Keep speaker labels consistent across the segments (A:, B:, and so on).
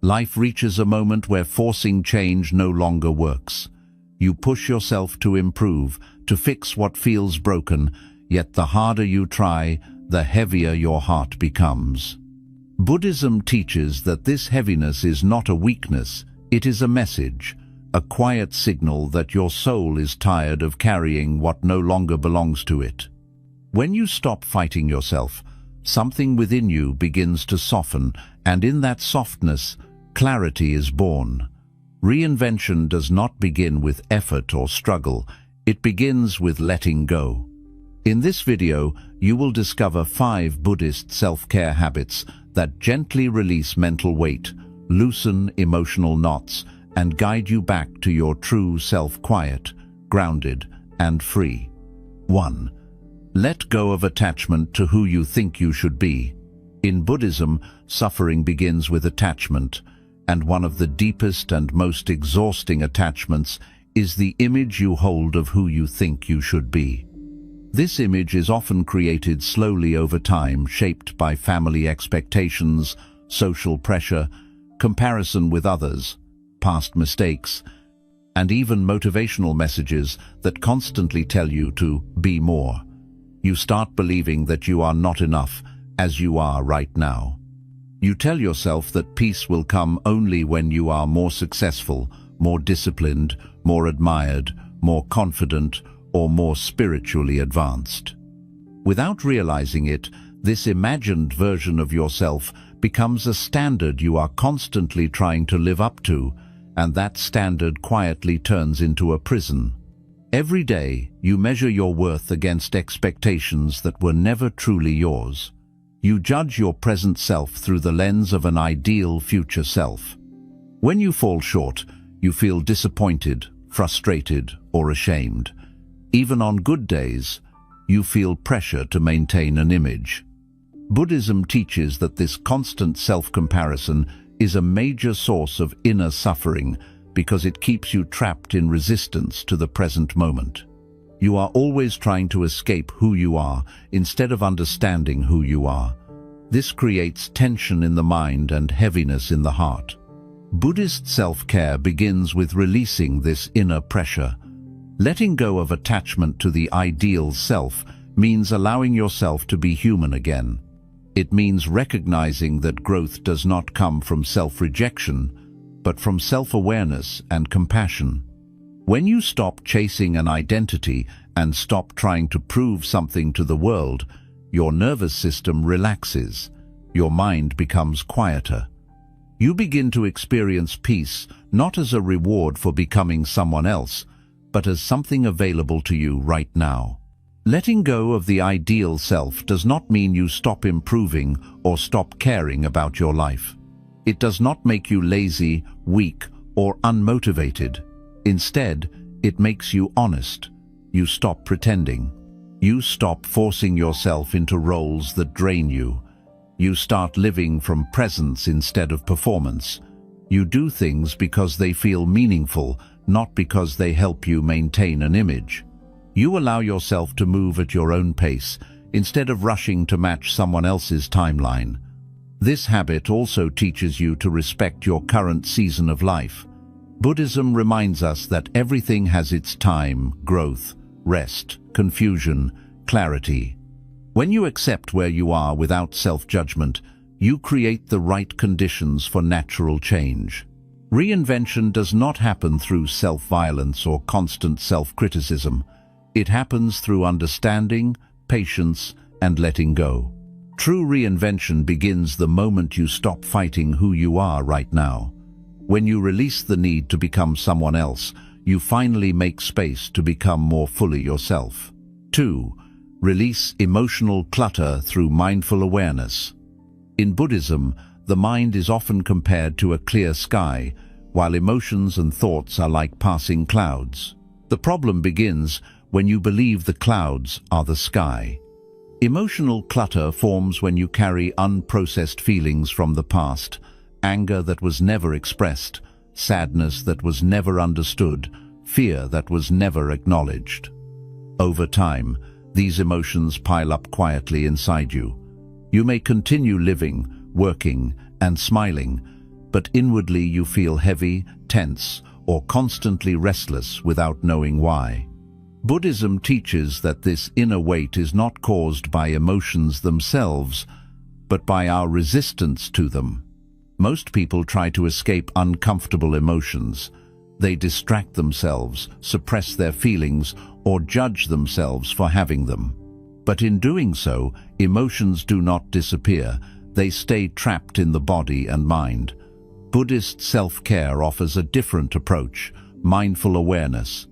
A: Life reaches a moment where forcing change no longer works. You push yourself to improve, to fix what feels broken, yet the harder you try, the heavier your heart becomes. Buddhism teaches that this heaviness is not a weakness, it is a message, a quiet signal that your soul is tired of carrying what no longer belongs to it. When you stop fighting yourself, something within you begins to soften, and in that softness, clarity is born. Reinvention does not begin with effort or struggle, it begins with letting go. In this video, you will discover 5 Buddhist self-care habits that gently release mental weight, loosen emotional knots, and guide you back to your true self quiet, grounded, and free. 1. Let go of attachment to who you think you should be. In Buddhism, suffering begins with attachment, and one of the deepest and most exhausting attachments is the image you hold of who you think you should be. This image is often created slowly over time, shaped by family expectations, social pressure, comparison with others, past mistakes, and even motivational messages that constantly tell you to be more. You start believing that you are not enough as you are right now. You tell yourself that peace will come only when you are more successful, more disciplined, more admired, more confident, or more spiritually advanced. Without realizing it, this imagined version of yourself becomes a standard you are constantly trying to live up to, and that standard quietly turns into a prison. Every day, you measure your worth against expectations that were never truly yours. You judge your present self through the lens of an ideal future self. When you fall short, you feel disappointed, frustrated, or ashamed. Even on good days, you feel pressure to maintain an image. Buddhism teaches that this constant self-comparison is a major source of inner suffering because it keeps you trapped in resistance to the present moment. You are always trying to escape who you are instead of understanding who you are. This creates tension in the mind and heaviness in the heart. Buddhist self-care begins with releasing this inner pressure. Letting go of attachment to the ideal self means allowing yourself to be human again. It means recognizing that growth does not come from self-rejection, but from self-awareness and compassion. When you stop chasing an identity and stop trying to prove something to the world, your nervous system relaxes, your mind becomes quieter. You begin to experience peace not as a reward for becoming someone else, but as something available to you right now. Letting go of the ideal self does not mean you stop improving or stop caring about your life. It does not make you lazy, weak, or unmotivated. Instead, it makes you honest. You stop pretending. You stop forcing yourself into roles that drain you. You start living from presence instead of performance. You do things because they feel meaningful, not because they help you maintain an image. You allow yourself to move at your own pace, instead of rushing to match someone else's timeline. This habit also teaches you to respect your current season of life. Buddhism reminds us that everything has its time, growth, rest, confusion, clarity. When you accept where you are without self-judgment, you create the right conditions for natural change. Reinvention does not happen through self-violence or constant self-criticism. It happens through understanding, patience, and letting go. True reinvention begins the moment you stop fighting who you are right now. When you release the need to become someone else, you finally make space to become more fully yourself. 2. Release emotional clutter through mindful awareness. In Buddhism, the mind is often compared to a clear sky, while emotions and thoughts are like passing clouds. The problem begins when you believe the clouds are the sky. Emotional clutter forms when you carry unprocessed feelings from the past, anger that was never expressed, sadness that was never understood, fear that was never acknowledged. Over time, these emotions pile up quietly inside you. You may continue living, working, and smiling, but inwardly you feel heavy, tense, or constantly restless without knowing why. Buddhism teaches that this inner weight is not caused by emotions themselves, but by our resistance to them. Most people try to escape uncomfortable emotions. They distract themselves, suppress their feelings, or judge themselves for having them. But in doing so, emotions do not disappear. They stay trapped in the body and mind. Buddhist self-care offers a different approach, mindful awareness.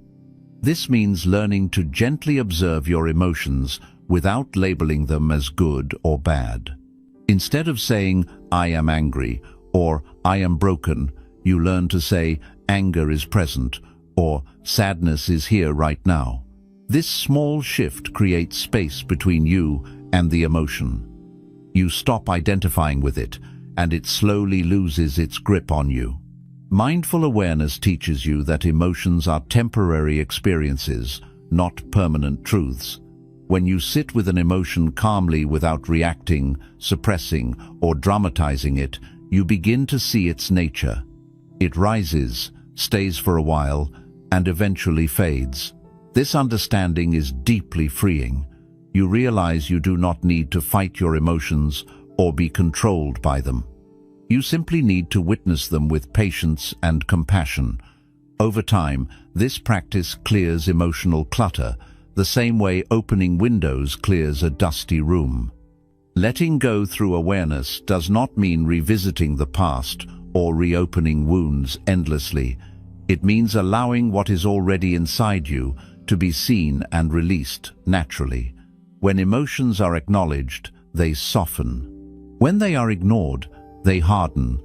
A: This means learning to gently observe your emotions without labeling them as good or bad. Instead of saying, "I am angry," or "I am broken," you learn to say, "Anger is present," or "Sadness is here right now." This small shift creates space between you and the emotion. You stop identifying with it, and it slowly loses its grip on you. Mindful awareness teaches you that emotions are temporary experiences, not permanent truths. When you sit with an emotion calmly without reacting, suppressing, or dramatizing it, you begin to see its nature. It rises, stays for a while, and eventually fades. This understanding is deeply freeing. You realize you do not need to fight your emotions or be controlled by them. You simply need to witness them with patience and compassion. Over time, this practice clears emotional clutter, the same way opening windows clears a dusty room. Letting go through awareness does not mean revisiting the past or reopening wounds endlessly. It means allowing what is already inside you to be seen and released naturally. When emotions are acknowledged, they soften. When they are ignored, they harden.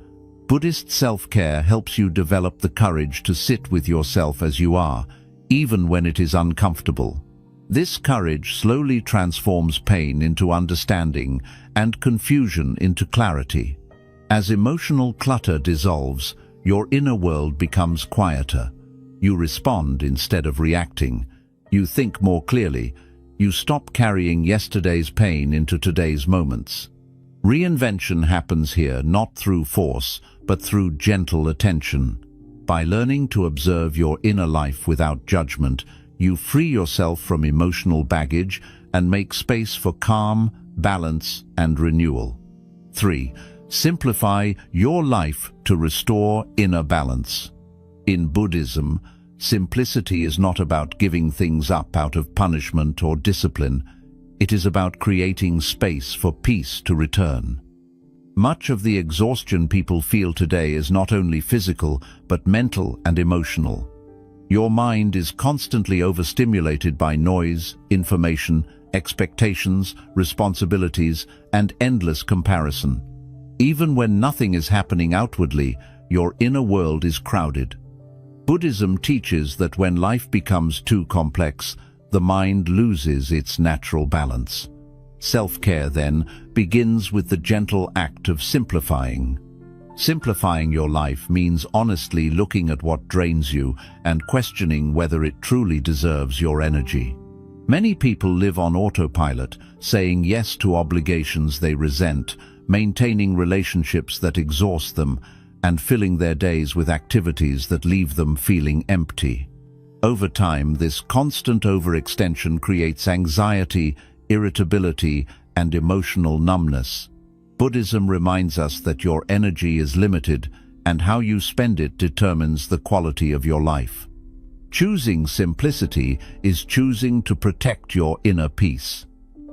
A: Buddhist self-care helps you develop the courage to sit with yourself as you are, even when it is uncomfortable. This courage slowly transforms pain into understanding and confusion into clarity. As emotional clutter dissolves, your inner world becomes quieter. You respond instead of reacting. You think more clearly. You stop carrying yesterday's pain into today's moments. Reinvention happens here not through force, but through gentle attention. By learning to observe your inner life without judgment, you free yourself from emotional baggage and make space for calm, balance, and renewal. 3. Simplify your life to restore inner balance. In Buddhism, simplicity is not about giving things up out of punishment or discipline. It is about creating space for peace to return. Much of the exhaustion people feel today is not only physical, but mental and emotional. Your mind is constantly overstimulated by noise, information, expectations, responsibilities, and endless comparison. Even when nothing is happening outwardly, your inner world is crowded. Buddhism teaches that when life becomes too complex, the mind loses its natural balance. Self-care, then, begins with the gentle act of simplifying. Simplifying your life means honestly looking at what drains you and questioning whether it truly deserves your energy. Many people live on autopilot, saying yes to obligations they resent, maintaining relationships that exhaust them, and filling their days with activities that leave them feeling empty. Over time, this constant overextension creates anxiety, irritability, and emotional numbness. Buddhism reminds us that your energy is limited, and how you spend it determines the quality of your life. Choosing simplicity is choosing to protect your inner peace.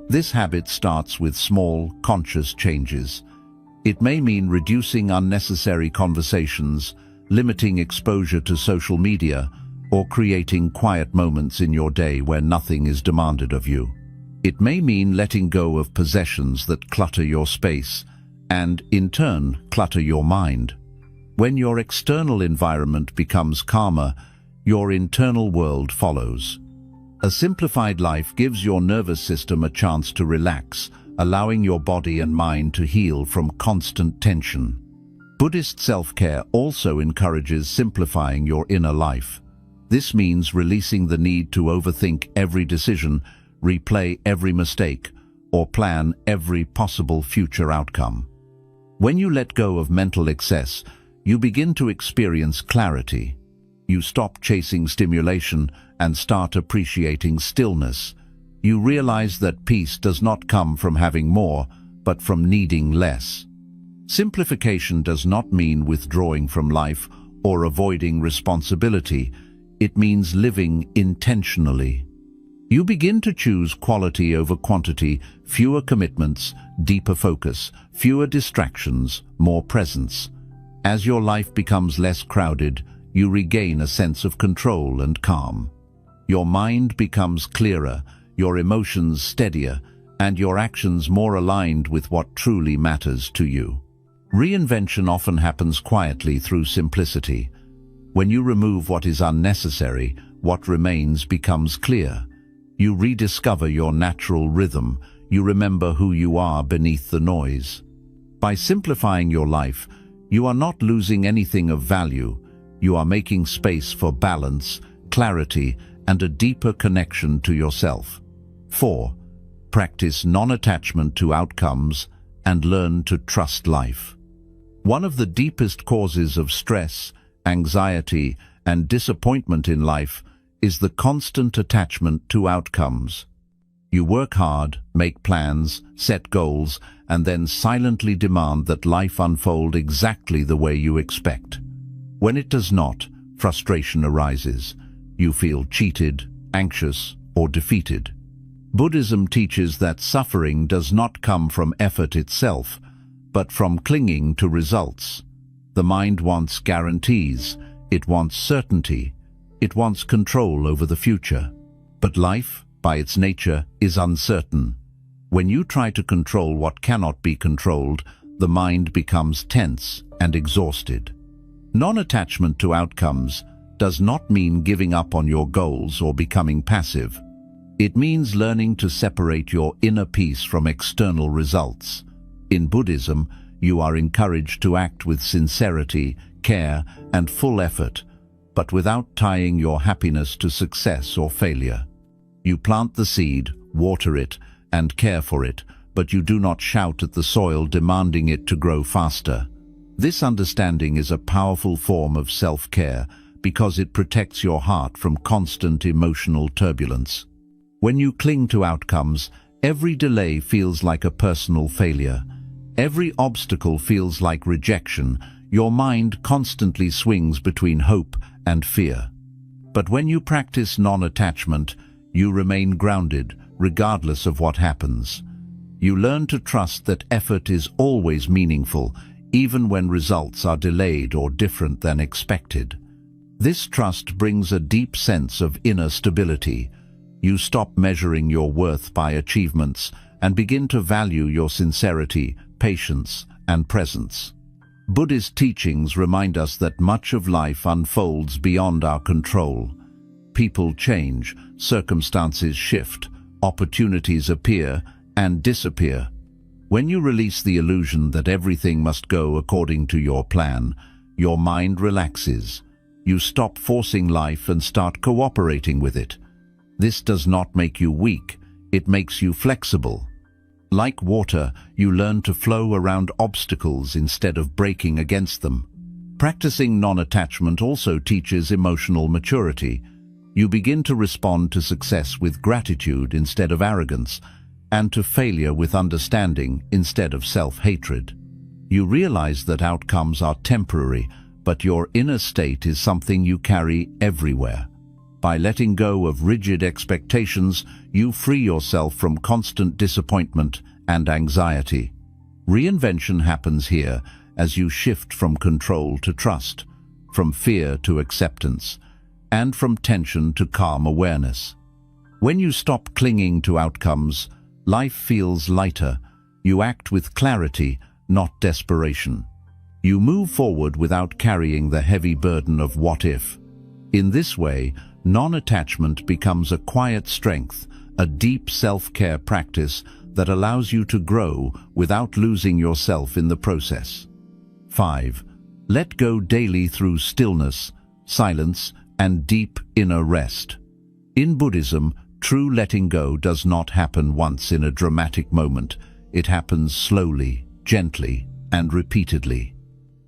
A: This habit starts with small, conscious changes. It may mean reducing unnecessary conversations, limiting exposure to social media, or creating quiet moments in your day where nothing is demanded of you. It may mean letting go of possessions that clutter your space and, in turn, clutter your mind. When your external environment becomes calmer, your internal world follows. A simplified life gives your nervous system a chance to relax, allowing your body and mind to heal from constant tension. Buddhist self-care also encourages simplifying your inner life. This means releasing the need to overthink every decision, replay every mistake, or plan every possible future outcome. When you let go of mental excess, you begin to experience clarity. You stop chasing stimulation and start appreciating stillness. You realize that peace does not come from having more, but from needing less. Simplification does not mean withdrawing from life or avoiding responsibility. It means living intentionally. You begin to choose quality over quantity, fewer commitments, deeper focus, fewer distractions, more presence. As your life becomes less crowded, you regain a sense of control and calm. Your mind becomes clearer, your emotions steadier, and your actions more aligned with what truly matters to you. Reinvention often happens quietly through simplicity. When you remove what is unnecessary, what remains becomes clear. You rediscover your natural rhythm. You remember who you are beneath the noise. By simplifying your life, you are not losing anything of value. You are making space for balance, clarity, and a deeper connection to yourself. 4. Practice non-attachment to outcomes and learn to trust life. One of the deepest causes of stress, anxiety, and disappointment in life is the constant attachment to outcomes. You work hard, make plans, set goals, and then silently demand that life unfold exactly the way you expect. When it does not, frustration arises. You feel cheated, anxious, or defeated. Buddhism teaches that suffering does not come from effort itself, but from clinging to results. The mind wants guarantees, it wants certainty, it wants control over the future. But life, by its nature, is uncertain. When you try to control what cannot be controlled, the mind becomes tense and exhausted. Non-attachment to outcomes does not mean giving up on your goals or becoming passive. It means learning to separate your inner peace from external results. In Buddhism, you are encouraged to act with sincerity, care, and full effort, but without tying your happiness to success or failure. You plant the seed, water it, and care for it, but you do not shout at the soil demanding it to grow faster. This understanding is a powerful form of self-care because it protects your heart from constant emotional turbulence. When you cling to outcomes, every delay feels like a personal failure. Every obstacle feels like rejection. Your mind constantly swings between hope and fear. But when you practice non-attachment, you remain grounded, regardless of what happens. You learn to trust that effort is always meaningful, even when results are delayed or different than expected. This trust brings a deep sense of inner stability. You stop measuring your worth by achievements and begin to value your sincerity, patience, and presence. Buddhist teachings remind us that much of life unfolds beyond our control. People change, circumstances shift, opportunities appear and disappear. When you release the illusion that everything must go according to your plan, your mind relaxes. You stop forcing life and start cooperating with it. This does not make you weak, it makes you flexible. Like water, you learn to flow around obstacles instead of breaking against them. Practicing non-attachment also teaches emotional maturity. You begin to respond to success with gratitude instead of arrogance, and to failure with understanding instead of self-hatred. You realize that outcomes are temporary, but your inner state is something you carry everywhere. By letting go of rigid expectations, you free yourself from constant disappointment and anxiety. Reinvention happens here as you shift from control to trust, from fear to acceptance, and from tension to calm awareness. When you stop clinging to outcomes, life feels lighter. You act with clarity, not desperation. You move forward without carrying the heavy burden of what if. In this way, non-attachment becomes a quiet strength, a deep self-care practice that allows you to grow without losing yourself in the process. 5. Let go daily through stillness, silence, and deep inner rest. In Buddhism, true letting go does not happen once in a dramatic moment. It happens slowly, gently, and repeatedly.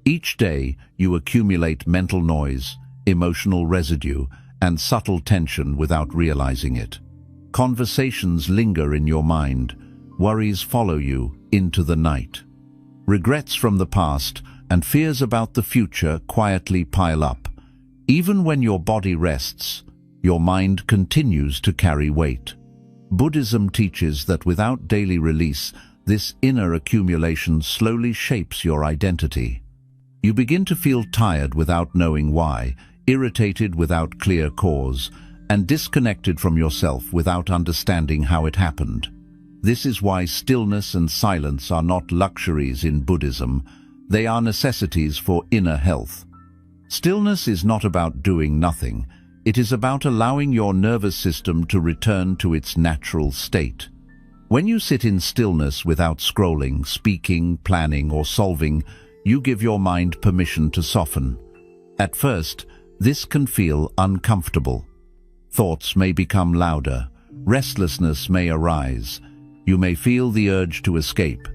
A: Each day, you accumulate mental noise, emotional residue, and subtle tension without realizing it. Conversations linger in your mind. Worries follow you into the night. Regrets from the past and fears about the future quietly pile up. Even when your body rests, your mind continues to carry weight. Buddhism teaches that without daily release, this inner accumulation slowly shapes your identity. You begin to feel tired without knowing why, irritated without clear cause, and disconnected from yourself without understanding how it happened. This is why stillness and silence are not luxuries in Buddhism. They are necessities for inner health. Stillness is not about doing nothing. It is about allowing your nervous system to return to its natural state. When you sit in stillness without scrolling, speaking, planning, or solving, you give your mind permission to soften. At first, this can feel uncomfortable. Thoughts may become louder. Restlessness may arise. You may feel the urge to escape.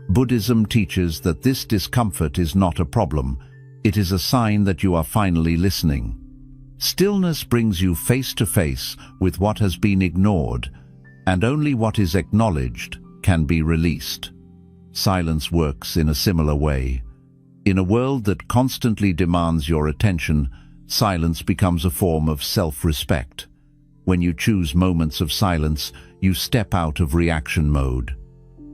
A: Buddhism teaches that this discomfort is not a problem. It is a sign that you are finally listening. Stillness brings you face to face with what has been ignored, and only what is acknowledged can be released. Silence works in a similar way. In a world that constantly demands your attention, silence becomes a form of self-respect. When you choose moments of silence, you step out of reaction mode.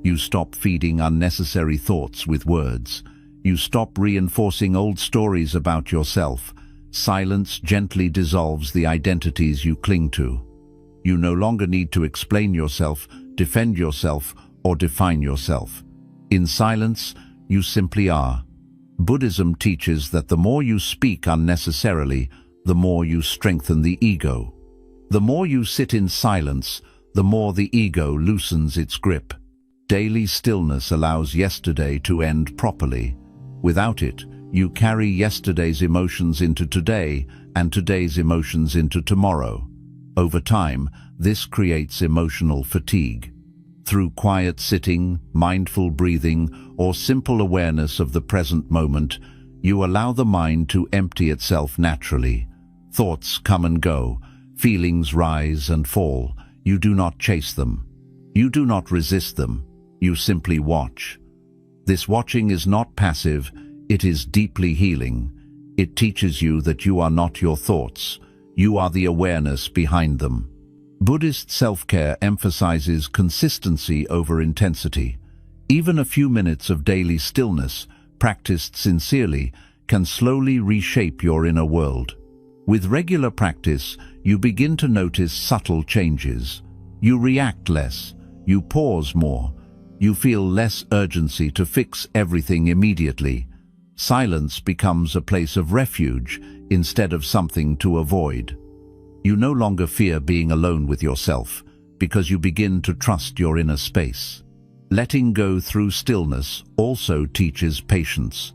A: You stop feeding unnecessary thoughts with words. You stop reinforcing old stories about yourself. Silence gently dissolves the identities you cling to. You no longer need to explain yourself, defend yourself, or define yourself. In silence, you simply are. Buddhism teaches that the more you speak unnecessarily, the more you strengthen the ego. The more you sit in silence, the more the ego loosens its grip. Daily stillness allows yesterday to end properly. Without it, you carry yesterday's emotions into today and today's emotions into tomorrow. Over time, this creates emotional fatigue. Through quiet sitting, mindful breathing, or simple awareness of the present moment, you allow the mind to empty itself naturally. Thoughts come and go, feelings rise and fall. You do not chase them. You do not resist them. You simply watch. This watching is not passive, it is deeply healing. It teaches you that you are not your thoughts. You are the awareness behind them. Buddhist self-care emphasizes consistency over intensity. Even a few minutes of daily stillness, practiced sincerely, can slowly reshape your inner world. With regular practice, you begin to notice subtle changes. You react less. You pause more. You feel less urgency to fix everything immediately. Silence becomes a place of refuge instead of something to avoid. You no longer fear being alone with yourself because you begin to trust your inner space. Letting go through stillness also teaches patience.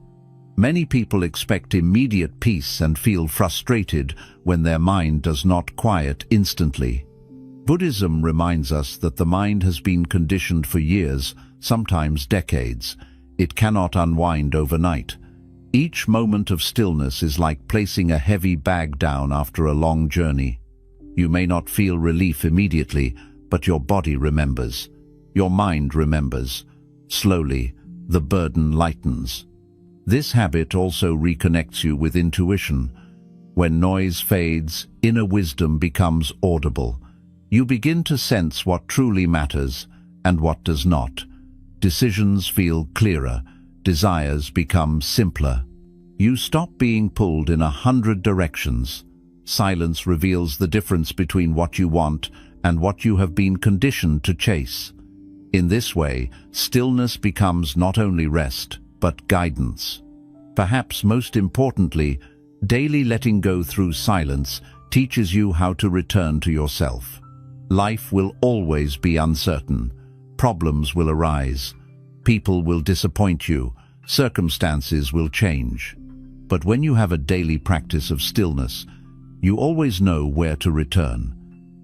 A: Many people expect immediate peace and feel frustrated when their mind does not quiet instantly. Buddhism reminds us that the mind has been conditioned for years, sometimes decades. It cannot unwind overnight. Each moment of stillness is like placing a heavy bag down after a long journey. You may not feel relief immediately, but your body remembers. Your mind remembers. Slowly, the burden lightens. This habit also reconnects you with intuition. When noise fades, inner wisdom becomes audible. You begin to sense what truly matters and what does not. Decisions feel clearer. Desires become simpler. You stop being pulled in 100 directions. Silence reveals the difference between what you want and what you have been conditioned to chase. In this way, stillness becomes not only rest, but guidance. Perhaps most importantly, daily letting go through silence teaches you how to return to yourself. Life will always be uncertain. Problems will arise. People will disappoint you. Circumstances will change. But when you have a daily practice of stillness, you always know where to return.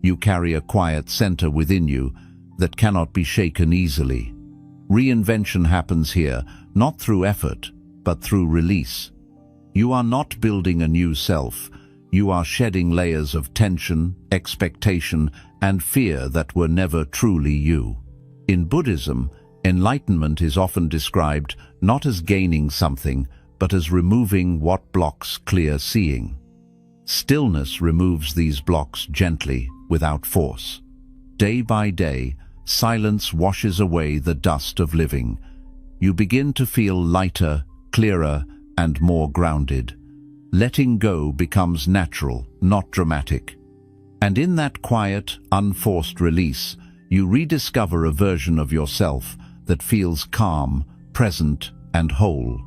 A: You carry a quiet center within you that cannot be shaken easily. Reinvention happens here, not through effort, but through release. You are not building a new self. You are shedding layers of tension, expectation, and fear that were never truly you. In Buddhism, enlightenment is often described not as gaining something, but as removing what blocks clear seeing. Stillness removes these blocks gently, without force. Day by day, silence washes away the dust of living. You begin to feel lighter, clearer, and more grounded. Letting go becomes natural, not dramatic. And in that quiet, unforced release, you rediscover a version of yourself that feels calm, present, and whole.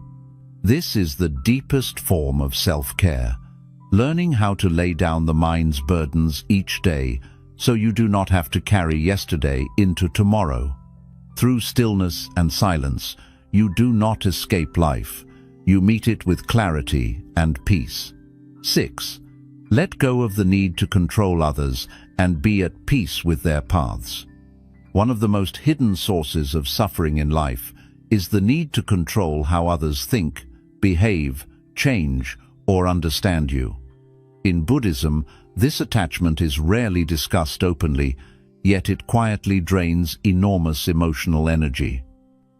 A: This is the deepest form of self-care, learning how to lay down the mind's burdens each day so you do not have to carry yesterday into tomorrow. Through stillness and silence, you do not escape life. You meet it with clarity and peace. 6. Let go of the need to control others and be at peace with their paths. One of the most hidden sources of suffering in life is the need to control how others think, behave, change, or understand you. In Buddhism, this attachment is rarely discussed openly, yet it quietly drains enormous emotional energy.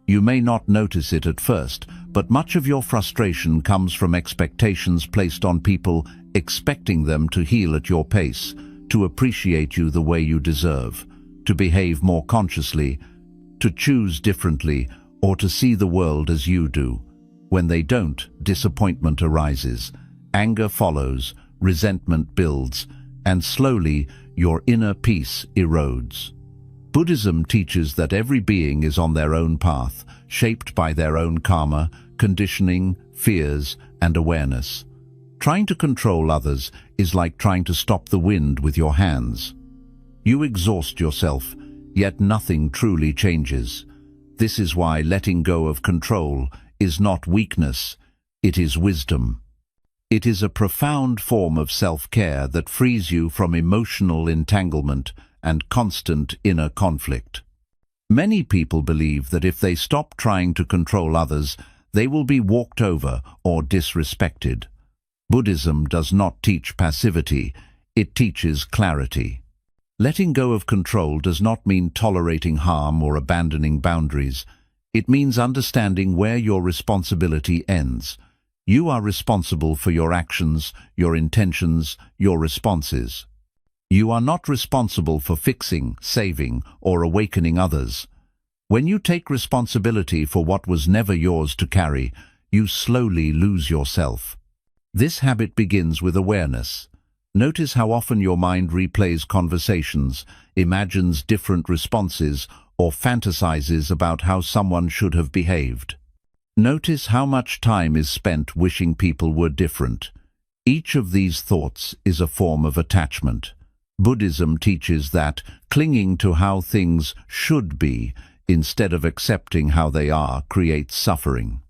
A: You may not notice it at first, but much of your frustration comes from expectations placed on people, expecting them to heal at your pace, to appreciate you the way you deserve, to behave more consciously, to choose differently, or to see the world as you do. When they don't, disappointment arises, anger follows, resentment builds, and slowly your inner peace erodes. Buddhism teaches that every being is on their own path, shaped by their own karma, conditioning, fears, and awareness. Trying to control others is like trying to stop the wind with your hands. You exhaust yourself, yet nothing truly changes. This is why letting go of control is not weakness, it is wisdom. It is a profound form of self-care that frees you from emotional entanglement and constant inner conflict. Many people believe that if they stop trying to control others, they will be walked over or disrespected. Buddhism does not teach passivity, it teaches clarity. Letting go of control does not mean tolerating harm or abandoning boundaries. It means understanding where your responsibility ends. You are responsible for your actions, your intentions, your responses. You are not responsible for fixing, saving, or awakening others. When you take responsibility for what was never yours to carry, you slowly lose yourself. This habit begins with awareness. Notice how often your mind replays conversations, imagines different responses, or fantasizes about how someone should have behaved. Notice how much time is spent wishing people were different. Each of these thoughts is a form of attachment. Buddhism teaches that clinging to how things should be instead of accepting how they are creates suffering.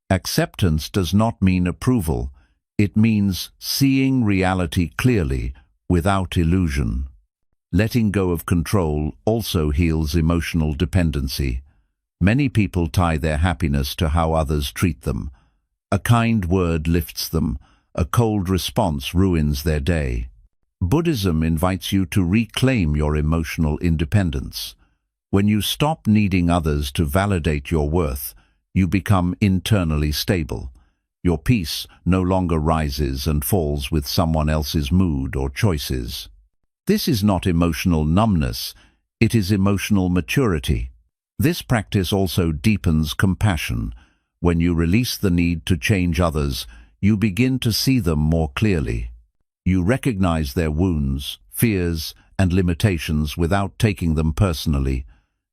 A: Acceptance does not mean approval. It means seeing reality clearly, without illusion. Letting go of control also heals emotional dependency. Many people tie their happiness to how others treat them. A kind word lifts them. A cold response ruins their day. Buddhism invites you to reclaim your emotional independence. When you stop needing others to validate your worth, you become internally stable. Your peace no longer rises and falls with someone else's mood or choices. This is not emotional numbness, it is emotional maturity. This practice also deepens compassion. When you release the need to change others, you begin to see them more clearly. You recognize their wounds, fears, and limitations without taking them personally.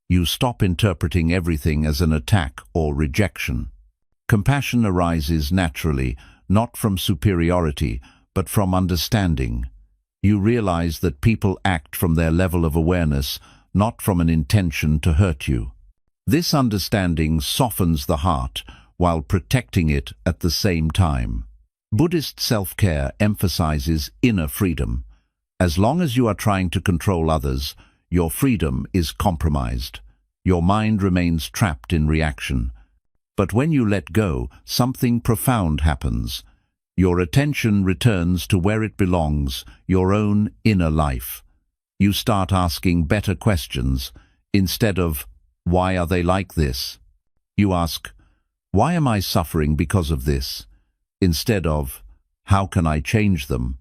A: You stop interpreting everything as an attack or rejection. Compassion arises naturally, not from superiority, but from understanding. You realize that people act from their level of awareness, not from an intention to hurt you. This understanding softens the heart while protecting it at the same time. Buddhist self-care emphasizes inner freedom. As long as you are trying to control others, your freedom is compromised. Your mind remains trapped in reaction. But when you let go, something profound happens. Your attention returns to where it belongs, your own inner life. You start asking better questions. Instead of, "Why are they like this?" you ask, "Why am I suffering because of this?" Instead of, "How can I change them?"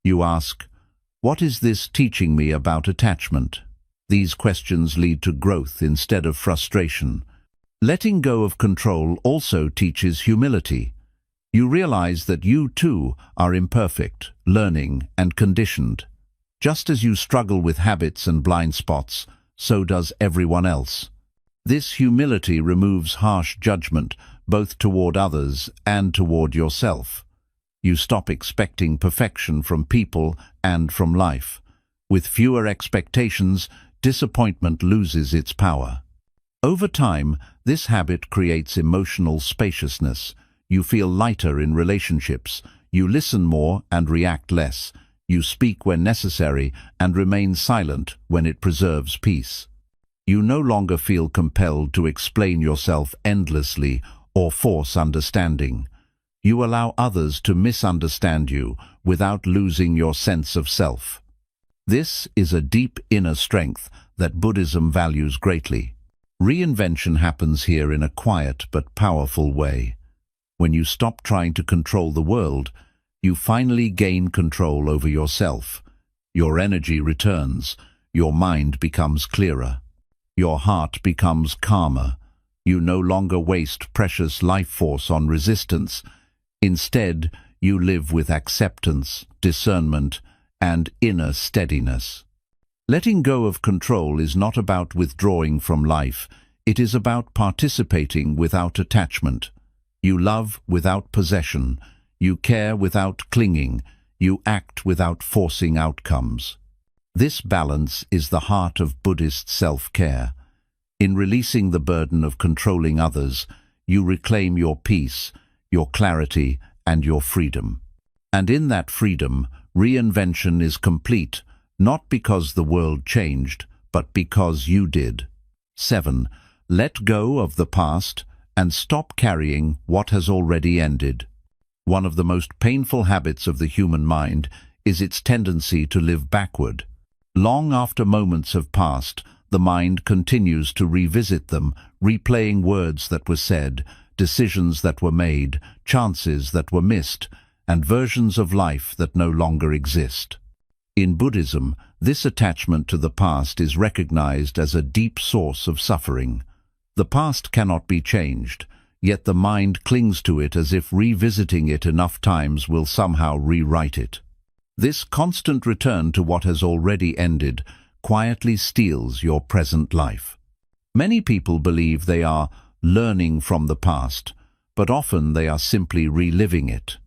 A: you ask, "What is this teaching me about attachment?" These questions lead to growth instead of frustration. Letting go of control also teaches humility. You realize that you too are imperfect, learning, and conditioned. Just as you struggle with habits and blind spots, so does everyone else. This humility removes harsh judgment, both toward others and toward yourself. You stop expecting perfection from people and from life. With fewer expectations, disappointment loses its power. Over time, this habit creates emotional spaciousness. You feel lighter in relationships. You listen more and react less. You speak when necessary and remain silent when it preserves peace. You no longer feel compelled to explain yourself endlessly or force understanding. You allow others to misunderstand you without losing your sense of self. This is a deep inner strength that Buddhism values greatly. Reinvention happens here in a quiet but powerful way. When you stop trying to control the world, you finally gain control over yourself. Your energy returns. Your mind becomes clearer. Your heart becomes calmer. You no longer waste precious life force on resistance. Instead, you live with acceptance, discernment, and inner steadiness. Letting go of control is not about withdrawing from life. It is about participating without attachment. You love without possession. You care without clinging. You act without forcing outcomes. This balance is the heart of Buddhist self-care. In releasing the burden of controlling others, you reclaim your peace, your clarity, and your freedom. And in that freedom, reinvention is complete, not because the world changed, but because you did. 7. Let go of the past and stop carrying what has already ended. One of the most painful habits of the human mind is its tendency to live backward. Long after moments have passed, the mind continues to revisit them, replaying words that were said, decisions that were made, chances that were missed, and versions of life that no longer exist. In Buddhism, this attachment to the past is recognized as a deep source of suffering. The past cannot be changed, yet the mind clings to it as if revisiting it enough times will somehow rewrite it. This constant return to what has already ended quietly steals your present life. Many people believe they are learning from the past, but often they are simply reliving it.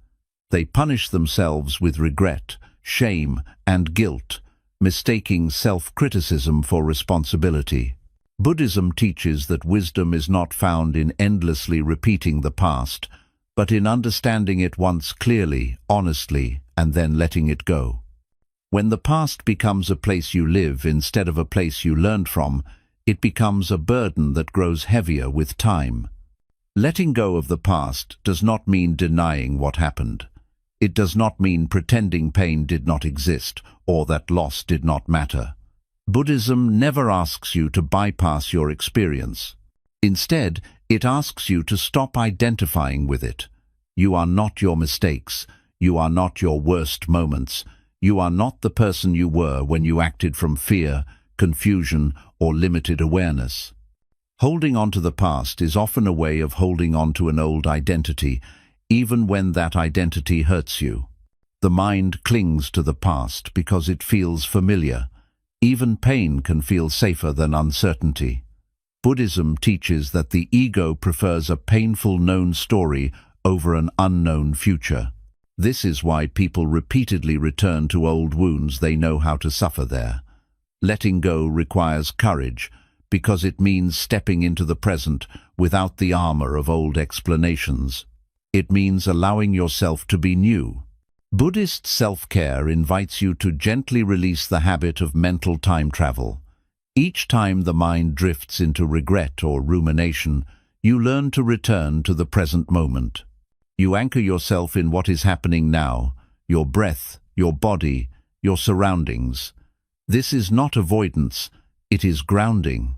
A: They punish themselves with regret, shame, and guilt, mistaking self-criticism for responsibility. Buddhism teaches that wisdom is not found in endlessly repeating the past, but in understanding it once clearly, honestly, and then letting it go. When the past becomes a place you live instead of a place you learned from, it becomes a burden that grows heavier with time. Letting go of the past does not mean denying what happened. It does not mean pretending pain did not exist or that loss did not matter. Buddhism never asks you to bypass your experience. Instead, it asks you to stop identifying with it. You are not your mistakes. You are not your worst moments. You are not the person you were when you acted from fear, confusion, or limited awareness. Holding on to the past is often a way of holding on to an old identity, even when that identity hurts you. The mind clings to the past because it feels familiar. Even pain can feel safer than uncertainty. Buddhism teaches that the ego prefers a painful known story over an unknown future. This is why people repeatedly return to old wounds they know how to suffer there. Letting go requires courage, because it means stepping into the present without the armor of old explanations. It means allowing yourself to be new. Buddhist self-care invites you to gently release the habit of mental time travel. Each time the mind drifts into regret or rumination, You learn to return to the present moment. You anchor yourself in what is happening now, your breath, your body, your surroundings. This is not avoidance, it is grounding.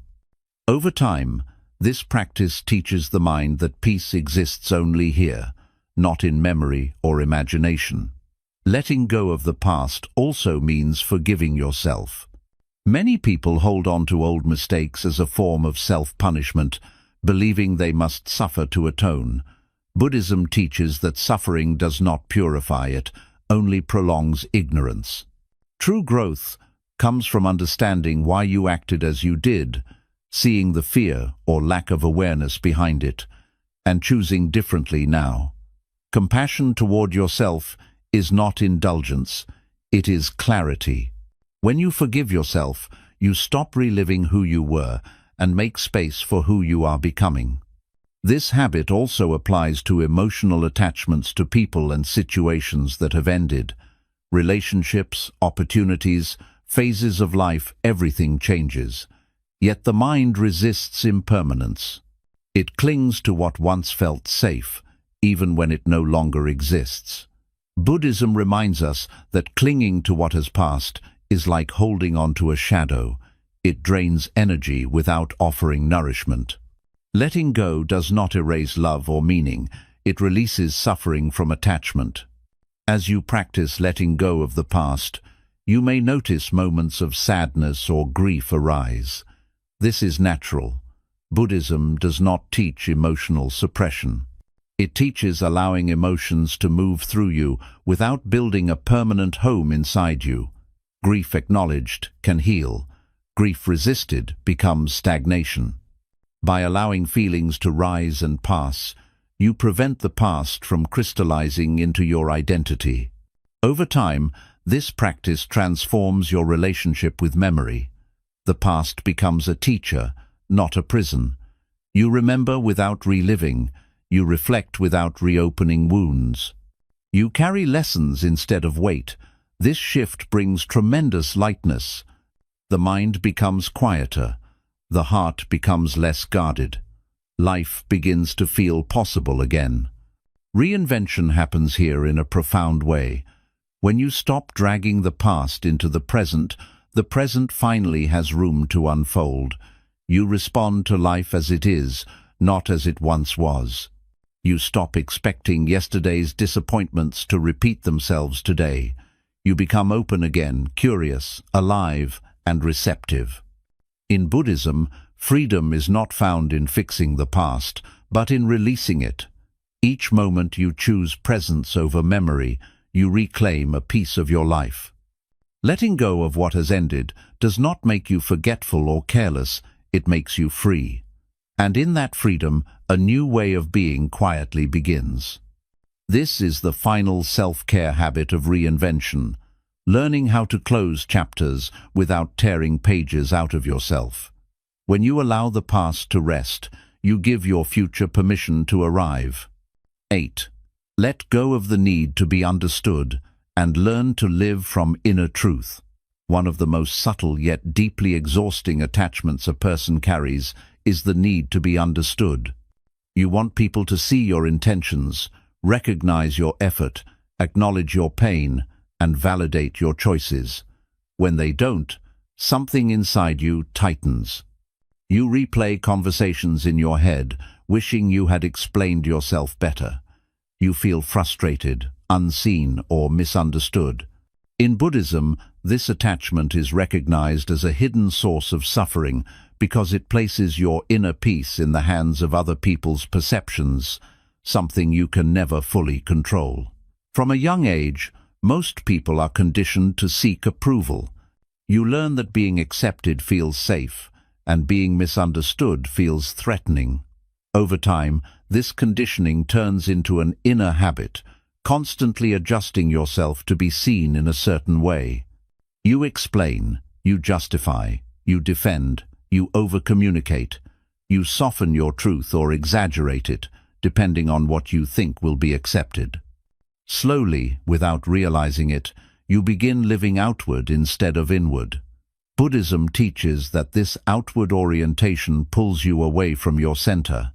A: Over time, this practice teaches the mind that peace exists only here, not in memory or imagination. Letting go of the past also means forgiving yourself. Many people hold on to old mistakes as a form of self-punishment, believing they must suffer to atone. Buddhism teaches that suffering does not purify it, only prolongs ignorance. True growth comes from understanding why you acted as you did, seeing the fear or lack of awareness behind it, and choosing differently now. Compassion toward yourself is not indulgence, it is clarity. When you forgive yourself, you stop reliving who you were and make space for who you are becoming. This habit also applies to emotional attachments to people and situations that have ended. Relationships, opportunities, phases of life, everything changes. Yet the mind resists impermanence. It clings to what once felt safe, even when it no longer exists. Buddhism reminds us that clinging to what has passed is like holding on to a shadow. It drains energy without offering nourishment. Letting go does not erase love or meaning, it releases suffering from attachment. As you practice letting go of the past, you may notice moments of sadness or grief arise. This is natural. Buddhism does not teach emotional suppression. It teaches allowing emotions to move through you without building a permanent home inside you. Grief acknowledged can heal. Grief resisted becomes stagnation. By allowing feelings to rise and pass, you prevent the past from crystallizing into your identity. Over time, this practice transforms your relationship with memory. The past becomes a teacher, not a prison. You remember without reliving. You reflect without reopening wounds. You carry lessons instead of weight. This shift brings tremendous lightness. The mind becomes quieter. The heart becomes less guarded. Life begins to feel possible again. Reinvention happens here in a profound way. When you stop dragging the past into the present finally has room to unfold. You respond to life as it is, not as it once was. You stop expecting yesterday's disappointments to repeat themselves today. You become open again, curious, alive, and receptive. In Buddhism, freedom is not found in fixing the past, but in releasing it. Each moment you choose presence over memory, you reclaim a piece of your life. Letting go of what has ended does not make you forgetful or careless, it makes you free. And in that freedom, a new way of being quietly begins. This is the final self-care habit of reinvention, learning how to close chapters without tearing pages out of yourself. When you allow the past to rest, you give your future permission to arrive. 8. Let go of the need to be understood and learn to live from inner truth. One of the most subtle yet deeply exhausting attachments a person carries is the need to be understood. You want people to see your intentions, recognize your effort, acknowledge your pain, and validate your choices. When they don't, something inside you tightens. You replay conversations in your head, wishing you had explained yourself better. You feel frustrated, unseen, or misunderstood. In Buddhism, this attachment is recognized as a hidden source of suffering because it places your inner peace in the hands of other people's perceptions, something you can never fully control. From a young age, most people are conditioned to seek approval. You learn that being accepted feels safe, and being misunderstood feels threatening. Over time, this conditioning turns into an inner habit, constantly adjusting yourself to be seen in a certain way. You explain, you justify, you defend, you over-communicate. You soften your truth or exaggerate it, depending on what you think will be accepted. Slowly, without realizing it, you begin living outward instead of inward. Buddhism teaches that this outward orientation pulls you away from your center.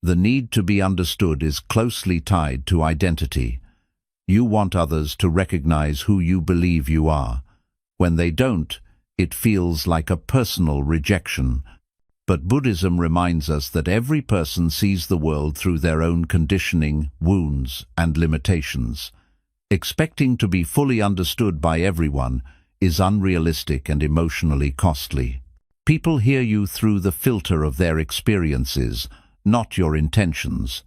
A: The need to be understood is closely tied to identity. You want others to recognize who you believe you are. When they don't, it feels like a personal rejection. But Buddhism reminds us that every person sees the world through their own conditioning, wounds, and limitations. Expecting to be fully understood by everyone is unrealistic and emotionally costly. People hear you through the filter of their experiences, not your intentions.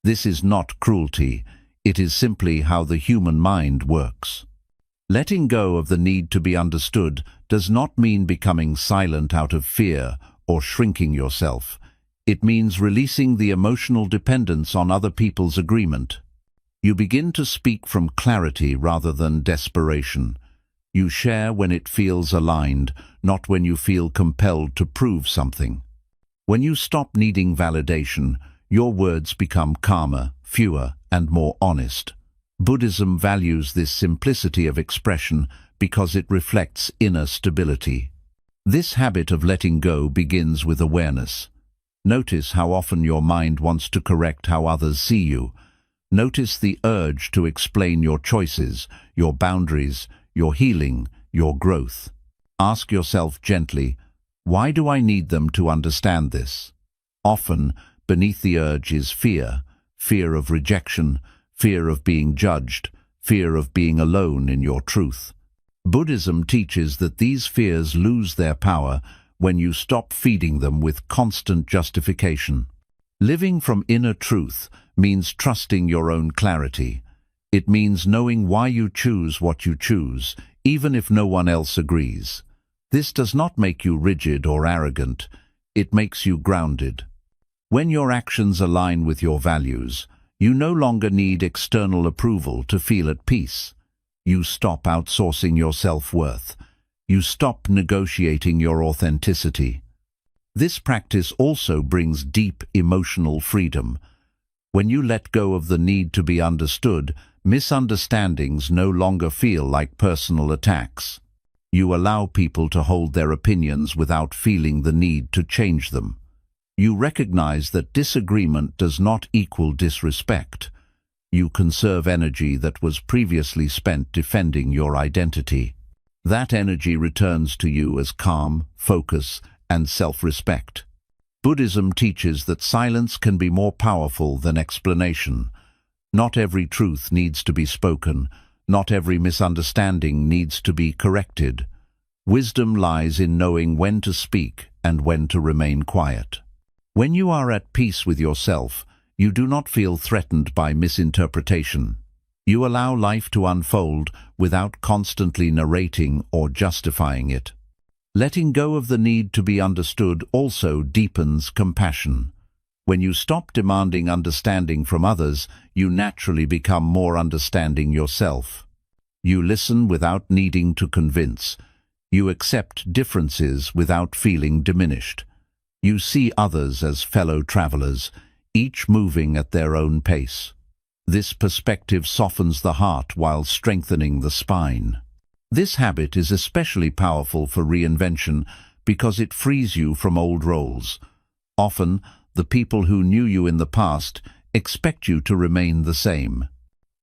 A: This is not cruelty, it is simply how the human mind works. Letting go of the need to be understood does not mean becoming silent out of fear or shrinking yourself. It means releasing the emotional dependence on other people's agreement. You begin to speak from clarity rather than desperation. You share when it feels aligned, not when you feel compelled to prove something. When you stop needing validation, your words become calmer, fewer, and more honest. Buddhism values this simplicity of expression because it reflects inner stability. This habit of letting go begins with awareness. Notice how often your mind wants to correct how others see you. Notice the urge to explain your choices, your boundaries, your healing, your growth. Ask yourself gently, why do I need them to understand this? Often, beneath the urge is fear, fear of rejection, fear of being judged, fear of being alone in your truth. Buddhism teaches that these fears lose their power when you stop feeding them with constant justification. Living from inner truth means trusting your own clarity. It means knowing why you choose what you choose, even if no one else agrees. This does not make you rigid or arrogant. It makes you grounded. When your actions align with your values, you no longer need external approval to feel at peace. You stop outsourcing your self-worth. You stop negotiating your authenticity. This practice also brings deep emotional freedom. When you let go of the need to be understood, misunderstandings no longer feel like personal attacks. You allow people to hold their opinions without feeling the need to change them. You recognize that disagreement does not equal disrespect. You conserve energy that was previously spent defending your identity. That energy returns to you as calm, focus, and self-respect. Buddhism teaches that silence can be more powerful than explanation. Not every truth needs to be spoken. Not every misunderstanding needs to be corrected. Wisdom lies in knowing when to speak and when to remain quiet. When you are at peace with yourself, you do not feel threatened by misinterpretation. You allow life to unfold without constantly narrating or justifying it. Letting go of the need to be understood also deepens compassion. When you stop demanding understanding from others, you naturally become more understanding yourself. You listen without needing to convince. You accept differences without feeling diminished. You see others as fellow travelers, each moving at their own pace. This perspective softens the heart while strengthening the spine. This habit is especially powerful for reinvention because it frees you from old roles. Often, the people who knew you in the past expect you to remain the same.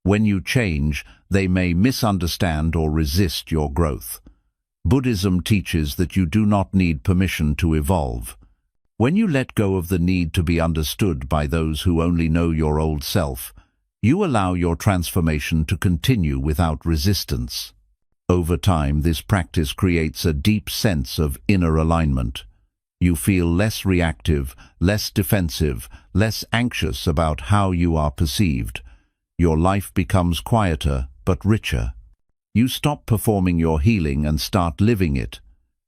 A: When you change, they may misunderstand or resist your growth. Buddhism teaches that you do not need permission to evolve. When you let go of the need to be understood by those who only know your old self, you allow your transformation to continue without resistance. Over time, this practice creates a deep sense of inner alignment. You feel less reactive, less defensive, less anxious about how you are perceived. Your life becomes quieter but richer. You stop performing your healing and start living it.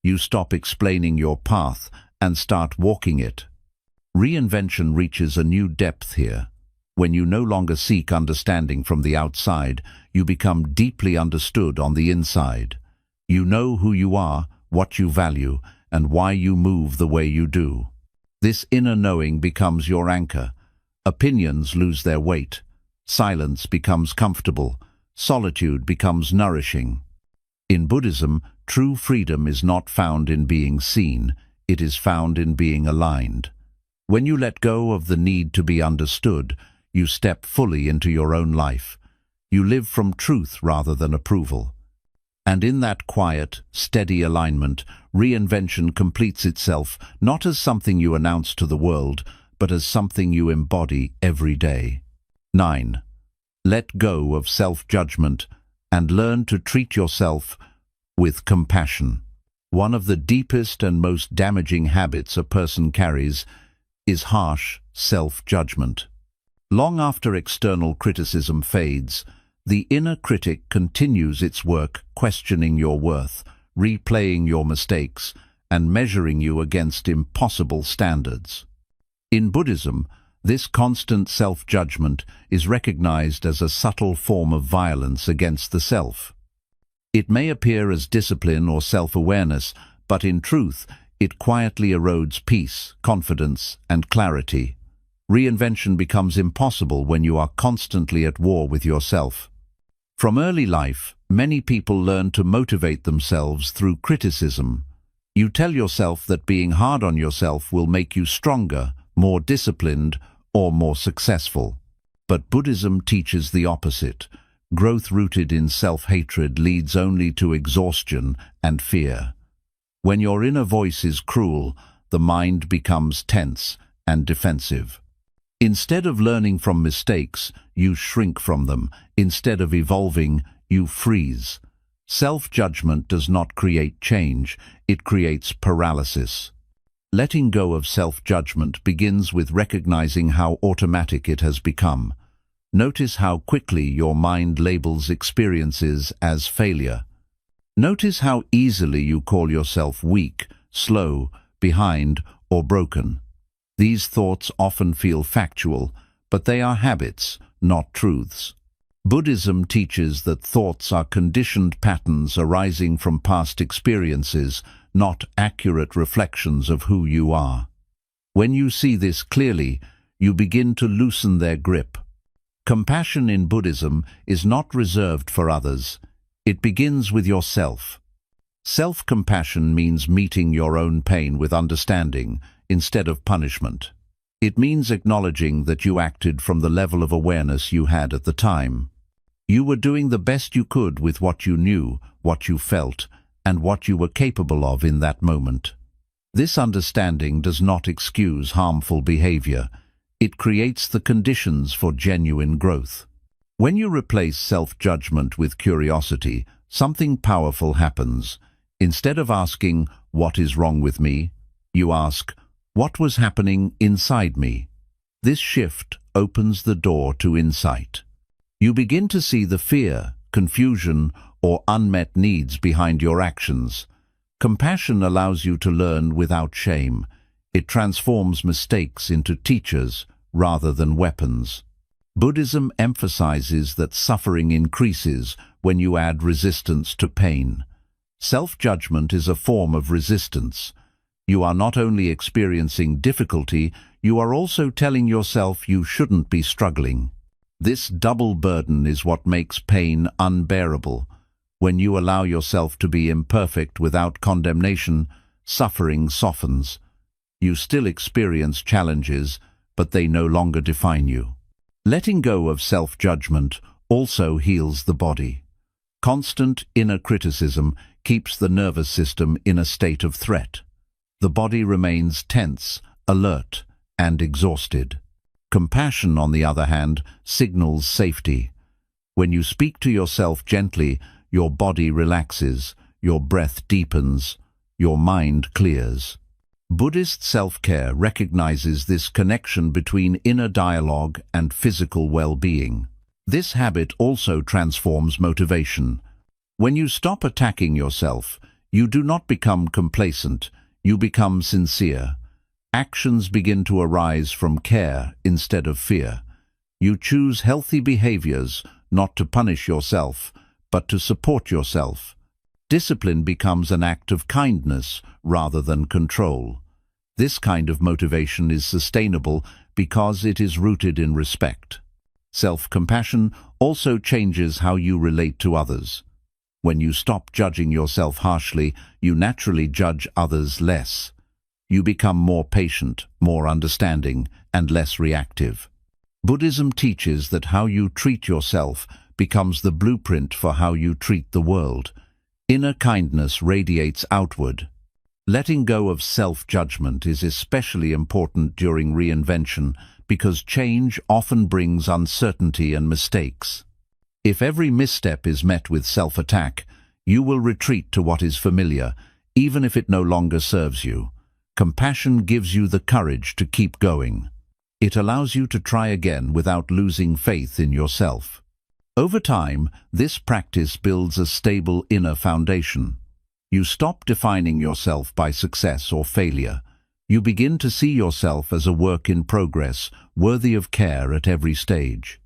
A: You stop explaining your path and start walking it. Reinvention reaches a new depth here. When you no longer seek understanding from the outside, you become deeply understood on the inside. You know who you are, what you value, and why you move the way you do. This inner knowing becomes your anchor. Opinions lose their weight. Silence becomes comfortable. Solitude becomes nourishing. In Buddhism, true freedom is not found in being seen. It is found in being aligned. When you let go of the need to be understood, you step fully into your own life. You live from truth rather than approval. And in that quiet, steady alignment, reinvention completes itself not as something you announce to the world, but as something you embody every day. 9. Let go of self-judgment and learn to treat yourself with compassion. One of the deepest and most damaging habits a person carries is harsh self-judgment. Long after external criticism fades, the inner critic continues its work, questioning your worth, replaying your mistakes, and measuring you against impossible standards. In Buddhism, this constant self-judgment is recognized as a subtle form of violence against the self. It may appear as discipline or self-awareness, but in truth, it quietly erodes peace, confidence, and clarity. Reinvention becomes impossible when you are constantly at war with yourself. From early life, many people learn to motivate themselves through criticism. You tell yourself that being hard on yourself will make you stronger, more disciplined, or more successful. But Buddhism teaches the opposite. Growth rooted in self-hatred leads only to exhaustion and fear. When your inner voice is cruel, the mind becomes tense and defensive. Instead of learning from mistakes, you shrink from them. Instead of evolving, you freeze. Self-judgment does not create change, it creates paralysis. Letting go of self-judgment begins with recognizing how automatic it has become. Notice how quickly your mind labels experiences as failure. Notice how easily you call yourself weak, slow, behind, or broken. These thoughts often feel factual, but they are habits, not truths. Buddhism teaches that thoughts are conditioned patterns arising from past experiences, not accurate reflections of who you are. When you see this clearly, you begin to loosen their grip. Compassion in Buddhism is not reserved for others. It begins with yourself. Self-compassion means meeting your own pain with understanding instead of punishment. It means acknowledging that you acted from the level of awareness you had at the time. You were doing the best you could with what you knew, what you felt, and what you were capable of in that moment. This understanding does not excuse harmful behavior. It creates the conditions for genuine growth. When you replace self-judgment with curiosity, something powerful happens. Instead of asking, "What is wrong with me?" you ask, "What was happening inside me?" This shift opens the door to insight. You begin to see the fear, confusion, or unmet needs behind your actions. Compassion allows you to learn without shame. It transforms mistakes into teachers rather than weapons. Buddhism emphasizes that suffering increases when you add resistance to pain. Self-judgment is a form of resistance. You are not only experiencing difficulty, you are also telling yourself you shouldn't be struggling. This double burden is what makes pain unbearable. When you allow yourself to be imperfect without condemnation, suffering softens. You still experience challenges, but they no longer define you. Letting go of self-judgment also heals the body. Constant inner criticism keeps the nervous system in a state of threat. The body remains tense, alert, and exhausted. Compassion, on the other hand, signals safety. When you speak to yourself gently, your body relaxes, your breath deepens, your mind clears. Buddhist self-care recognizes this connection between inner dialogue and physical well-being. This habit also transforms motivation. When you stop attacking yourself, you do not become complacent, you become sincere. Actions begin to arise from care instead of fear. You choose healthy behaviors, not to punish yourself, but to support yourself. Discipline becomes an act of kindness rather than control. This kind of motivation is sustainable because it is rooted in respect. Self-compassion also changes how you relate to others. When you stop judging yourself harshly, you naturally judge others less. You become more patient, more understanding, and less reactive. Buddhism teaches that how you treat yourself becomes the blueprint for how you treat the world. Inner kindness radiates outward. Letting go of self-judgment is especially important during reinvention because change often brings uncertainty and mistakes. If every misstep is met with self-attack, you will retreat to what is familiar, even if it no longer serves you. Compassion gives you the courage to keep going. It allows you to try again without losing faith in yourself. Over time, this practice builds a stable inner foundation. You stop defining yourself by success or failure. You begin to see yourself as a work in progress, worthy of care at every stage.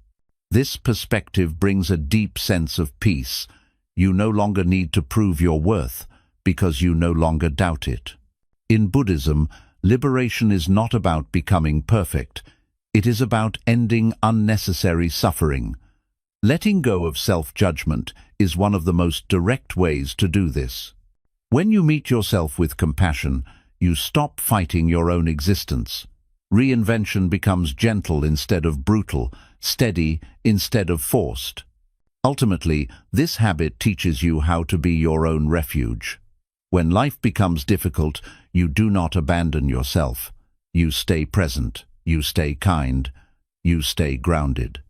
A: This perspective brings a deep sense of peace. You no longer need to prove your worth, because you no longer doubt it. In Buddhism, liberation is not about becoming perfect. It is about ending unnecessary suffering. Letting go of self-judgment is one of the most direct ways to do this. When you meet yourself with compassion, you stop fighting your own existence. Reinvention becomes gentle instead of brutal, steady instead of forced. Ultimately, this habit teaches you how to be your own refuge. When life becomes difficult, you do not abandon yourself. You stay present, you stay kind, you stay grounded.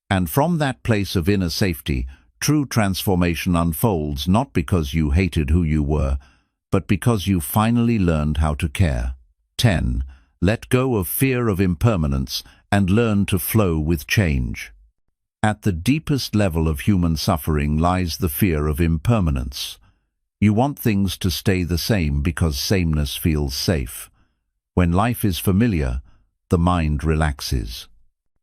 A: And from that place of inner safety, true transformation unfolds not because you hated who you were, but because you finally learned how to care. 10. Let go of fear of impermanence and learn to flow with change. At the deepest level of human suffering lies the fear of impermanence. You want things to stay the same because sameness feels safe. When life is familiar, the mind relaxes.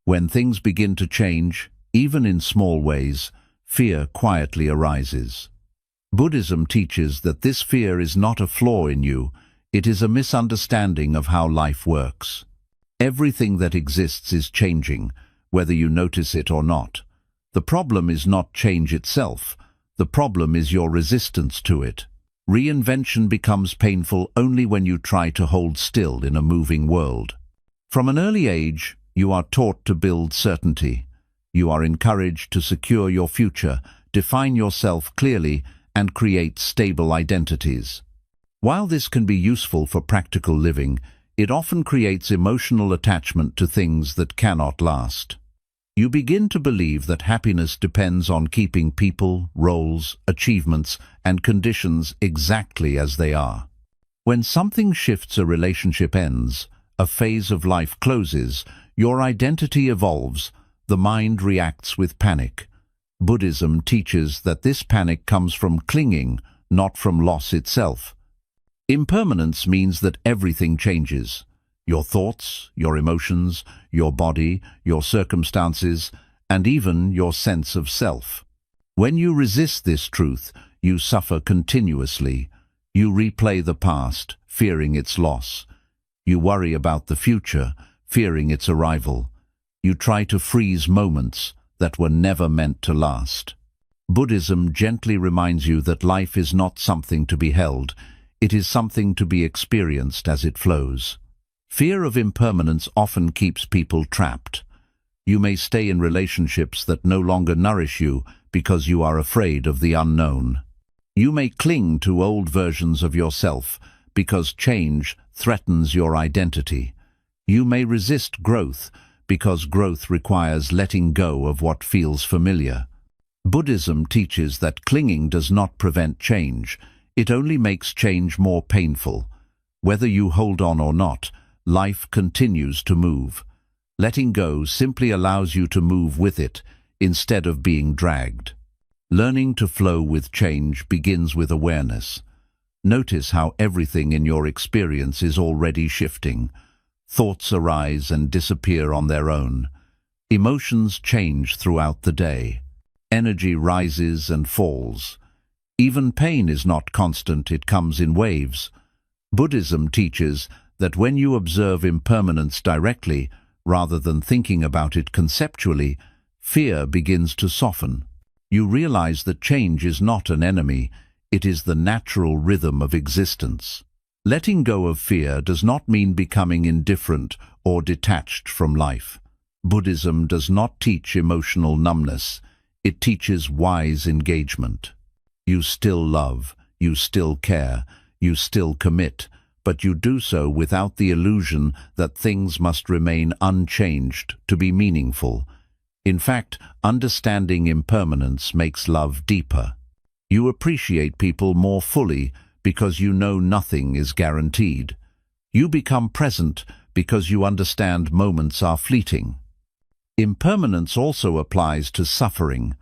A: When things begin to change, even in small ways, fear quietly arises. Buddhism teaches that this fear is not a flaw in you, it is a misunderstanding of how life works. Everything that exists is changing, whether you notice it or not. The problem is not change itself, the problem is your resistance to it. Reinvention becomes painful only when you try to hold still in a moving world. From an early age, you are taught to build certainty. You are encouraged to secure your future, define yourself clearly, and create stable identities. While this can be useful for practical living, it often creates emotional attachment to things that cannot last. You begin to believe that happiness depends on keeping people, roles, achievements, and conditions exactly as they are. When something shifts, a relationship ends, a phase of life closes, your identity evolves, the mind reacts with panic. Buddhism teaches that this panic comes from clinging, not from loss itself. Impermanence means that everything changes. Your thoughts, your emotions, your body, your circumstances, and even your sense of self. When you resist this truth, you suffer continuously. You replay the past, fearing its loss. You worry about the future, fearing its arrival. You try to freeze moments that were never meant to last. Buddhism gently reminds you that life is not something to be held, it is something to be experienced as it flows. Fear of impermanence often keeps people trapped. You may stay in relationships that no longer nourish you because you are afraid of the unknown. You may cling to old versions of yourself because change threatens your identity. You may resist growth because growth requires letting go of what feels familiar. Buddhism teaches that clinging does not prevent change, it only makes change more painful. Whether you hold on or not, life continues to move. Letting go simply allows you to move with it, instead of being dragged. Learning to flow with change begins with awareness. Notice how everything in your experience is already shifting. Thoughts arise and disappear on their own. Emotions change throughout the day. Energy rises and falls. Even pain is not constant, it comes in waves. Buddhism teaches that when you observe impermanence directly, rather than thinking about it conceptually, fear begins to soften. You realize that change is not an enemy, it is the natural rhythm of existence. Letting go of fear does not mean becoming indifferent or detached from life. Buddhism does not teach emotional numbness. It teaches wise engagement. You still love, you still care, you still commit, but you do so without the illusion that things must remain unchanged to be meaningful. In fact, understanding impermanence makes love deeper. You appreciate people more fully because you know nothing is guaranteed. You become present because you understand moments are fleeting. Impermanence also applies to suffering.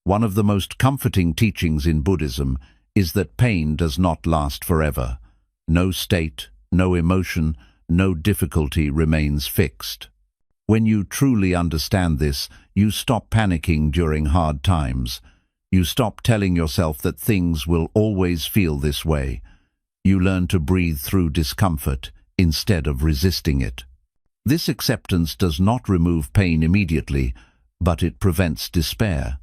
A: One of the most comforting teachings in Buddhism is that pain does not last forever. No state, no emotion, no difficulty remains fixed. When you truly understand this, you stop panicking during hard times. You stop telling yourself that things will always feel this way. You learn to breathe through discomfort instead of resisting it. This acceptance does not remove pain immediately, but it prevents despair.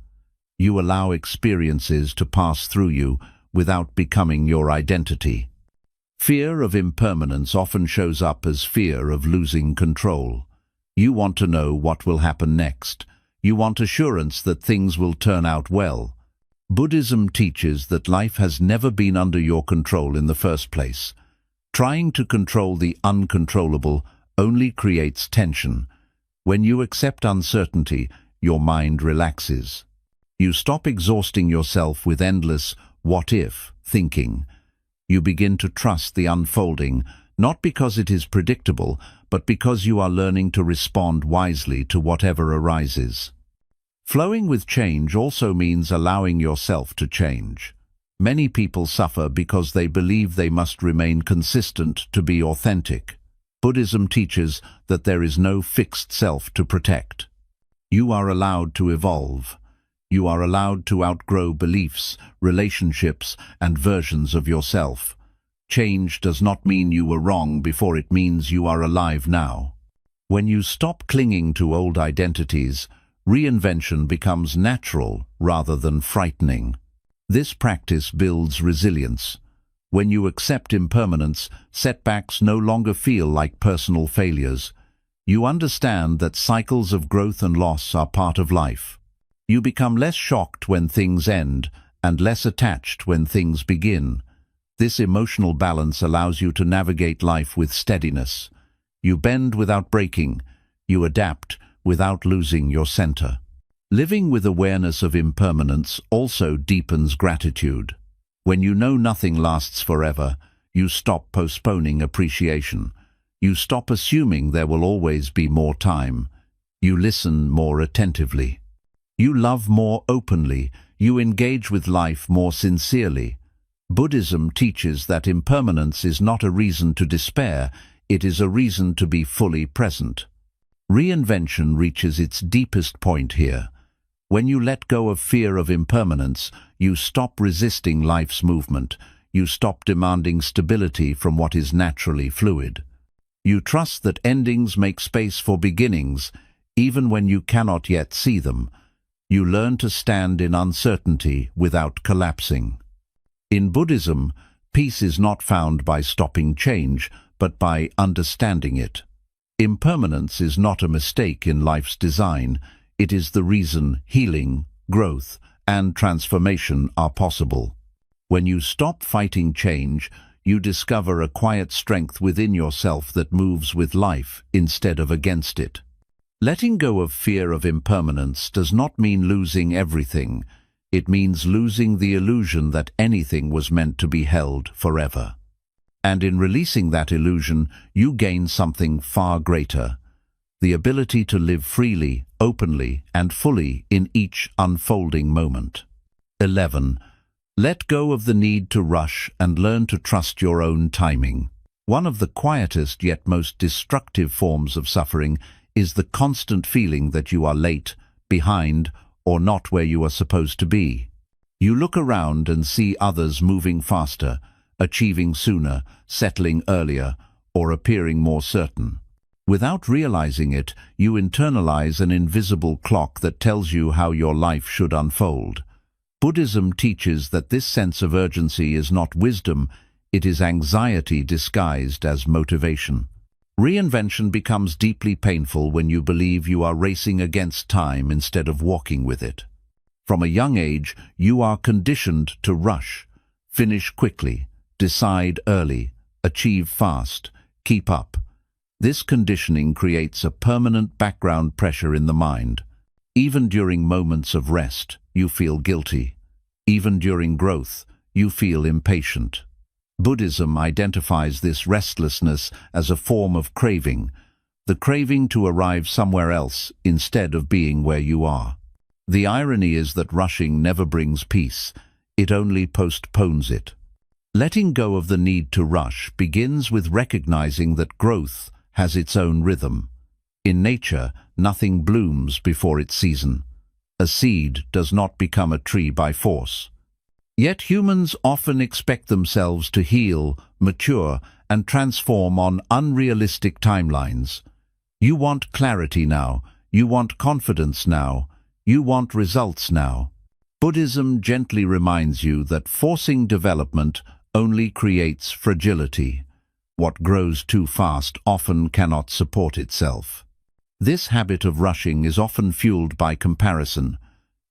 A: You allow experiences to pass through you without becoming your identity. Fear of impermanence often shows up as fear of losing control. You want to know what will happen next. You want assurance that things will turn out well. Buddhism teaches that life has never been under your control in the first place. Trying to control the uncontrollable only creates tension. When you accept uncertainty, your mind relaxes. You stop exhausting yourself with endless what-if thinking. You begin to trust the unfolding, not because it is predictable, but because you are learning to respond wisely to whatever arises. Flowing with change also means allowing yourself to change. Many people suffer because they believe they must remain consistent to be authentic. Buddhism teaches that there is no fixed self to protect. You are allowed to evolve. You are allowed to outgrow beliefs, relationships, and versions of yourself. Change does not mean you were wrong before it means you are alive now. When you stop clinging to old identities, reinvention becomes natural rather than frightening. This practice builds resilience. When you accept impermanence, setbacks no longer feel like personal failures. You understand that cycles of growth and loss are part of life. You become less shocked when things end and less attached when things begin. This emotional balance allows you to navigate life with steadiness. You bend without breaking. You adapt without losing your center. Living with awareness of impermanence also deepens gratitude. When you know nothing lasts forever, you stop postponing appreciation. You stop assuming there will always be more time. You listen more attentively. You love more openly. You engage with life more sincerely. Buddhism teaches that impermanence is not a reason to despair, it is a reason to be fully present. Reinvention reaches its deepest point here. When you let go of fear of impermanence, you stop resisting life's movement. You stop demanding stability from what is naturally fluid. You trust that endings make space for beginnings, even when you cannot yet see them. You learn to stand in uncertainty without collapsing. In Buddhism, peace is not found by stopping change, but by understanding it. Impermanence is not a mistake in life's design. It is the reason healing, growth, and transformation are possible. When you stop fighting change, you discover a quiet strength within yourself that moves with life instead of against it. Letting go of fear of impermanence does not mean losing everything. It means losing the illusion that anything was meant to be held forever. And in releasing that illusion, you gain something far greater: the ability to live freely, openly, and fully in each unfolding moment. 11. Let go of the need to rush and learn to trust your own timing. One of the quietest yet most destructive forms of suffering is the constant feeling that you are late, behind, or not where you are supposed to be. You look around and see others moving faster, achieving sooner, settling earlier, or appearing more certain. Without realizing it, you internalize an invisible clock that tells you how your life should unfold. Buddhism teaches that this sense of urgency is not wisdom, It is anxiety disguised as motivation. Reinvention becomes deeply painful when you believe you are racing against time instead of walking with it. From a young age, you are conditioned to rush, finish quickly, decide early, achieve fast, keep up. This conditioning creates a permanent background pressure in the mind. Even during moments of rest, you feel guilty. Even during growth, you feel impatient. Buddhism identifies this restlessness as a form of craving, the craving to arrive somewhere else instead of being where you are. The irony is that rushing never brings peace, it only postpones it. Letting go of the need to rush begins with recognizing that growth has its own rhythm. In nature, nothing blooms before its season. A seed does not become a tree by force. Yet humans often expect themselves to heal, mature, and transform on unrealistic timelines. You want clarity now, you want confidence now, you want results now. Buddhism gently reminds you that forcing development only creates fragility. What grows too fast often cannot support itself. This habit of rushing is often fueled by comparison.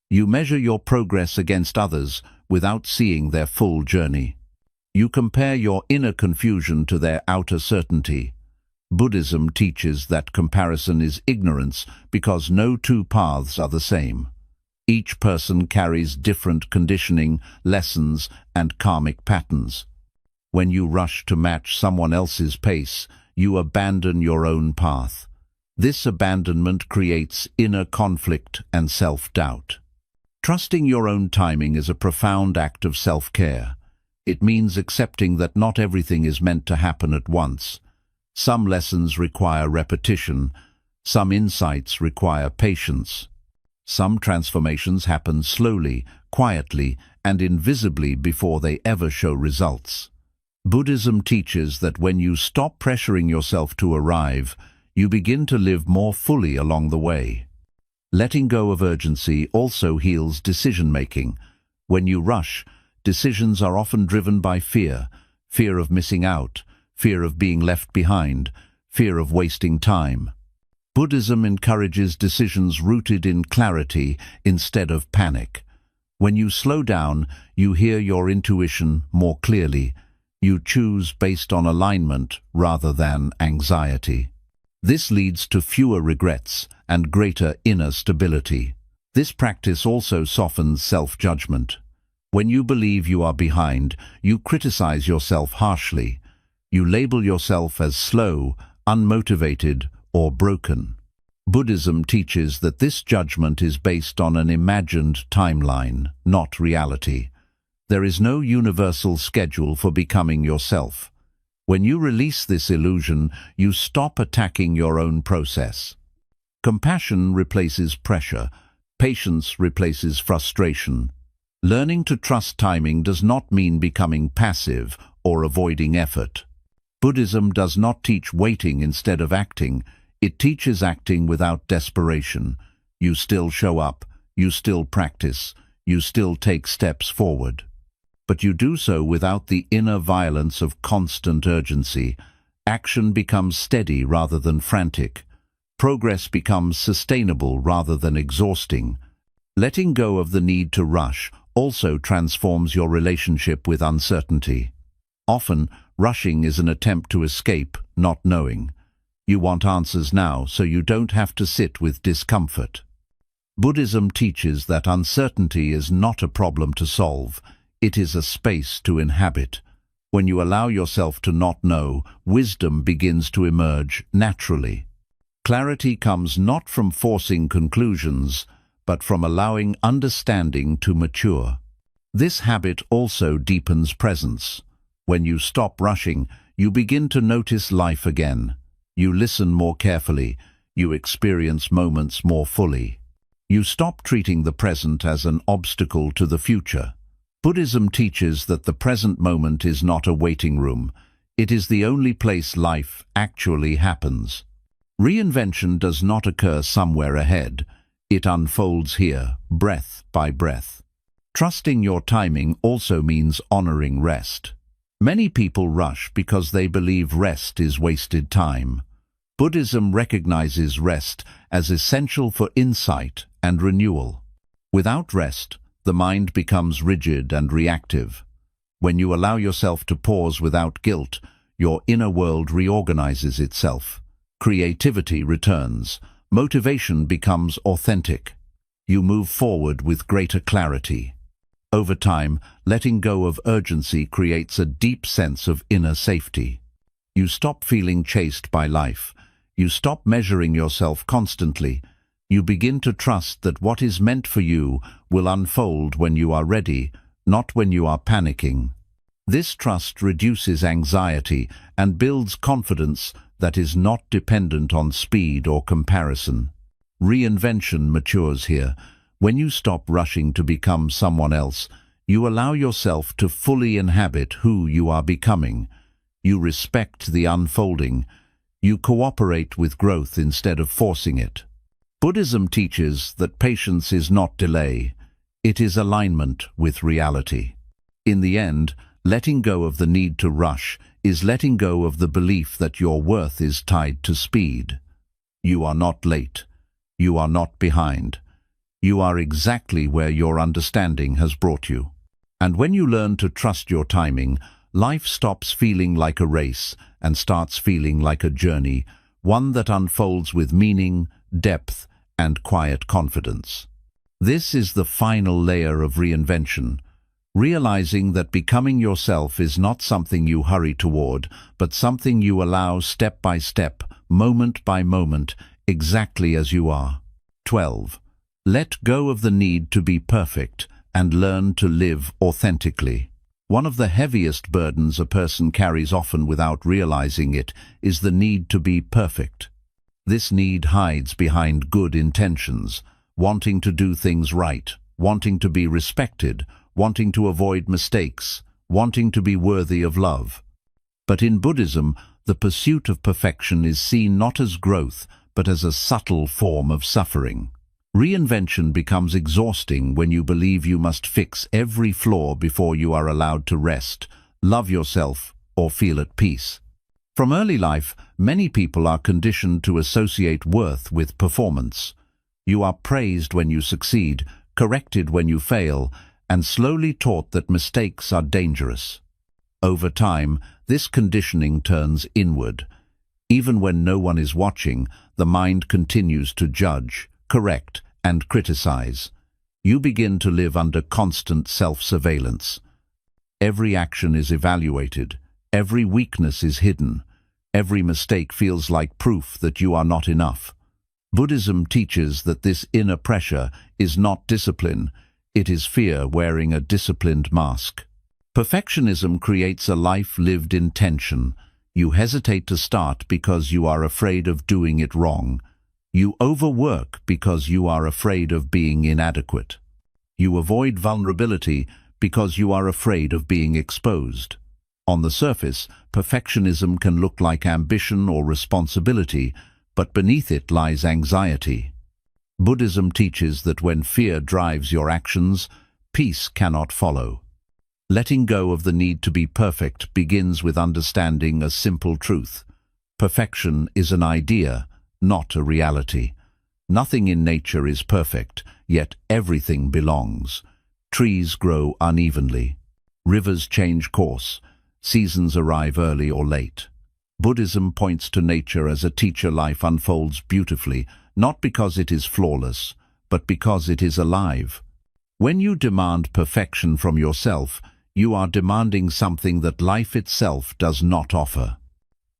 A: You measure your progress against others without seeing their full journey. You compare your inner confusion to their outer certainty. Buddhism teaches that comparison is ignorance because no two paths are the same. Each person carries different conditioning, lessons, and karmic patterns. When you rush to match someone else's pace, you abandon your own path. This abandonment creates inner conflict and self-doubt. Trusting your own timing is a profound act of self-care. It means accepting that not everything is meant to happen at once. Some lessons require repetition, some insights require patience. Some transformations happen slowly, quietly, and invisibly before they ever show results. Buddhism teaches that when you stop pressuring yourself to arrive, you begin to live more fully along the way. Letting go of urgency also heals decision-making. When you rush, decisions are often driven by fear, fear of missing out, fear of being left behind, fear of wasting time. Buddhism encourages decisions rooted in clarity instead of panic. When you slow down, you hear your intuition more clearly. You choose based on alignment rather than anxiety. This leads to fewer regrets and greater inner stability. This practice also softens self-judgment. When you believe you are behind, you criticize yourself harshly. You label yourself as slow, unmotivated, or broken. Buddhism teaches that this judgment is based on an imagined timeline, not reality. There is no universal schedule for becoming yourself. When you release this illusion, you stop attacking your own process. Compassion replaces pressure. Patience replaces frustration. Learning to trust timing does not mean becoming passive or avoiding effort. Buddhism does not teach waiting instead of acting. It teaches acting without desperation. You still show up, you still practice, you still take steps forward. But you do so without the inner violence of constant urgency. Action becomes steady rather than frantic. Progress becomes sustainable rather than exhausting. Letting go of the need to rush also transforms your relationship with uncertainty. Often, rushing is an attempt to escape, not knowing. You want answers now, so you don't have to sit with discomfort. Buddhism teaches that uncertainty is not a problem to solve. It is a space to inhabit. When you allow yourself to not know, wisdom begins to emerge naturally. Clarity comes not from forcing conclusions, but from allowing understanding to mature. This habit also deepens presence. When you stop rushing, you begin to notice life again. You listen more carefully. You experience moments more fully. You stop treating the present as an obstacle to the future. Buddhism teaches that the present moment is not a waiting room. It is the only place life actually happens. Reinvention does not occur somewhere ahead. It unfolds here, breath by breath. Trusting your timing also means honoring rest. Many people rush because they believe rest is wasted time. Buddhism recognizes rest as essential for insight and renewal. Without rest, the mind becomes rigid and reactive. When you allow yourself to pause without guilt, your inner world reorganizes itself. Creativity returns. Motivation becomes authentic. You move forward with greater clarity. Over time, letting go of urgency creates a deep sense of inner safety. You stop feeling chased by life. You stop measuring yourself constantly. You begin to trust that what is meant for you will unfold when you are ready, not when you are panicking. This trust reduces anxiety and builds confidence that is not dependent on speed or comparison. Reinvention matures here. When you stop rushing to become someone else, you allow yourself to fully inhabit who you are becoming. You respect the unfolding. You cooperate with growth instead of forcing it. Buddhism teaches that patience is not delay. It is alignment with reality. In the end, letting go of the need to rush is letting go of the belief that your worth is tied to speed. You are not late. You are not behind. You are exactly where your understanding has brought you. And when you learn to trust your timing, life stops feeling like a race and starts feeling like a journey, one that unfolds with meaning, depth, and quiet confidence. This is the final layer of reinvention, realizing that becoming yourself is not something you hurry toward, but something you allow step by step, moment by moment, exactly as you are. 12. Let go of the need to be perfect and learn to live authentically. One of the heaviest burdens a person carries, often without realizing it, is the need to be perfect. This need hides behind good intentions, wanting to do things right, wanting to be respected, wanting to avoid mistakes, wanting to be worthy of love. But in Buddhism, the pursuit of perfection is seen not as growth, but as a subtle form of suffering. Reinvention becomes exhausting when you believe you must fix every flaw before you are allowed to rest, love yourself, or feel at peace. From early life, many people are conditioned to associate worth with performance. You are praised when you succeed, corrected when you fail, and slowly taught that mistakes are dangerous. Over time, this conditioning turns inward. Even when no one is watching, the mind continues to judge, correct, and criticize. You begin to live under constant self-surveillance. Every action is evaluated. Every weakness is hidden. Every mistake feels like proof that you are not enough. Buddhism teaches that this inner pressure is not discipline. It is fear wearing a disciplined mask. Perfectionism creates a life lived in tension. You hesitate to start because you are afraid of doing it wrong. You overwork because you are afraid of being inadequate. You avoid vulnerability because you are afraid of being exposed. On the surface, perfectionism can look like ambition or responsibility, but beneath it lies anxiety. Buddhism teaches that when fear drives your actions, peace cannot follow. Letting go of the need to be perfect begins with understanding a simple truth. Perfection is an idea, not a reality. Nothing in nature is perfect, yet everything belongs. Trees grow unevenly. Rivers change course. Seasons arrive early or late. Buddhism points to nature as a teacher. Life unfolds beautifully, not because it is flawless, but because it is alive. When you demand perfection from yourself, you are demanding something that life itself does not offer.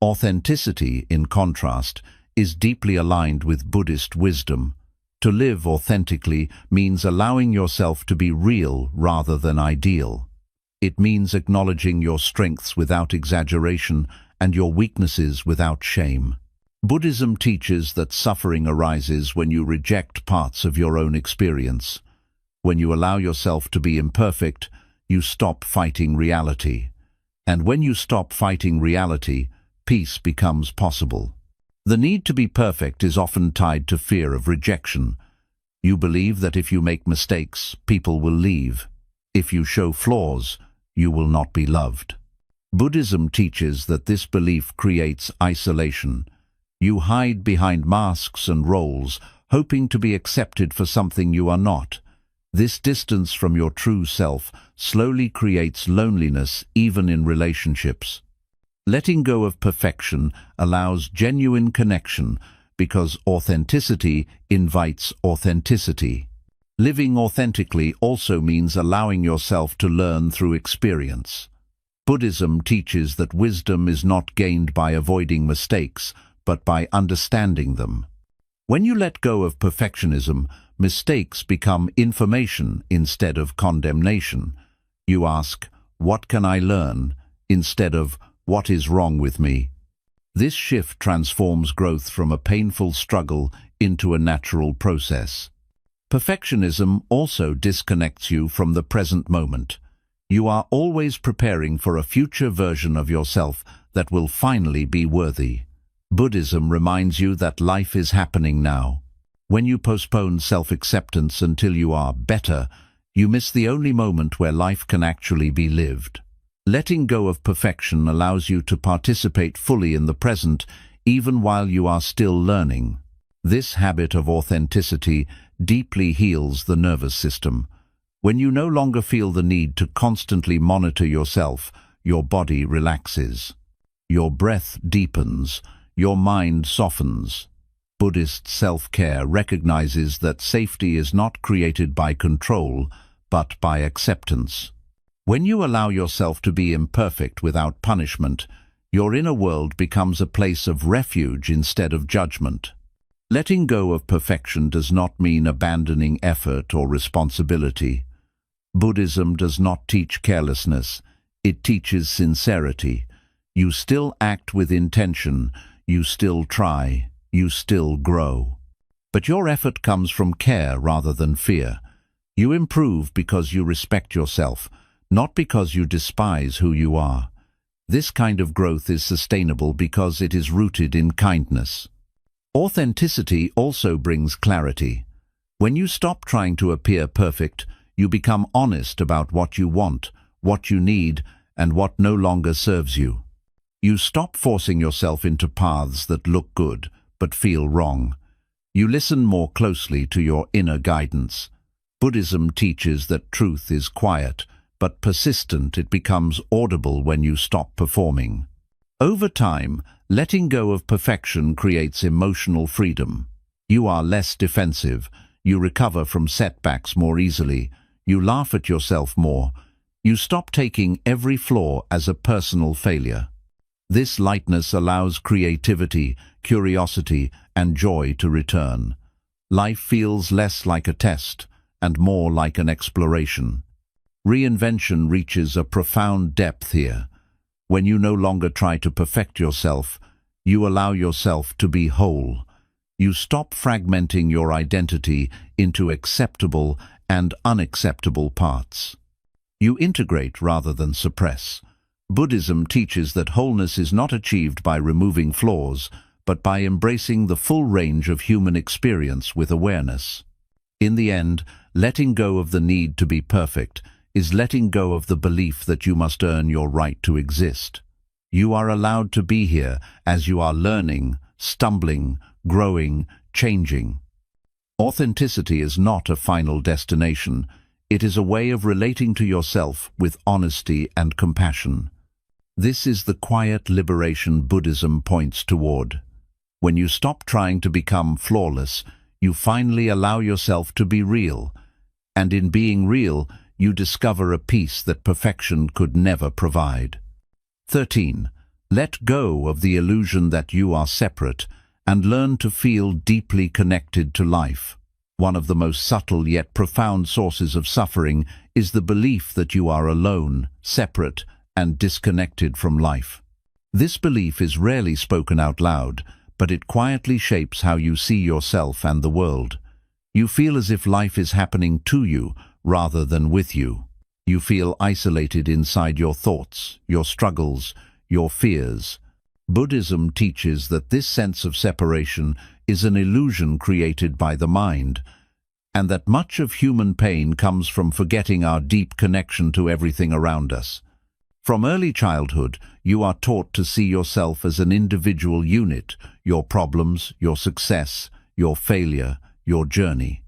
A: Authenticity, in contrast, is deeply aligned with Buddhist wisdom. To live authentically means allowing yourself to be real rather than ideal. It means acknowledging your strengths without exaggeration and your weaknesses without shame. Buddhism teaches that suffering arises when you reject parts of your own experience. When you allow yourself to be imperfect, you stop fighting reality. And when you stop fighting reality, peace becomes possible. The need to be perfect is often tied to fear of rejection. You believe that if you make mistakes, people will leave. If you show flaws, you will not be loved. Buddhism teaches that this belief creates isolation. You hide behind masks and roles, hoping to be accepted for something you are not. This distance from your true self slowly creates loneliness even in relationships. Letting go of perfection allows genuine connection because authenticity invites authenticity. Living authentically also means allowing yourself to learn through experience. Buddhism teaches that wisdom is not gained by avoiding mistakes, but by understanding them. When you let go of perfectionism, mistakes become information instead of condemnation. You ask, "What can I learn?" instead of, "What is wrong with me?" This shift transforms growth from a painful struggle into a natural process. Perfectionism also disconnects you from the present moment. You are always preparing for a future version of yourself that will finally be worthy. Buddhism reminds you that life is happening now. When you postpone self-acceptance until you are better, you miss the only moment where life can actually be lived. Letting go of perfection allows you to participate fully in the present, even while you are still learning. This habit of authenticity deeply heals the nervous system. When you no longer feel the need to constantly monitor yourself, your body relaxes. Your breath deepens, your mind softens. Buddhist self-care recognizes that safety is not created by control, but by acceptance. When you allow yourself to be imperfect without punishment, your inner world becomes a place of refuge instead of judgment. Letting go of perfection does not mean abandoning effort or responsibility. Buddhism does not teach carelessness, it teaches sincerity. You still act with intention, you still try, you still grow. But your effort comes from care rather than fear. You improve because you respect yourself, not because you despise who you are. This kind of growth is sustainable because it is rooted in kindness. Authenticity also brings clarity. When you stop trying to appear perfect, you become honest about what you want, what you need, and what no longer serves you. You stop forcing yourself into paths that look good, but feel wrong. You listen more closely to your inner guidance. Buddhism teaches that truth is quiet, but persistent. It becomes audible when you stop performing. Over time, letting go of perfection creates emotional freedom. You are less defensive, you recover from setbacks more easily, you laugh at yourself more, you stop taking every flaw as a personal failure. This lightness allows creativity, curiosity, and joy to return. Life feels less like a test and more like an exploration. Reinvention reaches a profound depth here. When you no longer try to perfect yourself, you allow yourself to be whole. You stop fragmenting your identity into acceptable and unacceptable parts. You integrate rather than suppress. Buddhism teaches that wholeness is not achieved by removing flaws, but by embracing the full range of human experience with awareness. In the end, letting go of the need to be perfect is letting go of the belief that you must earn your right to exist. You are allowed to be here as you are learning, stumbling, growing, changing. Authenticity is not a final destination. It is a way of relating to yourself with honesty and compassion. This is the quiet liberation Buddhism points toward. When you stop trying to become flawless, you finally allow yourself to be real. And in being real, you discover a peace that perfection could never provide. 13. Let go of the illusion that you are separate and learn to feel deeply connected to life. One of the most subtle yet profound sources of suffering is the belief that you are alone, separate, and disconnected from life. This belief is rarely spoken out loud, but it quietly shapes how you see yourself and the world. You feel as if life is happening to you rather than with you. You feel isolated inside your thoughts, your struggles, your fears. Buddhism teaches that this sense of separation is an illusion created by the mind, and that much of human pain comes from forgetting our deep connection to everything around us. From early childhood, you are taught to see yourself as an individual unit, your problems, your success, your failure, your journey.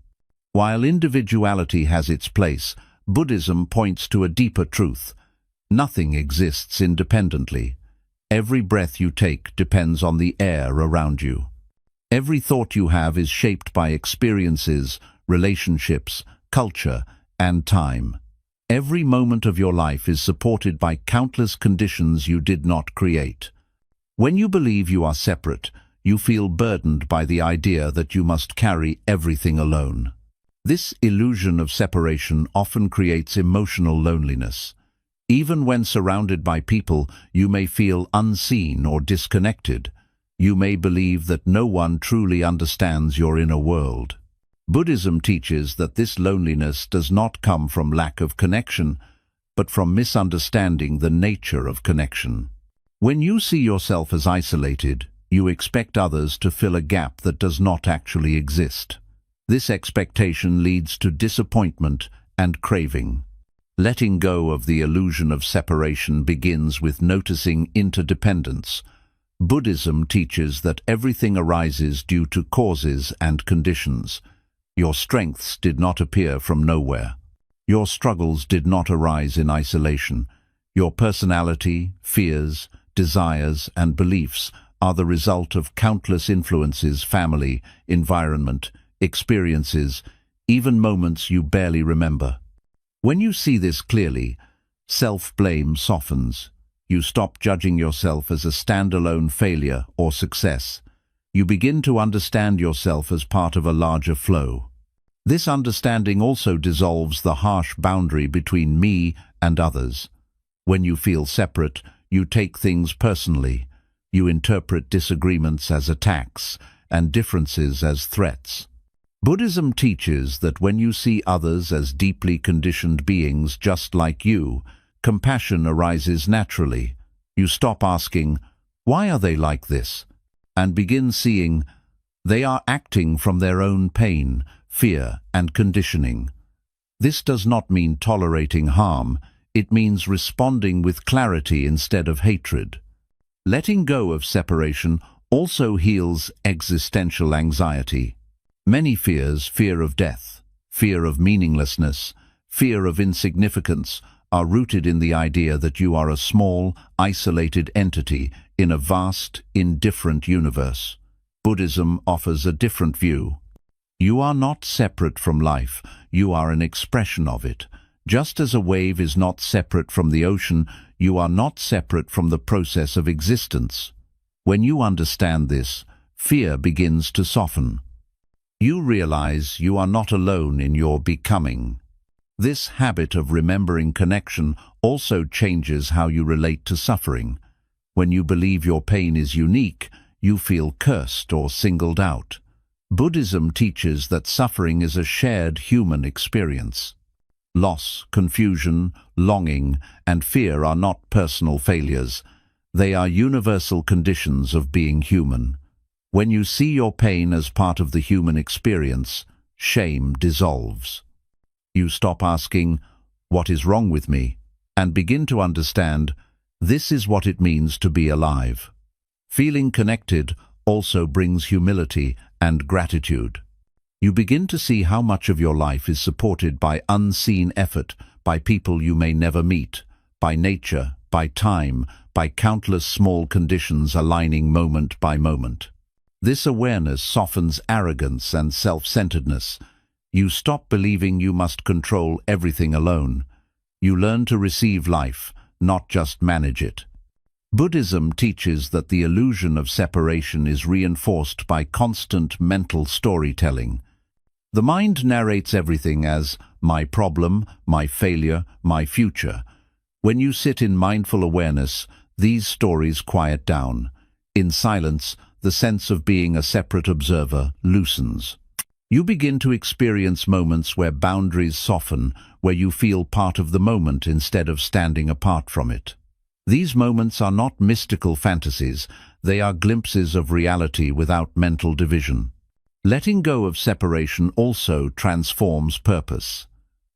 A: While individuality has its place, Buddhism points to a deeper truth. Nothing exists independently. Every breath you take depends on the air around you. Every thought you have is shaped by experiences, relationships, culture, and time. Every moment of your life is supported by countless conditions you did not create. When you believe you are separate, you feel burdened by the idea that you must carry everything alone. This illusion of separation often creates emotional loneliness. Even when surrounded by people, you may feel unseen or disconnected. You may believe that no one truly understands your inner world. Buddhism teaches that this loneliness does not come from lack of connection, but from misunderstanding the nature of connection. When you see yourself as isolated, you expect others to fill a gap that does not actually exist. This expectation leads to disappointment and craving. Letting go of the illusion of separation begins with noticing interdependence. Buddhism teaches that everything arises due to causes and conditions. Your strengths did not appear from nowhere. Your struggles did not arise in isolation. Your personality, fears, desires, and beliefs are the result of countless influences: family, environment, experiences, even moments you barely remember. When you see this clearly, self-blame softens. You stop judging yourself as a standalone failure or success. You begin to understand yourself as part of a larger flow. This understanding also dissolves the harsh boundary between me and others. When you feel separate, you take things personally. You interpret disagreements as attacks and differences as threats. Buddhism teaches that when you see others as deeply conditioned beings just like you, compassion arises naturally. You stop asking, "Why are they like this?" and begin seeing, they are acting from their own pain, fear, and conditioning. This does not mean tolerating harm. It means responding with clarity instead of hatred. Letting go of separation also heals existential anxiety. Many fears, fear of death, fear of meaninglessness, fear of insignificance, are rooted in the idea that you are a small, isolated entity in a vast, indifferent universe. Buddhism offers a different view. You are not separate from life, you are an expression of it. Just as a wave is not separate from the ocean, you are not separate from the process of existence. When you understand this, fear begins to soften. You realize you are not alone in your becoming. This habit of remembering connection also changes how you relate to suffering. When you believe your pain is unique, you feel cursed or singled out. Buddhism teaches that suffering is a shared human experience. Loss, confusion, longing, and fear are not personal failures. They are universal conditions of being human. When you see your pain as part of the human experience, shame dissolves. You stop asking, "What is wrong with me?" and begin to understand, this is what it means to be alive. Feeling connected also brings humility and gratitude. You begin to see how much of your life is supported by unseen effort, by people you may never meet, by nature, by time, by countless small conditions aligning moment by moment. This awareness softens arrogance and self-centeredness. You stop believing you must control everything alone. You learn to receive life, not just manage it. Buddhism teaches that the illusion of separation is reinforced by constant mental storytelling. The mind narrates everything as my problem, my failure, my future. When you sit in mindful awareness, these stories quiet down. In silence, the sense of being a separate observer loosens. You begin to experience moments where boundaries soften, where you feel part of the moment instead of standing apart from it. These moments are not mystical fantasies, they are glimpses of reality without mental division. Letting go of separation also transforms purpose.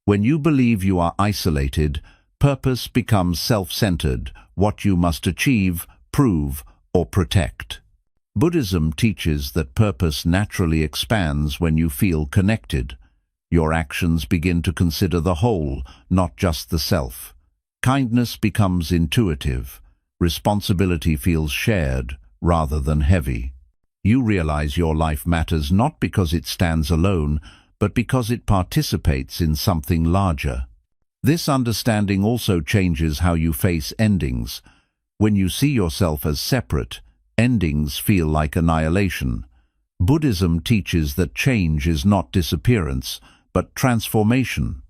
A: When you believe you are isolated, Purpose becomes self-centered, what you must achieve, prove, or protect. Buddhism teaches that purpose naturally expands when you feel connected. Your actions begin to consider the whole, not just the self. Kindness becomes intuitive. Responsibility feels shared rather than heavy. You realize your life matters not because it stands alone, but because it participates in something larger. This understanding also changes how you face endings. When you see yourself as separate, endings feel like annihilation. Buddhism teaches that change is not disappearance, but transformation.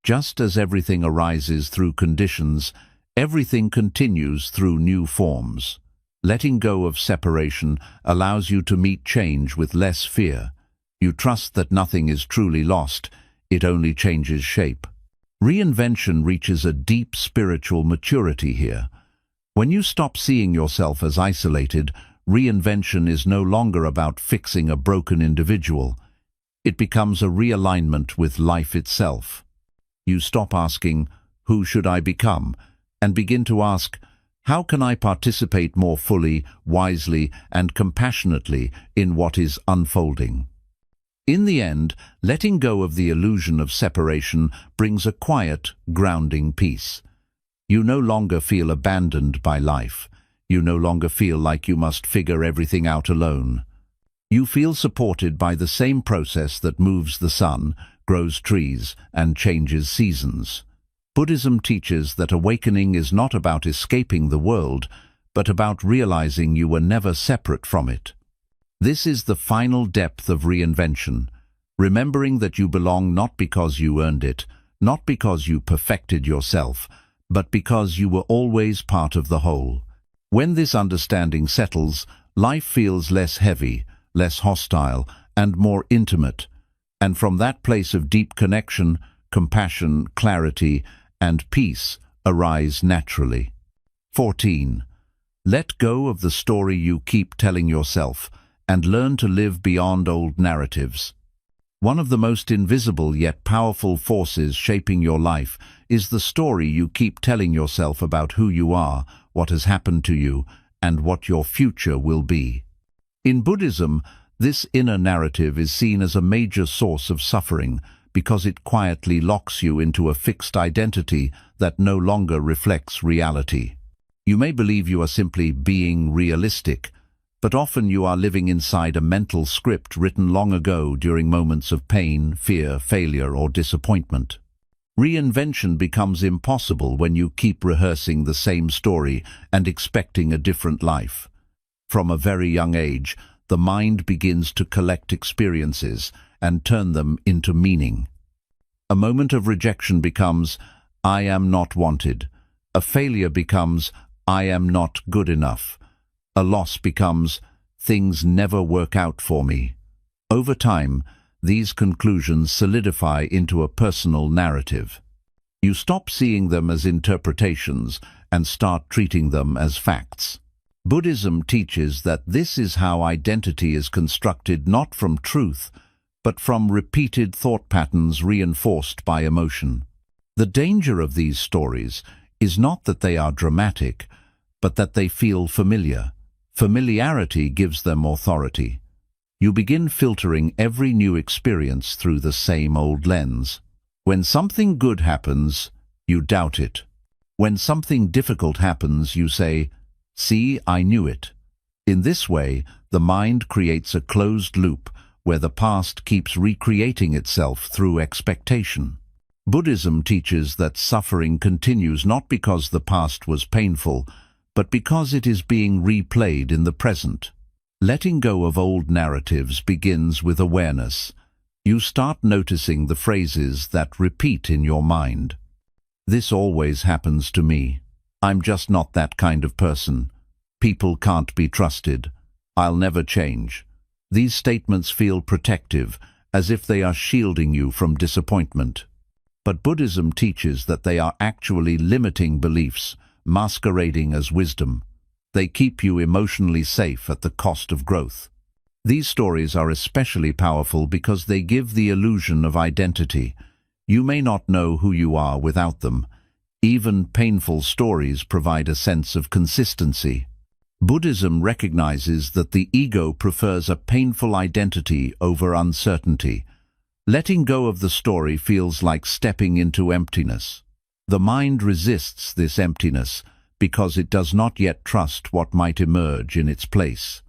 A: Just as everything arises through conditions, everything continues through new forms. Letting go of separation allows you to meet change with less fear. You trust that nothing is truly lost, it only changes shape. Reinvention reaches a deep spiritual maturity here. When you stop seeing yourself as isolated, reinvention is no longer about fixing a broken individual. It becomes a realignment with life itself. You stop asking, "Who should I become?" and begin to ask, "How can I participate more fully, wisely, and compassionately in what is unfolding?" In the end, letting go of the illusion of separation brings a quiet, grounding peace. You no longer feel abandoned by life. You no longer feel like you must figure everything out alone. You feel supported by the same process that moves the sun, grows trees, and changes seasons. Buddhism teaches that awakening is not about escaping the world, but about realizing you were never separate from it. This is the final depth of reinvention, remembering that you belong not because you earned it, not because you perfected yourself, but because you were always part of the whole. When this understanding settles, life feels less heavy, less hostile, and more intimate. And from that place of deep connection, compassion, clarity, and peace arise naturally. 14. Let go of the story you keep telling yourself, and learn to live beyond old narratives. One of the most invisible yet powerful forces shaping your life is the story you keep telling yourself about who you are, what has happened to you, and what your future will be. In Buddhism, this inner narrative is seen as a major source of suffering because it quietly locks you into a fixed identity that no longer reflects reality. You may believe you are simply being realistic, but often you are living inside a mental script written long ago during moments of pain, fear, failure, or disappointment. Reinvention becomes impossible when you keep rehearsing the same story and expecting a different life. From a very young age, the mind begins to collect experiences and turn them into meaning. A moment of rejection becomes, "I am not wanted." A failure becomes, "I am not good enough." A loss becomes, "Things never work out for me." Over time, these conclusions solidify into a personal narrative. You stop seeing them as interpretations and start treating them as facts. Buddhism teaches that this is how identity is constructed not from truth, but from repeated thought patterns reinforced by emotion. The danger of these stories is not that they are dramatic, but that they feel familiar. Familiarity gives them authority. You begin filtering every new experience through the same old lens. When something good happens, you doubt it. When something difficult happens, you say, "See, I knew it." In this way, the mind creates a closed loop where the past keeps recreating itself through expectation. Buddhism teaches that suffering continues not because the past was painful, but because it is being replayed in the present. Letting go of old narratives begins with awareness. You start noticing the phrases that repeat in your mind. "This always happens to me." "I'm just not that kind of person." "People can't be trusted." "I'll never change." These statements feel protective, as if they are shielding you from disappointment. But Buddhism teaches that they are actually limiting beliefs, masquerading as wisdom. They keep you emotionally safe at the cost of growth. These stories are especially powerful because they give the illusion of identity. You may not know who you are without them. Even painful stories provide a sense of consistency. Buddhism recognizes that the ego prefers a painful identity over uncertainty. Letting go of the story feels like stepping into emptiness. The mind resists this emptiness because it does not yet trust what might emerge in its place.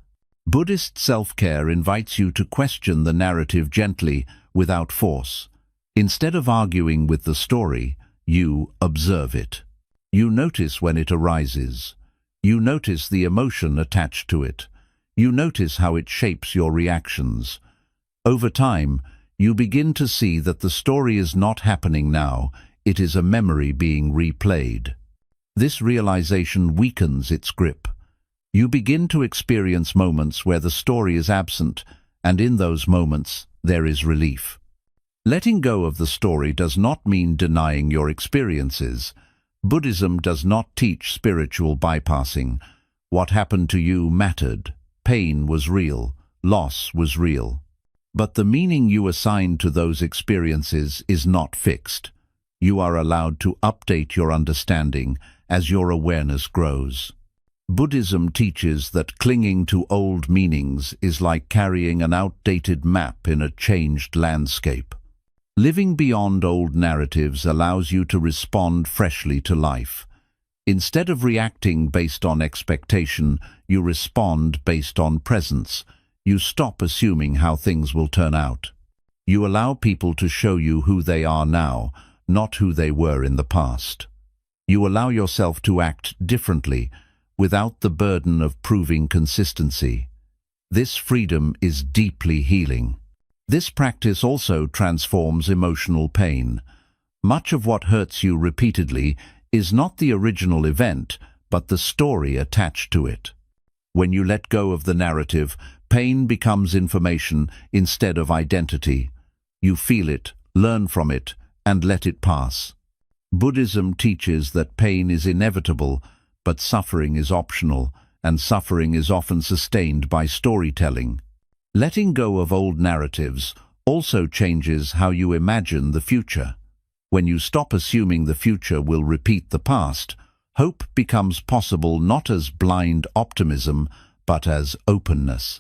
A: Buddhist self-care invites you to question the narrative gently, without force. Instead of arguing with the story, you observe it. You notice when it arises. You notice the emotion attached to it. You notice how it shapes your reactions. Over time, you begin to see that the story is not happening now, it is a memory being replayed. This realization weakens its grip. You begin to experience moments where the story is absent, and in those moments, there is relief. Letting go of the story does not mean denying your experiences. Buddhism does not teach spiritual bypassing. What happened to you mattered. Pain was real. Loss was real. But the meaning you assign to those experiences is not fixed. You are allowed to update your understanding as your awareness grows. Buddhism teaches that clinging to old meanings is like carrying an outdated map in a changed landscape. Living beyond old narratives allows you to respond freshly to life. Instead of reacting based on expectation, you respond based on presence. You stop assuming how things will turn out. You allow people to show you who they are now, not who they were in the past. You allow yourself to act differently, without the burden of proving consistency. This freedom is deeply healing. This practice also transforms emotional pain. Much of what hurts you repeatedly is not the original event, but the story attached to it. When you let go of the narrative, pain becomes information instead of identity. You feel it, learn from it, and let it pass. Buddhism teaches that pain is inevitable, but suffering is optional, and suffering is often sustained by storytelling. Letting go of old narratives also changes how you imagine the future. When you stop assuming the future will repeat the past, hope becomes possible not as blind optimism, but as openness.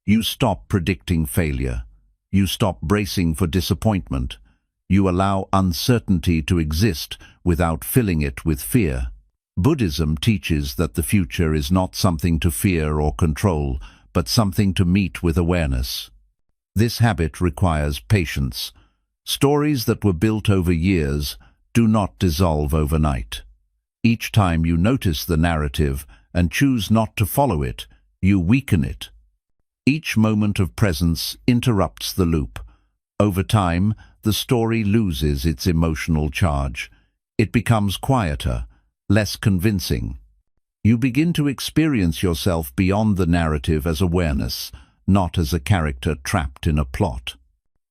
A: You stop predicting failure. You stop bracing for disappointment. You allow uncertainty to exist without filling it with fear. Buddhism teaches that the future is not something to fear or control, but something to meet with awareness. This habit requires patience. Stories that were built over years do not dissolve overnight. Each time you notice the narrative and choose not to follow it, you weaken it. Each moment of presence interrupts the loop. Over time, the story loses its emotional charge. It becomes quieter, less convincing. You begin to experience yourself beyond the narrative as awareness, not as a character trapped in a plot.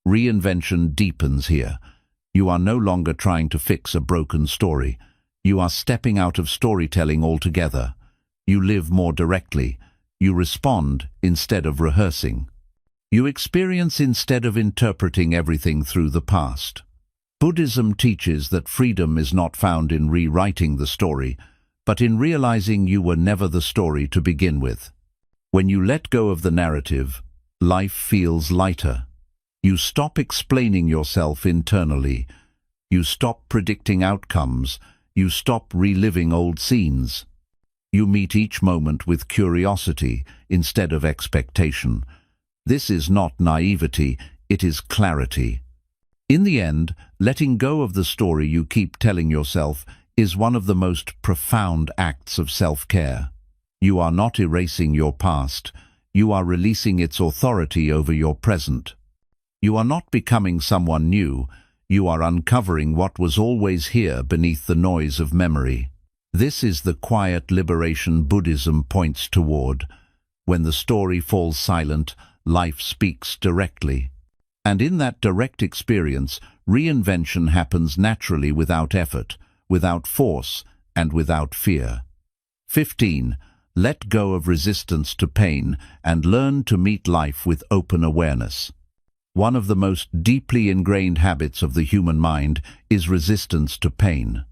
A: Reinvention deepens here. You are no longer trying to fix a broken story. You are stepping out of storytelling altogether. You live more directly. You respond instead of rehearsing. You experience instead of interpreting everything through the past. Buddhism teaches that freedom is not found in rewriting the story, but in realizing you were never the story to begin with. When you let go of the narrative, life feels lighter. You stop explaining yourself internally. You stop predicting outcomes. You stop reliving old scenes. You meet each moment with curiosity instead of expectation. This is not naivety, it is clarity. In the end, letting go of the story you keep telling yourself is one of the most profound acts of self-care. You are not erasing your past, you are releasing its authority over your present. You are not becoming someone new, you are uncovering what was always here beneath the noise of memory. This is the quiet liberation Buddhism points toward. When the story falls silent, life speaks directly. And in that direct experience, reinvention happens naturally without effort, without force, and without fear. 15. Let go of resistance to pain and learn to meet life with open awareness. One of the most deeply ingrained habits of the human mind is resistance to pain.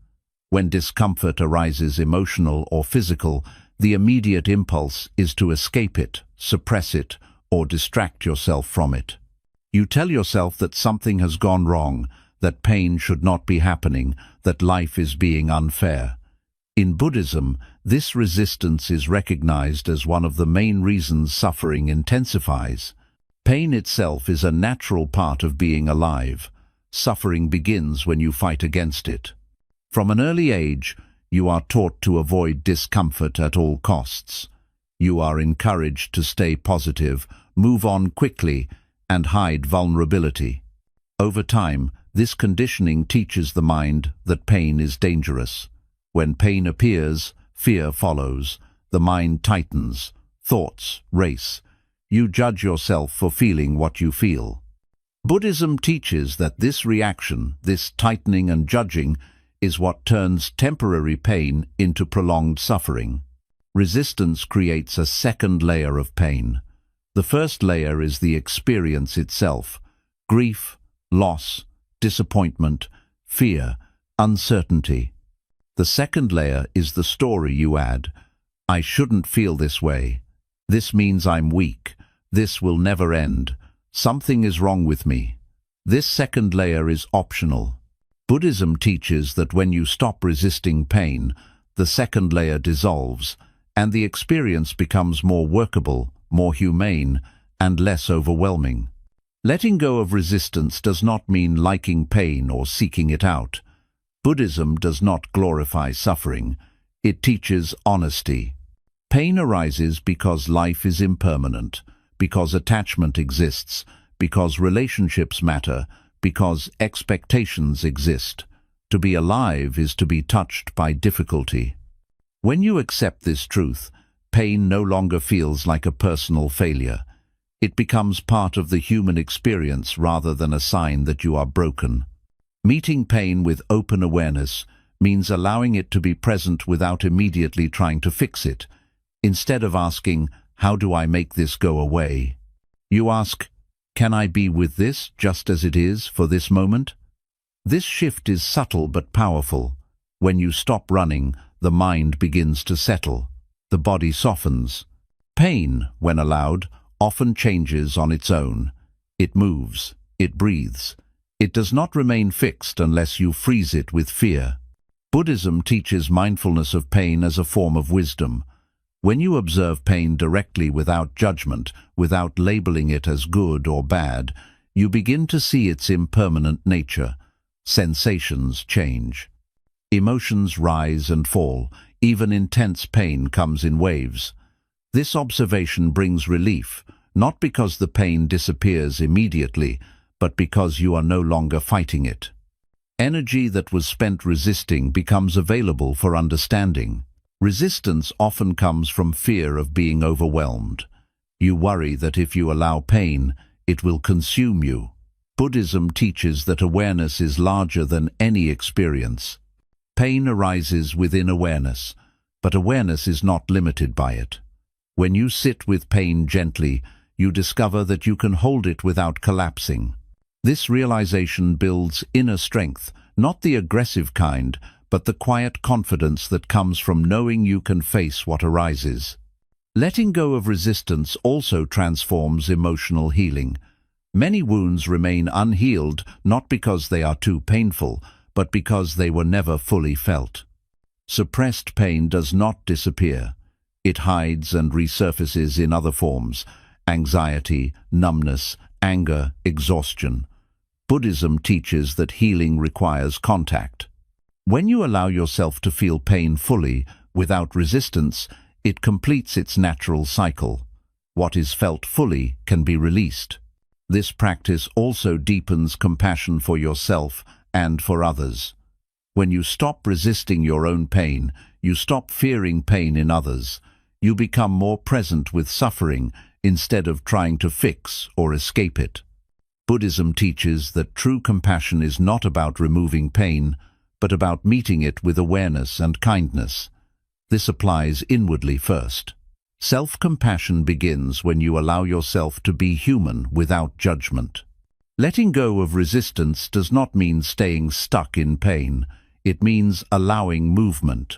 A: When discomfort arises, emotional or physical, the immediate impulse is to escape it, suppress it, or distract yourself from it. You tell yourself that something has gone wrong, that pain should not be happening, that life is being unfair. In Buddhism, this resistance is recognized as one of the main reasons suffering intensifies. Pain itself is a natural part of being alive. Suffering begins when you fight against it. From an early age, you are taught to avoid discomfort at all costs. You are encouraged to stay positive, move on quickly, and hide vulnerability. Over time, this conditioning teaches the mind that pain is dangerous. When pain appears, fear follows. The mind tightens. Thoughts race. You judge yourself for feeling what you feel. Buddhism teaches that this reaction, this tightening and judging, is what turns temporary pain into prolonged suffering. Resistance creates a second layer of pain. The first layer is the experience itself: grief, loss, disappointment, fear, uncertainty. The second layer is the story you add. I shouldn't feel this way. This means I'm weak. This will never end. Something is wrong with me. This second layer is optional. Buddhism teaches that when you stop resisting pain, the second layer dissolves, and the experience becomes more workable, more humane, and less overwhelming. Letting go of resistance does not mean liking pain or seeking it out. Buddhism does not glorify suffering. It teaches honesty. Pain arises because life is impermanent, because attachment exists, because relationships matter, because expectations exist. To be alive is to be touched by difficulty. When you accept this truth, pain no longer feels like a personal failure. It becomes part of the human experience rather than a sign that you are broken. Meeting pain with open awareness means allowing it to be present without immediately trying to fix it. Instead of asking, "How do I make this go away?" you ask, "Can I be with this just as it is for this moment?" This shift is subtle but powerful. When you stop running, the mind begins to settle. The body softens. Pain, when allowed, often changes on its own. It moves. It breathes. It does not remain fixed unless you freeze it with fear. Buddhism teaches mindfulness of pain as a form of wisdom. When you observe pain directly without judgment, without labeling it as good or bad, you begin to see its impermanent nature. Sensations change. Emotions rise and fall. Even intense pain comes in waves. This observation brings relief, not because the pain disappears immediately, but because you are no longer fighting it. Energy that was spent resisting becomes available for understanding. Resistance often comes from fear of being overwhelmed. You worry that if you allow pain, it will consume you. Buddhism teaches that awareness is larger than any experience. Pain arises within awareness, but awareness is not limited by it. When you sit with pain gently, you discover that you can hold it without collapsing. This realization builds inner strength, not the aggressive kind, but the quiet confidence that comes from knowing you can face what arises. Letting go of resistance also transforms emotional healing. Many wounds remain unhealed not because they are too painful, but because they were never fully felt. Suppressed pain does not disappear. It hides and resurfaces in other forms: anxiety, numbness, anger, exhaustion. Buddhism teaches that healing requires contact. When you allow yourself to feel pain fully, without resistance, it completes its natural cycle. What is felt fully can be released. This practice also deepens compassion for yourself and for others. When you stop resisting your own pain, you stop fearing pain in others. You become more present with suffering instead of trying to fix or escape it. Buddhism teaches that true compassion is not about removing pain, but about meeting it with awareness and kindness. This applies inwardly first. Self-compassion begins when you allow yourself to be human without judgment. Letting go of resistance does not mean staying stuck in pain. It means allowing movement.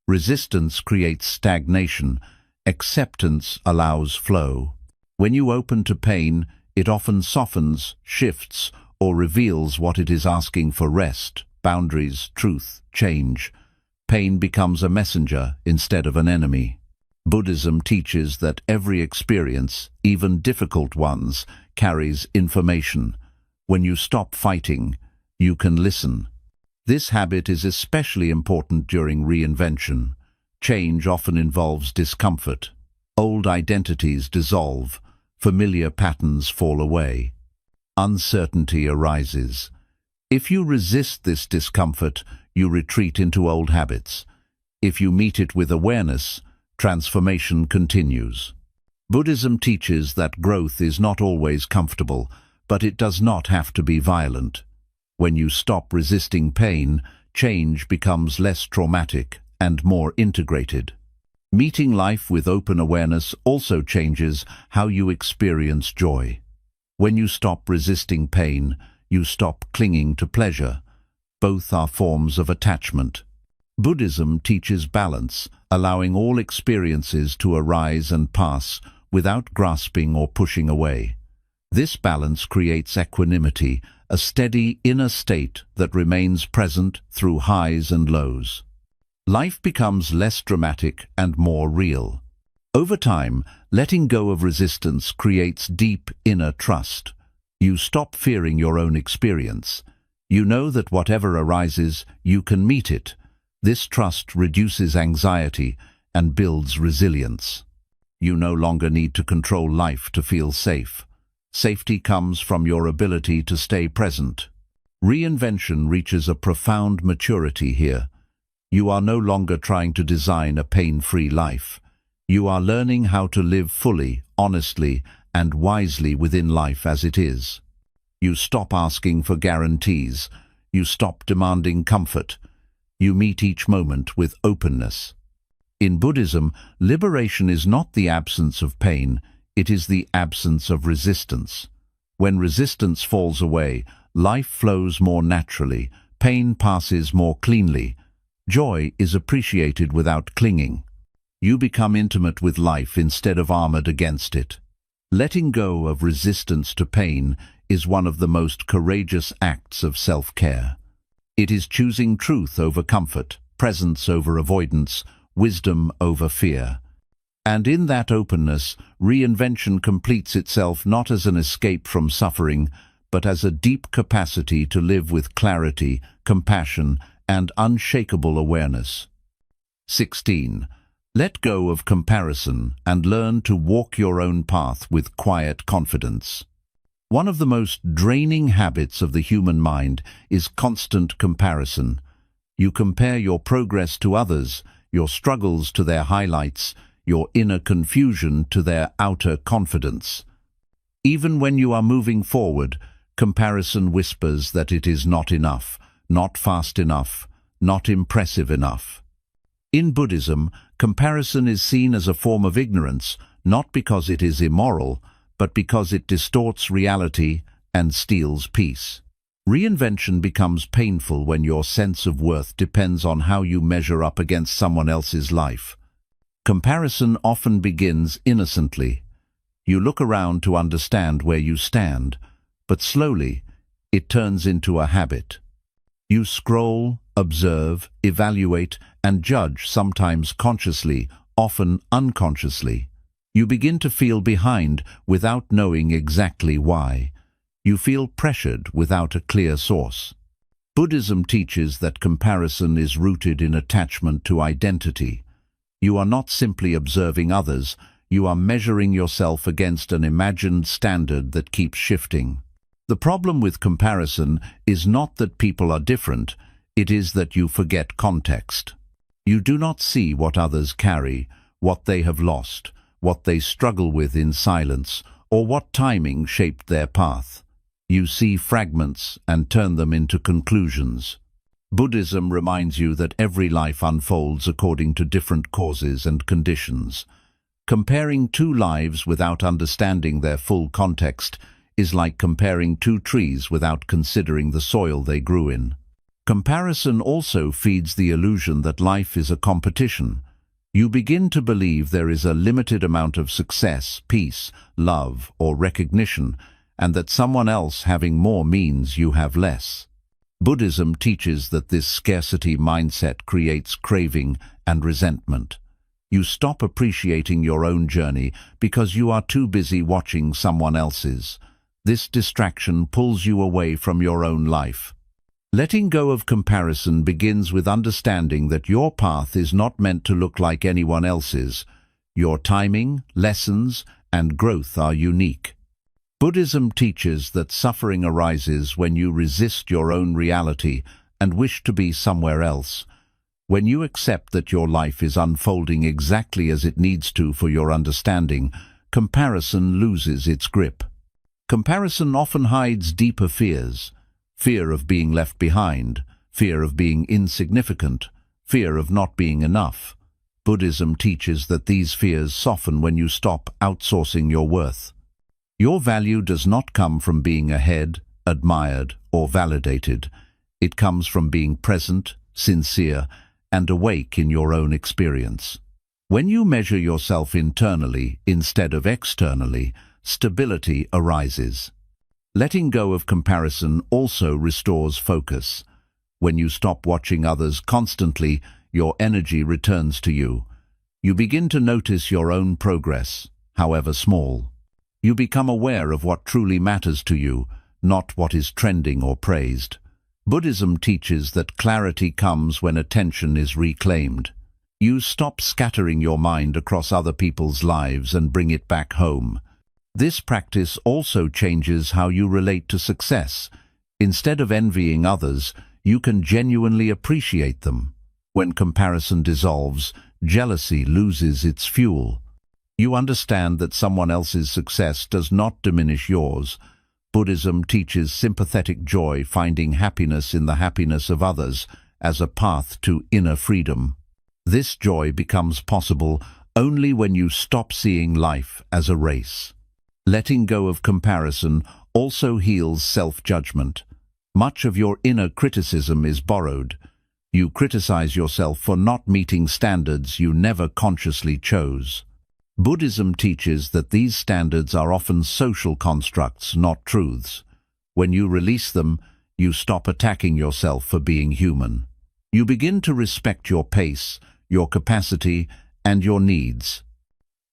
A: Resistance creates stagnation. Acceptance allows flow. When you open to pain, it often softens, shifts, or reveals what it is asking for: rest, boundaries, truth, change. Pain becomes a messenger instead of an enemy. Buddhism teaches that every experience, even difficult ones, carries information. When you stop fighting, you can listen. This habit is especially important during reinvention. Change often involves discomfort. Old identities dissolve. Familiar patterns fall away. Uncertainty arises. If you resist this discomfort, you retreat into old habits. If you meet it with awareness, transformation continues. Buddhism teaches that growth is not always comfortable, but it does not have to be violent. When you stop resisting pain, change becomes less traumatic and more integrated. Meeting life with open awareness also changes how you experience joy. When you stop resisting pain, you stop clinging to pleasure. Both are forms of attachment. Buddhism teaches balance, allowing all experiences to arise and pass without grasping or pushing away. This balance creates equanimity, a steady inner state that remains present through highs and lows. Life becomes less dramatic and more real. Over time, letting go of resistance creates deep inner trust. You stop fearing your own experience. You know that whatever arises, you can meet it. This trust reduces anxiety and builds resilience. You no longer need to control life to feel safe. Safety comes from your ability to stay present. Reinvention reaches a profound maturity here. You are no longer trying to design a pain-free life. You are learning how to live fully, honestly, and wisely within life as it is. You stop asking for guarantees. You stop demanding comfort. You meet each moment with openness. In Buddhism, liberation is not the absence of pain, it is the absence of resistance. When resistance falls away, life flows more naturally, pain passes more cleanly. Joy is appreciated without clinging. You become intimate with life instead of armored against it. Letting go of resistance to pain is one of the most courageous acts of self-care. It is choosing truth over comfort, presence over avoidance, wisdom over fear. And in that openness, reinvention completes itself not as an escape from suffering, but as a deep capacity to live with clarity, compassion, and unshakable awareness. 16. Let go of comparison and learn to walk your own path with quiet confidence. One of the most draining habits of the human mind is constant comparison. You compare your progress to others, your struggles to their highlights, your inner confusion to their outer confidence. Even when you are moving forward, comparison whispers that it is not enough, not fast enough, not impressive enough. In Buddhism, comparison is seen as a form of ignorance, not because it is immoral, but because it distorts reality and steals peace. Reinvention becomes painful when your sense of worth depends on how you measure up against someone else's life. Comparison often begins innocently. You look around to understand where you stand, but slowly it turns into a habit. You scroll, observe, evaluate, and judge, sometimes consciously, often unconsciously. You begin to feel behind without knowing exactly why. You feel pressured without a clear source. Buddhism teaches that comparison is rooted in attachment to identity. You are not simply observing others, you are measuring yourself against an imagined standard that keeps shifting. The problem with comparison is not that people are different, it is that you forget context. You do not see what others carry, what they have lost, what they struggle with in silence, or what timing shaped their path. You see fragments and turn them into conclusions. Buddhism reminds you that every life unfolds according to different causes and conditions. Comparing two lives without understanding their full context is like comparing two trees without considering the soil they grew in. Comparison also feeds the illusion that life is a competition. You begin to believe there is a limited amount of success, peace, love, or recognition, and that someone else having more means you have less. Buddhism teaches that this scarcity mindset creates craving and resentment. You stop appreciating your own journey because you are too busy watching someone else's. This distraction pulls you away from your own life. Letting go of comparison begins with understanding that your path is not meant to look like anyone else's. Your timing, lessons, and growth are unique. Buddhism teaches that suffering arises when you resist your own reality and wish to be somewhere else. When you accept that your life is unfolding exactly as it needs to for your understanding, comparison loses its grip. Comparison often hides deeper fears. Fear of being left behind, fear of being insignificant, fear of not being enough. Buddhism teaches that these fears soften when you stop outsourcing your worth. Your value does not come from being ahead, admired, or validated. It comes from being present, sincere, and awake in your own experience. When you measure yourself internally instead of externally, stability arises. Letting go of comparison also restores focus. When you stop watching others constantly, your energy returns to you. You begin to notice your own progress, however small. You become aware of what truly matters to you, not what is trending or praised. Buddhism teaches that clarity comes when attention is reclaimed. You stop scattering your mind across other people's lives and bring it back home. This practice also changes how you relate to success. Instead of envying others, you can genuinely appreciate them. When comparison dissolves, jealousy loses its fuel. You understand that someone else's success does not diminish yours. Buddhism teaches sympathetic joy, finding happiness in the happiness of others as a path to inner freedom. This joy becomes possible only when you stop seeing life as a race. Letting go of comparison also heals self-judgment. Much of your inner criticism is borrowed. You criticize yourself for not meeting standards you never consciously chose. Buddhism teaches that these standards are often social constructs, not truths. When you release them, you stop attacking yourself for being human. You begin to respect your pace, your capacity, and your needs.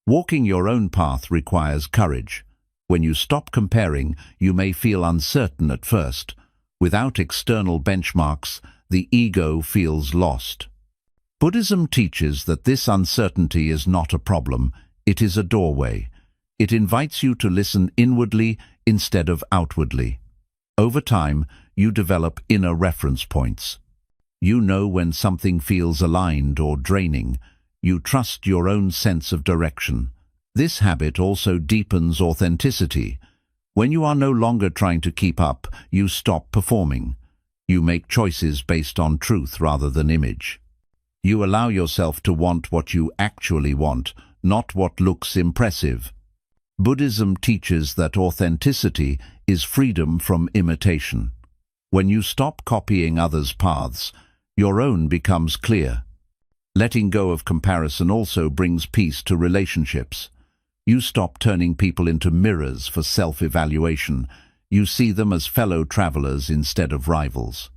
A: Walking your own path requires courage. When you stop comparing, you may feel uncertain at first. Without external benchmarks, the ego feels lost. Buddhism teaches that this uncertainty is not a problem, it is a doorway. It invites you to listen inwardly instead of outwardly. Over time, you develop inner reference points. You know when something feels aligned or draining. You trust your own sense of direction. This habit also deepens authenticity. When you are no longer trying to keep up, you stop performing. You make choices based on truth rather than image. You allow yourself to want what you actually want, not what looks impressive. Buddhism teaches that authenticity is freedom from imitation. When you stop copying others' paths, your own becomes clear. Letting go of comparison also brings peace to relationships. You stop turning people into mirrors for self-evaluation. You see them as fellow travelers instead of rivals.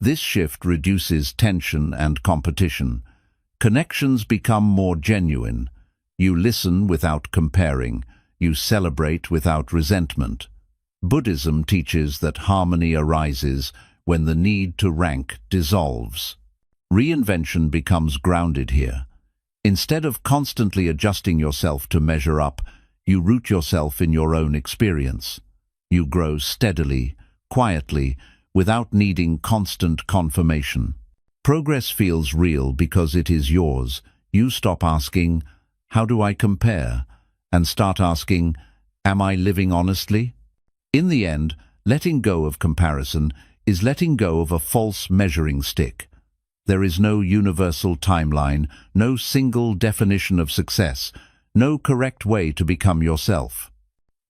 A: This shift reduces tension and competition. Connections become more genuine. You listen without comparing. You celebrate without resentment. Buddhism teaches that harmony arises when the need to rank dissolves. Reinvention becomes grounded here. Instead of constantly adjusting yourself to measure up, you root yourself in your own experience. You grow steadily, quietly, without needing constant confirmation. Progress feels real because it is yours. You stop asking, "How do I compare?" and start asking, "Am I living honestly?" In the end, letting go of comparison is letting go of a false measuring stick. There is no universal timeline, no single definition of success, no correct way to become yourself.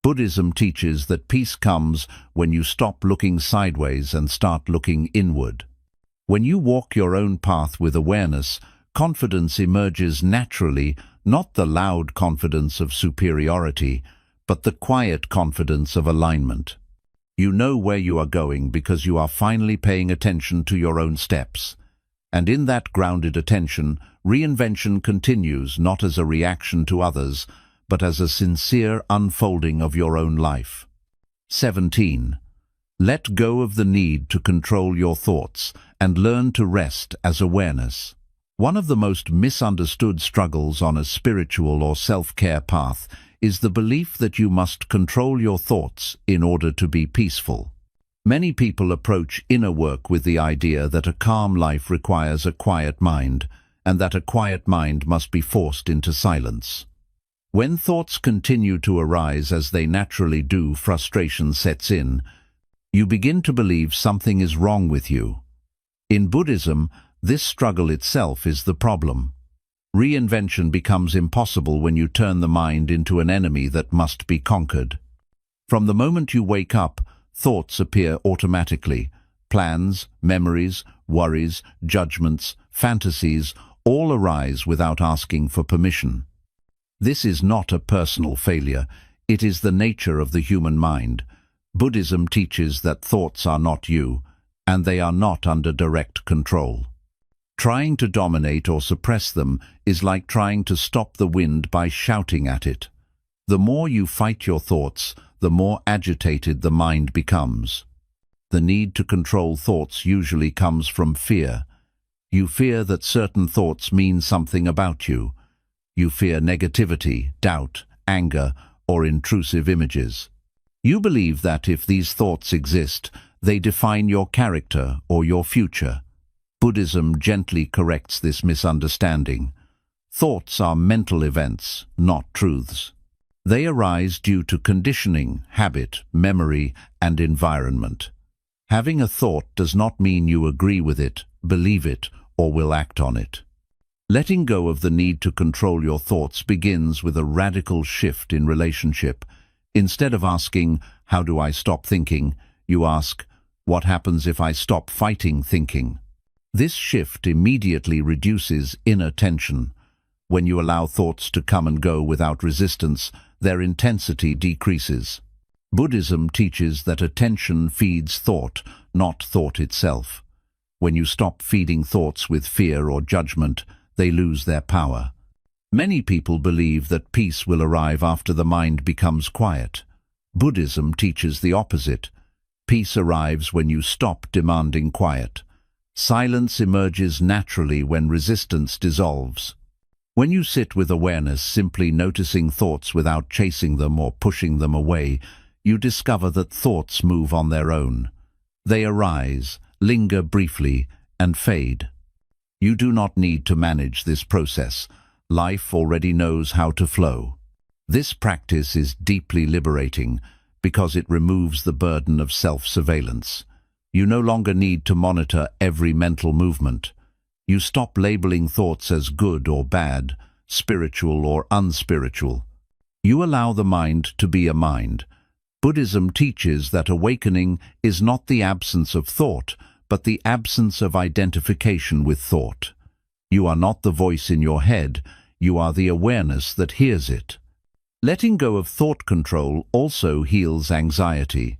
A: Buddhism teaches that peace comes when you stop looking sideways and start looking inward. When you walk your own path with awareness, confidence emerges naturally, not the loud confidence of superiority, but the quiet confidence of alignment. You know where you are going because you are finally paying attention to your own steps. And in that grounded attention, reinvention continues not as a reaction to others, but as a sincere unfolding of your own life. 17. Let go of the need to control your thoughts and learn to rest as awareness. One of the most misunderstood struggles on a spiritual or self-care path is the belief that you must control your thoughts in order to be peaceful. Many people approach inner work with the idea that a calm life requires a quiet mind, and that a quiet mind must be forced into silence. When thoughts continue to arise as they naturally do, frustration sets in. You begin to believe something is wrong with you. In Buddhism, this struggle itself is the problem. Reinvention becomes impossible when you turn the mind into an enemy that must be conquered. From the moment you wake up, thoughts appear automatically. Plans, memories, worries, judgments, fantasies, all arise without asking for permission. This is not a personal failure. It is the nature of the human mind. Buddhism teaches that thoughts are not you, and they are not under direct control. Trying to dominate or suppress them is like trying to stop the wind by shouting at it. The more you fight your thoughts, the more agitated the mind becomes. The need to control thoughts usually comes from fear. You fear that certain thoughts mean something about you. You fear negativity, doubt, anger, or intrusive images. You believe that if these thoughts exist, they define your character or your future. Buddhism gently corrects this misunderstanding. Thoughts are mental events, not truths. They arise due to conditioning, habit, memory, and environment. Having a thought does not mean you agree with it, believe it, or will act on it. Letting go of the need to control your thoughts begins with a radical shift in relationship. Instead of asking, "How do I stop thinking?" you ask, "What happens if I stop fighting thinking?" This shift immediately reduces inner tension. When you allow thoughts to come and go without resistance, their intensity decreases. Buddhism teaches that attention feeds thought, not thought itself. When you stop feeding thoughts with fear or judgment, they lose their power. Many people believe that peace will arrive after the mind becomes quiet. Buddhism teaches the opposite. Peace arrives when you stop demanding quiet. Silence emerges naturally when resistance dissolves. When you sit with awareness, simply noticing thoughts without chasing them or pushing them away, you discover that thoughts move on their own. They arise, linger briefly, and fade. You do not need to manage this process. Life already knows how to flow. This practice is deeply liberating because it removes the burden of self-surveillance. You no longer need to monitor every mental movement. You stop labeling thoughts as good or bad, spiritual or unspiritual. You allow the mind to be a mind. Buddhism teaches that awakening is not the absence of thought, but the absence of identification with thought. You are not the voice in your head, you are the awareness that hears it. Letting go of thought control also heals anxiety.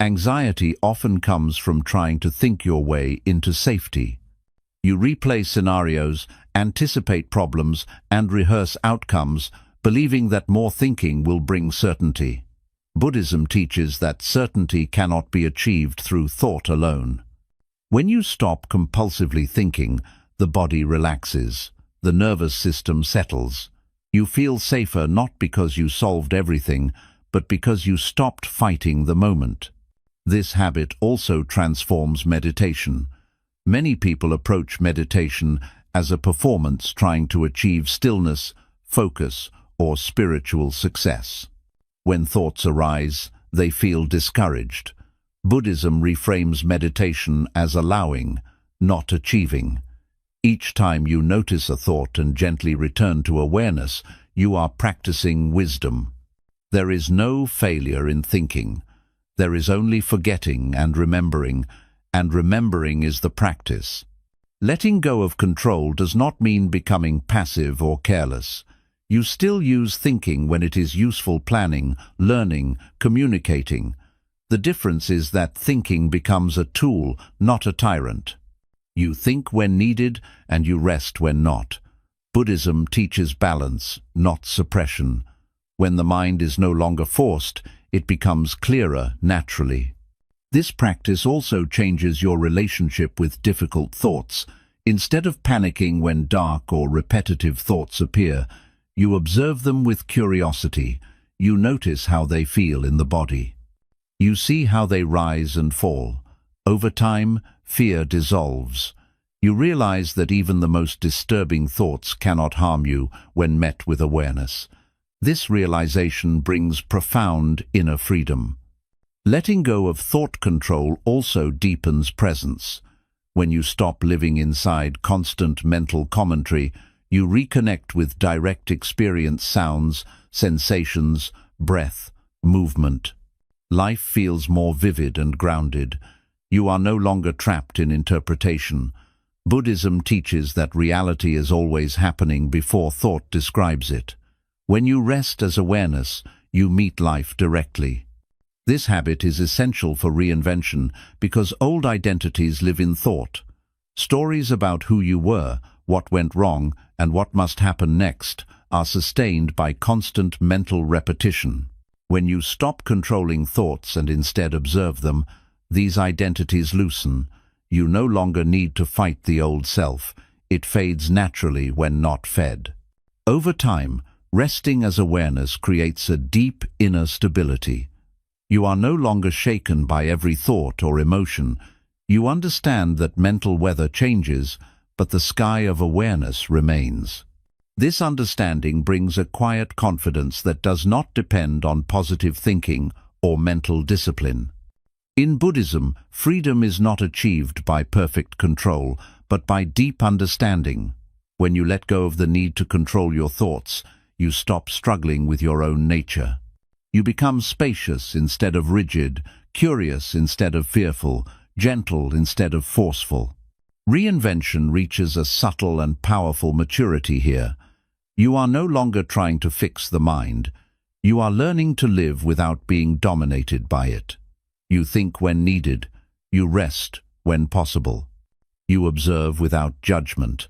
A: Anxiety often comes from trying to think your way into safety. You replay scenarios, anticipate problems, and rehearse outcomes, believing that more thinking will bring certainty. Buddhism teaches that certainty cannot be achieved through thought alone. When you stop compulsively thinking, the body relaxes, the nervous system settles. You feel safer not because you solved everything, but because you stopped fighting the moment. This habit also transforms meditation. Many people approach meditation as a performance trying to achieve stillness, focus, or spiritual success. When thoughts arise, they feel discouraged. Buddhism reframes meditation as allowing, not achieving. Each time you notice a thought and gently return to awareness, you are practicing wisdom. There is no failure in thinking. There is only forgetting and remembering, and remembering is the practice. Letting go of control does not mean becoming passive or careless. You still use thinking when it is useful, planning, learning, communicating. The difference is that thinking becomes a tool, not a tyrant. You think when needed and you rest when not. Buddhism teaches balance, not suppression. When the mind is no longer forced, it becomes clearer naturally. This practice also changes your relationship with difficult thoughts. Instead of panicking when dark or repetitive thoughts appear, you observe them with curiosity. You notice how they feel in the body. You see how they rise and fall. Over time, fear dissolves. You realize that even the most disturbing thoughts cannot harm you when met with awareness. This realization brings profound inner freedom. Letting go of thought control also deepens presence. When you stop living inside constant mental commentary, you reconnect with direct experience, sounds, sensations, breath, movement. Life feels more vivid and grounded. You are no longer trapped in interpretation. Buddhism teaches that reality is always happening before thought describes it. When you rest as awareness, you meet life directly. This habit is essential for reinvention because old identities live in thought. Stories about who you were, what went wrong, and what must happen next are sustained by constant mental repetition. When you stop controlling thoughts and instead observe them, these identities loosen. You no longer need to fight the old self. It fades naturally when not fed. Over time, resting as awareness creates a deep inner stability. You are no longer shaken by every thought or emotion. You understand that mental weather changes, but the sky of awareness remains. This understanding brings a quiet confidence that does not depend on positive thinking or mental discipline. In Buddhism, freedom is not achieved by perfect control, but by deep understanding. When you let go of the need to control your thoughts, you stop struggling with your own nature. You become spacious instead of rigid, curious instead of fearful, gentle instead of forceful. Reinvention reaches a subtle and powerful maturity here. You are no longer trying to fix the mind. You are learning to live without being dominated by it. You think when needed. You rest when possible. You observe without judgment.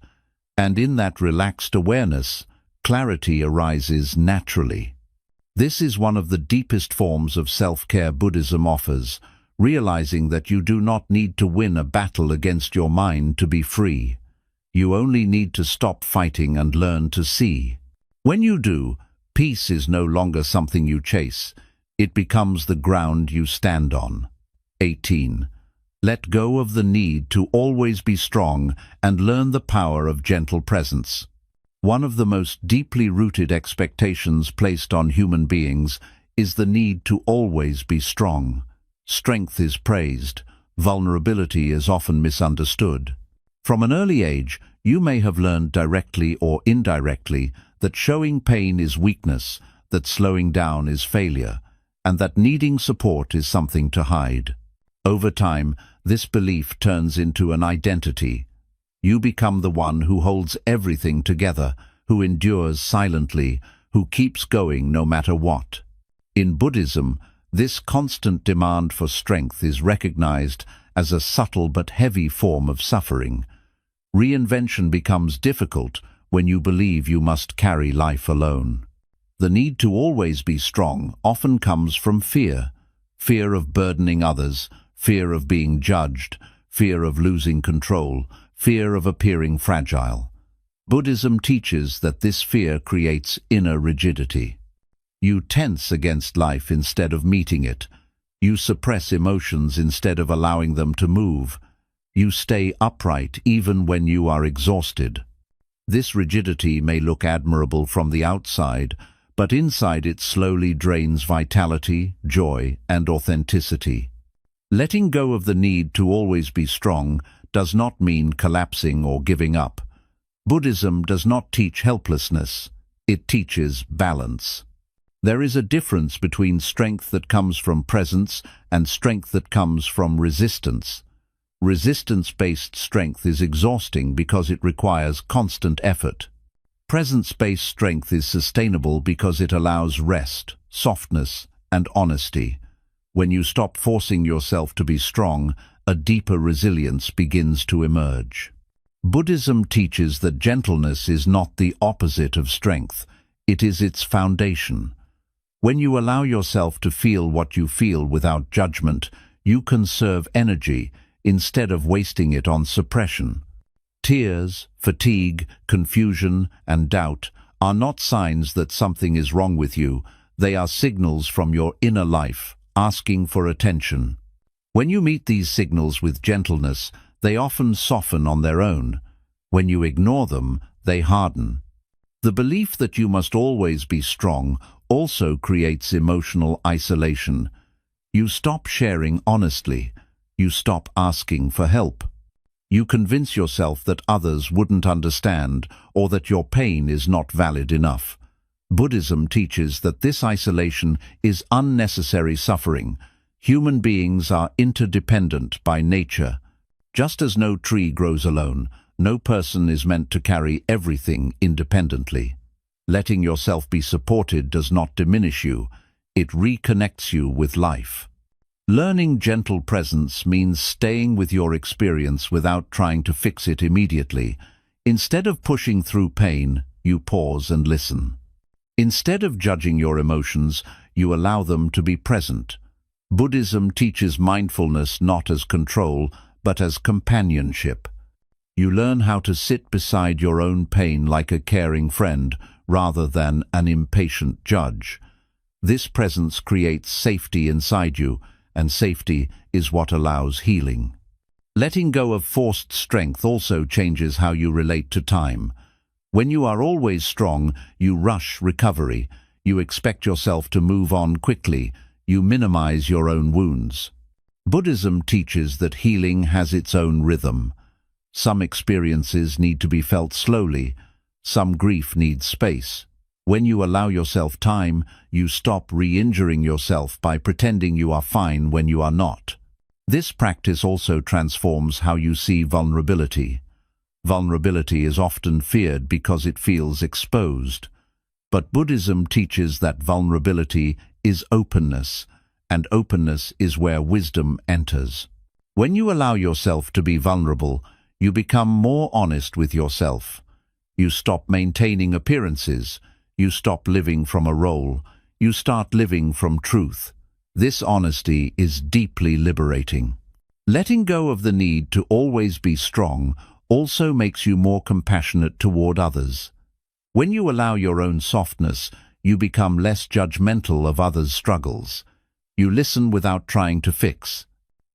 A: And in that relaxed awareness, clarity arises naturally. This is one of the deepest forms of self-care Buddhism offers, realizing that you do not need to win a battle against your mind to be free. You only need to stop fighting and learn to see. When you do, peace is no longer something you chase. It becomes the ground you stand on. 18. Let go of the need to always be strong and learn the power of gentle presence. One of the most deeply rooted expectations placed on human beings is the need to always be strong. Strength is praised. Vulnerability is often misunderstood. From an early age, you may have learned directly or indirectly that showing pain is weakness, that slowing down is failure, and that needing support is something to hide. Over time, this belief turns into an identity. You become the one who holds everything together, who endures silently, who keeps going no matter what. In Buddhism, this constant demand for strength is recognized as a subtle but heavy form of suffering. Reinvention becomes difficult when you believe you must carry life alone. The need to always be strong often comes from fear. Fear of burdening others, fear of being judged, fear of losing control, fear of appearing fragile. Buddhism teaches that this fear creates inner rigidity. You tense against life instead of meeting it. You suppress emotions instead of allowing them to move. You stay upright even when you are exhausted. This rigidity may look admirable from the outside, but inside it slowly drains vitality, joy, and authenticity. Letting go of the need to always be strong does not mean collapsing or giving up. Buddhism does not teach helplessness. It teaches balance. There is a difference between strength that comes from presence and strength that comes from resistance. Resistance-based strength is exhausting because it requires constant effort. Presence-based strength is sustainable because it allows rest, softness, and honesty. When you stop forcing yourself to be strong, a deeper resilience begins to emerge. Buddhism teaches that gentleness is not the opposite of strength, it is its foundation. When you allow yourself to feel what you feel without judgment, you conserve energy instead of wasting it on suppression. Tears, fatigue, confusion, and doubt are not signs that something is wrong with you. They are signals from your inner life, asking for attention. When you meet these signals with gentleness, they often soften on their own. When you ignore them, they harden. The belief that you must always be strong also creates emotional isolation. You stop sharing honestly. You stop asking for help. You convince yourself that others wouldn't understand or that your pain is not valid enough. Buddhism teaches that this isolation is unnecessary suffering. Human beings are interdependent by nature. Just as no tree grows alone, no person is meant to carry everything independently. Letting yourself be supported does not diminish you, it reconnects you with life. Learning gentle presence means staying with your experience without trying to fix it immediately. Instead of pushing through pain, you pause and listen. Instead of judging your emotions, you allow them to be present. Buddhism teaches mindfulness not as control, but as companionship. You learn how to sit beside your own pain like a caring friend, rather than an impatient judge. This presence creates safety inside you, and safety is what allows healing. Letting go of forced strength also changes how you relate to time. When you are always strong, you rush recovery. You expect yourself to move on quickly. You minimize your own wounds. Buddhism teaches that healing has its own rhythm. Some experiences need to be felt slowly. Some grief needs space. When you allow yourself time, you stop re-injuring yourself by pretending you are fine when you are not. This practice also transforms how you see vulnerability. Vulnerability is often feared because it feels exposed. But Buddhism teaches that vulnerability is openness, and openness is where wisdom enters. When you allow yourself to be vulnerable, you become more honest with yourself. You stop maintaining appearances. You stop living from a role. You start living from truth. This honesty is deeply liberating. Letting go of the need to always be strong also makes you more compassionate toward others. When you allow your own softness, you become less judgmental of others' struggles. You listen without trying to fix.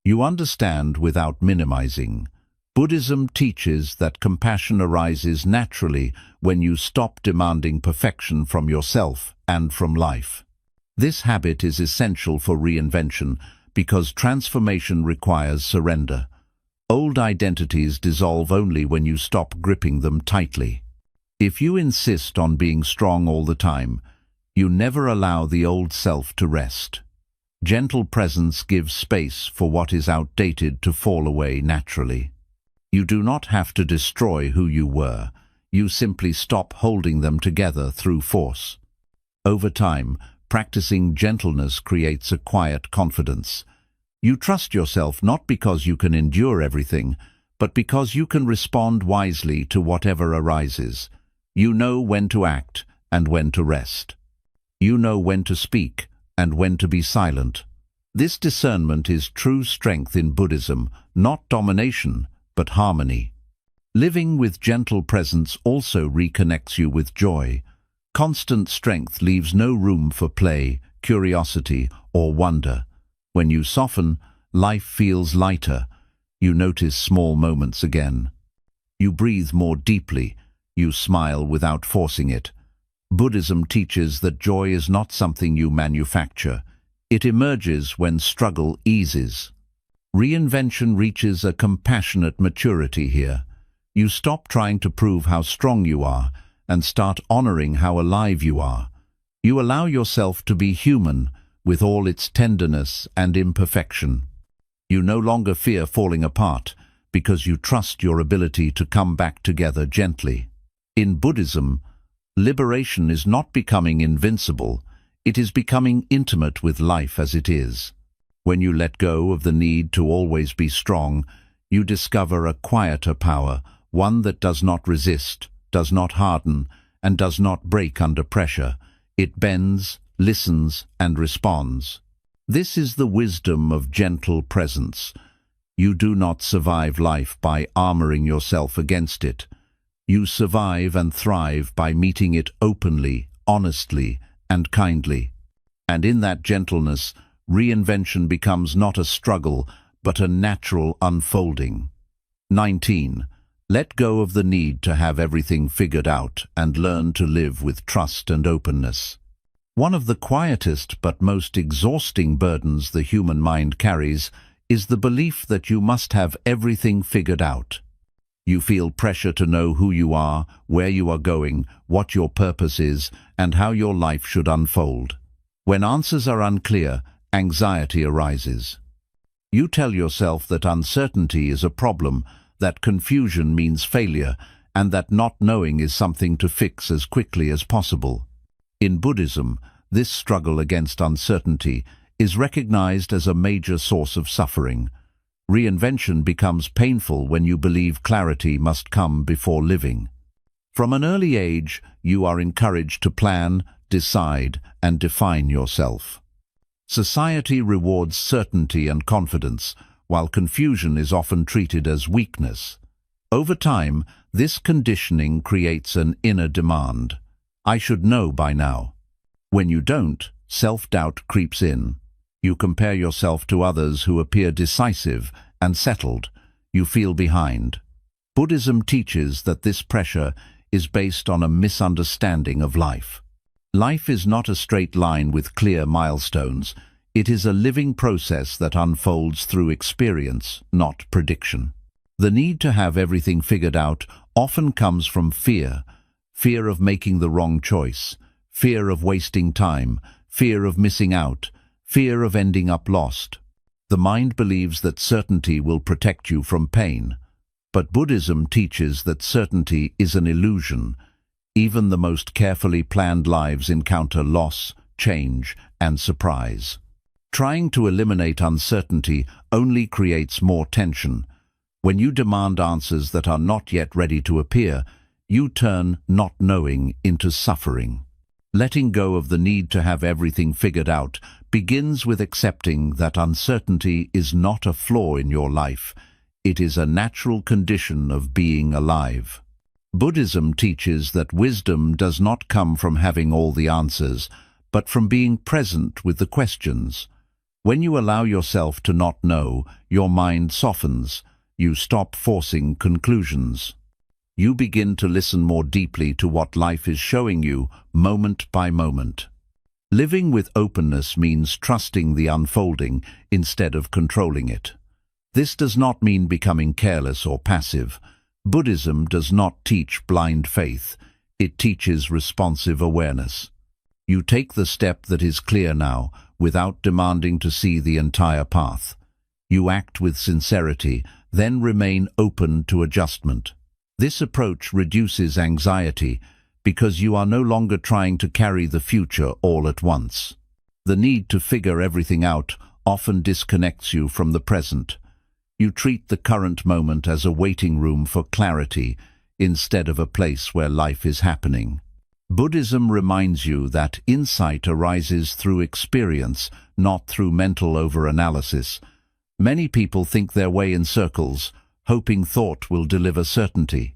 A: You understand without minimizing. Buddhism teaches that compassion arises naturally when you stop demanding perfection from yourself and from life. This habit is essential for reinvention because transformation requires surrender. Old identities dissolve only when you stop gripping them tightly. If you insist on being strong all the time, you never allow the old self to rest. Gentle presence gives space for what is outdated to fall away naturally. You do not have to destroy who you were. You simply stop holding them together through force. Over time, practicing gentleness creates a quiet confidence. You trust yourself not because you can endure everything, but because you can respond wisely to whatever arises. You know when to act and when to rest. You know when to speak and when to be silent. This discernment is true strength in Buddhism, not domination, but harmony. Living with gentle presence also reconnects you with joy. Constant strength leaves no room for play, curiosity, or wonder. When you soften, life feels lighter. You notice small moments again. You breathe more deeply. You smile without forcing it. Buddhism teaches that joy is not something you manufacture. It emerges when struggle eases. Reinvention reaches a compassionate maturity here. You stop trying to prove how strong you are and start honoring how alive you are. You allow yourself to be human with all its tenderness and imperfection. You no longer fear falling apart because you trust your ability to come back together gently. In Buddhism, liberation is not becoming invincible, it is becoming intimate with life as it is. When you let go of the need to always be strong, you discover a quieter power, one that does not resist, does not harden, and does not break under pressure. It bends, listens, and responds. This is the wisdom of gentle presence. You do not survive life by armoring yourself against it. You survive and thrive by meeting it openly, honestly, and kindly. And in that gentleness, reinvention becomes not a struggle, but a natural unfolding. 19. Let go of the need to have everything figured out and learn to live with trust and openness. One of the quietest but most exhausting burdens the human mind carries is the belief that you must have everything figured out. You feel pressure to know who you are, where you are going, what your purpose is, and how your life should unfold. When answers are unclear, anxiety arises. You tell yourself that uncertainty is a problem, that confusion means failure, and that not knowing is something to fix as quickly as possible. In Buddhism, this struggle against uncertainty is recognized as a major source of suffering. Reinvention becomes painful when you believe clarity must come before living. From an early age, you are encouraged to plan, decide, and define yourself. Society rewards certainty and confidence, while confusion is often treated as weakness. Over time, this conditioning creates an inner demand. I should know by now. When you don't, self-doubt creeps in. You compare yourself to others who appear decisive and settled. You feel behind. Buddhism teaches that this pressure is based on a misunderstanding of life. Life is not a straight line with clear milestones. It is a living process that unfolds through experience, not prediction. The need to have everything figured out often comes from fear. Fear of making the wrong choice, fear of wasting time, fear of missing out, fear of ending up lost. The mind believes that certainty will protect you from pain. But Buddhism teaches that certainty is an illusion. Even the most carefully planned lives encounter loss, change, and surprise. Trying to eliminate uncertainty only creates more tension. When you demand answers that are not yet ready to appear, you turn not knowing into suffering. Letting go of the need to have everything figured out begins with accepting that uncertainty is not a flaw in your life. It is a natural condition of being alive. Buddhism teaches that wisdom does not come from having all the answers, but from being present with the questions. When you allow yourself to not know, your mind softens. You stop forcing conclusions. You begin to listen more deeply to what life is showing you, moment by moment. Living with openness means trusting the unfolding instead of controlling it. This does not mean becoming careless or passive. Buddhism does not teach blind faith. It teaches responsive awareness. You take the step that is clear now, without demanding to see the entire path. You act with sincerity, then remain open to adjustment. This approach reduces anxiety because you are no longer trying to carry the future all at once. The need to figure everything out often disconnects you from the present. You treat the current moment as a waiting room for clarity instead of a place where life is happening. Buddhism reminds you that insight arises through experience, not through mental overanalysis. Many people think their way in circles, hoping thought will deliver certainty.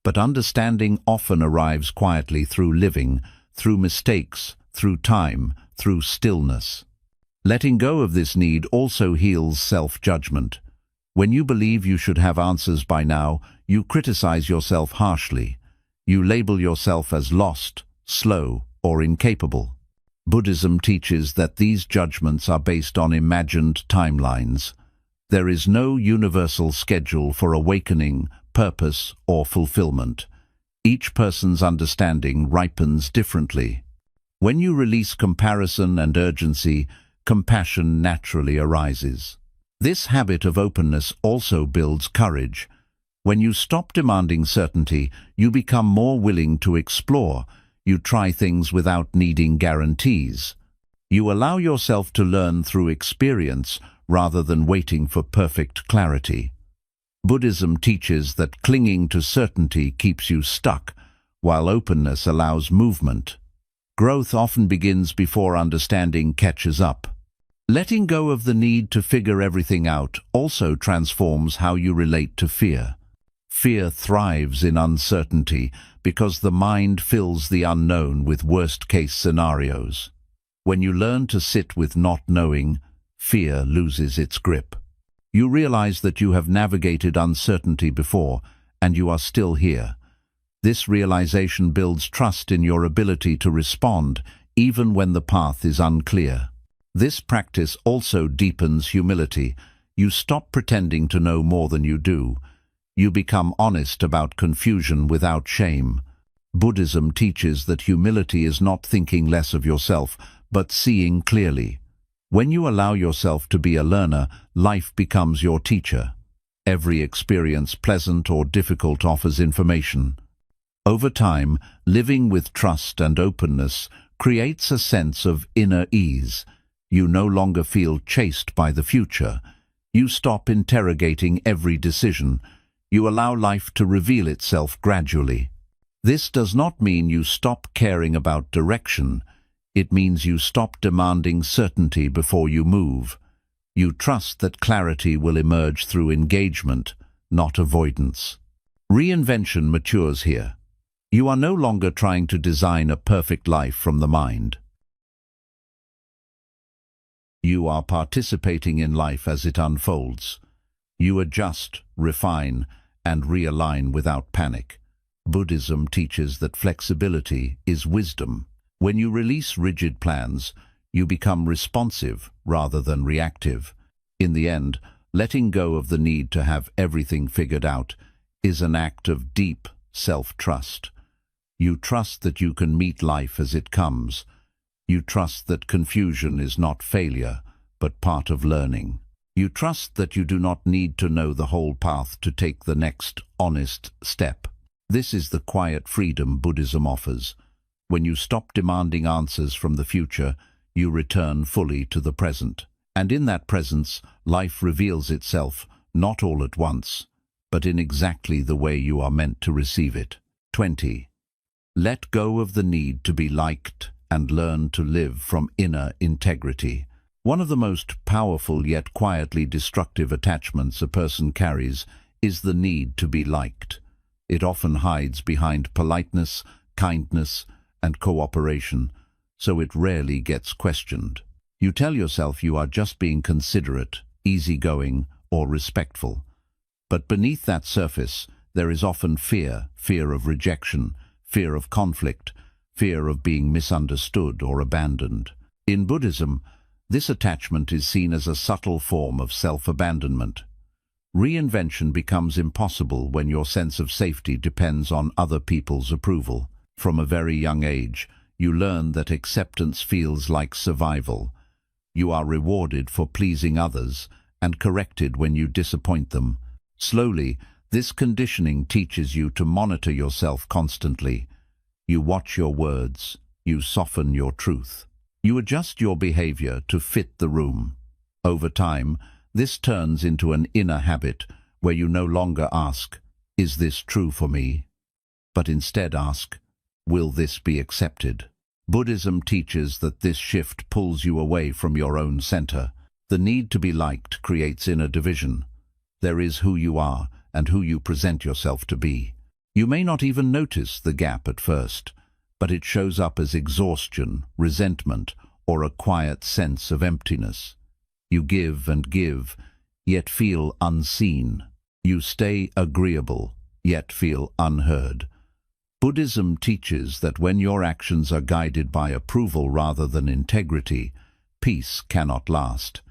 A: But understanding often arrives quietly through living, through mistakes, through time, through stillness. Letting go of this need also heals self-judgment. When you believe you should have answers by now, you criticize yourself harshly. You label yourself as lost, slow, or incapable. Buddhism teaches that these judgments are based on imagined timelines. There is no universal schedule for awakening, purpose, or fulfillment. Each person's understanding ripens differently. When you release comparison and urgency, compassion naturally arises. This habit of openness also builds courage. When you stop demanding certainty, you become more willing to explore. You try things without needing guarantees. You allow yourself to learn through experience rather than waiting for perfect clarity. Buddhism teaches that clinging to certainty keeps you stuck, while openness allows movement. Growth often begins before understanding catches up. Letting go of the need to figure everything out also transforms how you relate to fear. Fear thrives in uncertainty because the mind fills the unknown with worst-case scenarios. When you learn to sit with not knowing, fear loses its grip. You realize that you have navigated uncertainty before, and you are still here. This realization builds trust in your ability to respond, even when the path is unclear. This practice also deepens humility. You stop pretending to know more than you do. You become honest about confusion without shame. Buddhism teaches that humility is not thinking less of yourself, but seeing clearly. When you allow yourself to be a learner, life becomes your teacher. Every experience, pleasant or difficult, offers information. Over time, living with trust and openness creates a sense of inner ease. You no longer feel chased by the future. You stop interrogating every decision. You allow life to reveal itself gradually. This does not mean you stop caring about direction. It means you stop demanding certainty before you move. You trust that clarity will emerge through engagement, not avoidance. Reinvention matures here. You are no longer trying to design a perfect life from the mind. You are participating in life as it unfolds. You adjust, refine, and realign without panic. Buddhism teaches that flexibility is wisdom. When you release rigid plans, you become responsive rather than reactive. In the end, letting go of the need to have everything figured out is an act of deep self-trust. You trust that you can meet life as it comes. You trust that confusion is not failure, but part of learning. You trust that you do not need to know the whole path to take the next honest step. This is the quiet freedom Buddhism offers. When you stop demanding answers from the future, you return fully to the present. And in that presence, life reveals itself, not all at once, but in exactly the way you are meant to receive it. 20. Let go of the need to be liked and learn to live from inner integrity. One of the most powerful yet quietly destructive attachments a person carries is the need to be liked. It often hides behind politeness, kindness, and cooperation, so it rarely gets questioned. You tell yourself you are just being considerate, easygoing, or respectful. But beneath that surface, there is often fear of rejection, fear of conflict, fear of being misunderstood or abandoned. In Buddhism, this attachment is seen as a subtle form of self-abandonment. Reinvention becomes impossible when your sense of safety depends on other people's approval. From a very young age, you learn that acceptance feels like survival. You are rewarded for pleasing others and corrected when you disappoint them. Slowly, this conditioning teaches you to monitor yourself constantly. You watch your words. You soften your truth. You adjust your behavior to fit the room. Over time, this turns into an inner habit where you no longer ask, "Is this true for me?" but instead ask, "Will this be accepted?" Buddhism teaches that this shift pulls you away from your own center. The need to be liked creates inner division. There is who you are and who you present yourself to be. You may not even notice the gap at first, but it shows up as exhaustion, resentment, or a quiet sense of emptiness. You give and give, yet feel unseen. You stay agreeable, yet feel unheard. Buddhism teaches that when your actions are guided by approval rather than integrity, peace cannot last.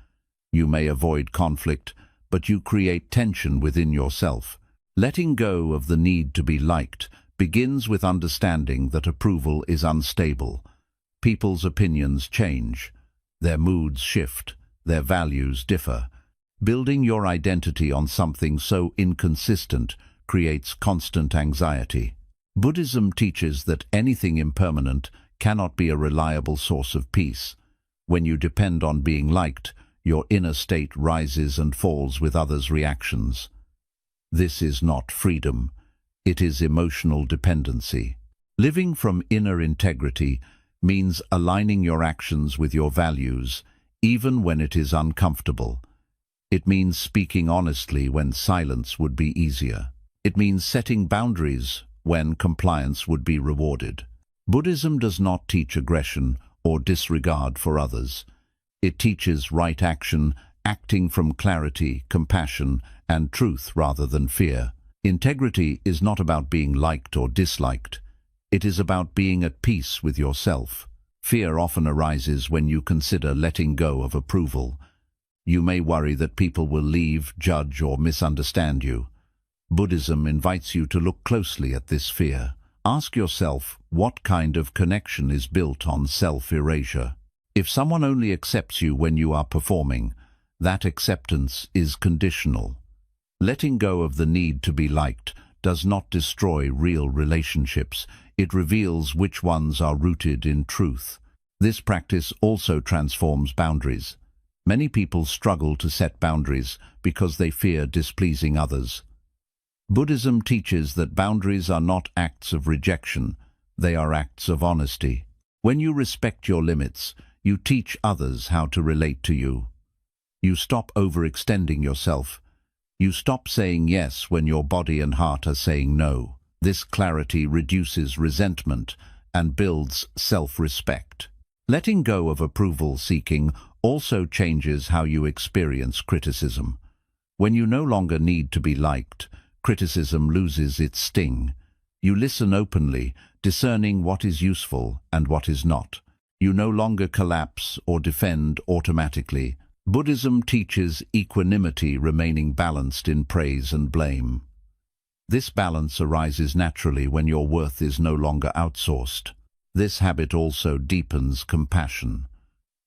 A: You may avoid conflict, but you create tension within yourself. Letting go of the need to be liked begins with understanding that approval is unstable. People's opinions change. Their moods shift. Their values differ. Building your identity on something so inconsistent creates constant anxiety. Buddhism teaches that anything impermanent cannot be a reliable source of peace. When you depend on being liked, your inner state rises and falls with others' reactions. This is not freedom. It is emotional dependency. Living from inner integrity means aligning your actions with your values, even when it is uncomfortable. It means speaking honestly when silence would be easier. It means setting boundaries when compliance would be rewarded. Buddhism does not teach aggression or disregard for others. It teaches right action, acting from clarity, compassion, and truth rather than fear. Integrity is not about being liked or disliked. It is about being at peace with yourself. Fear often arises when you consider letting go of approval. You may worry that people will leave, judge, or misunderstand you. Buddhism invites you to look closely at this fear. Ask yourself what kind of connection is built on self-erasure. If someone only accepts you when you are performing, that acceptance is conditional. Letting go of the need to be liked does not destroy real relationships. It reveals which ones are rooted in truth. This practice also transforms boundaries. Many people struggle to set boundaries because they fear displeasing others. Buddhism teaches that boundaries are not acts of rejection, they are acts of honesty. When you respect your limits, you teach others how to relate to you. You stop overextending yourself. You stop saying yes when your body and heart are saying no. This clarity reduces resentment and builds self-respect. Letting go of approval seeking also changes how you experience criticism. When you no longer need to be liked, criticism loses its sting. You listen openly, discerning what is useful and what is not. You no longer collapse or defend automatically. Buddhism teaches equanimity, remaining balanced in praise and blame. This balance arises naturally when your worth is no longer outsourced. This habit also deepens compassion.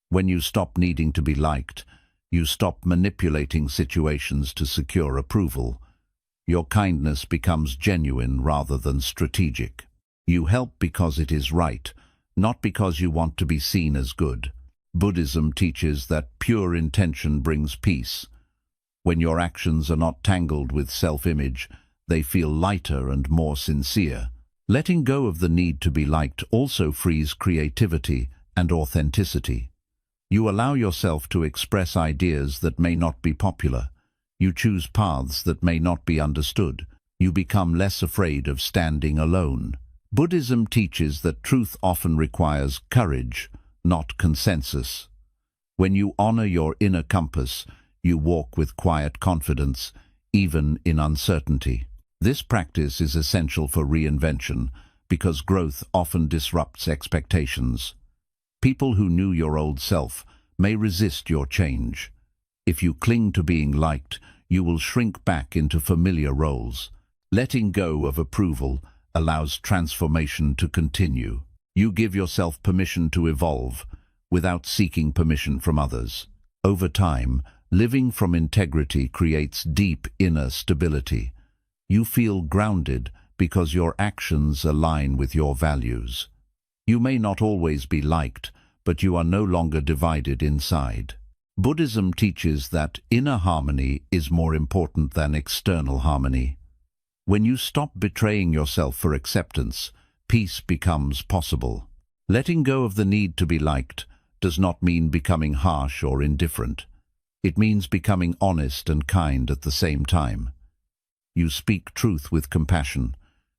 A: When you stop needing to be liked, you stop manipulating situations to secure approval. Your kindness becomes genuine rather than strategic. You help because it is right, not because you want to be seen as good. Buddhism teaches that pure intention brings peace. When your actions are not tangled with self-image, they feel lighter and more sincere. Letting go of the need to be liked also frees creativity and authenticity. You allow yourself to express ideas that may not be popular. You choose paths that may not be understood. You become less afraid of standing alone. Buddhism teaches that truth often requires courage, not consensus. When you honor your inner compass, you walk with quiet confidence, even in uncertainty. This practice is essential for reinvention because growth often disrupts expectations. People who knew your old self may resist your change. If you cling to being liked, you will shrink back into familiar roles. Letting go of approval allows transformation to continue. You give yourself permission to evolve without seeking permission from others. Over time, living from integrity creates deep inner stability. You feel grounded because your actions align with your values. You may not always be liked, but you are no longer divided inside. Buddhism teaches that inner harmony is more important than external harmony. When you stop betraying yourself for acceptance, peace becomes possible. Letting go of the need to be liked does not mean becoming harsh or indifferent. It means becoming honest and kind at the same time. You speak truth with compassion.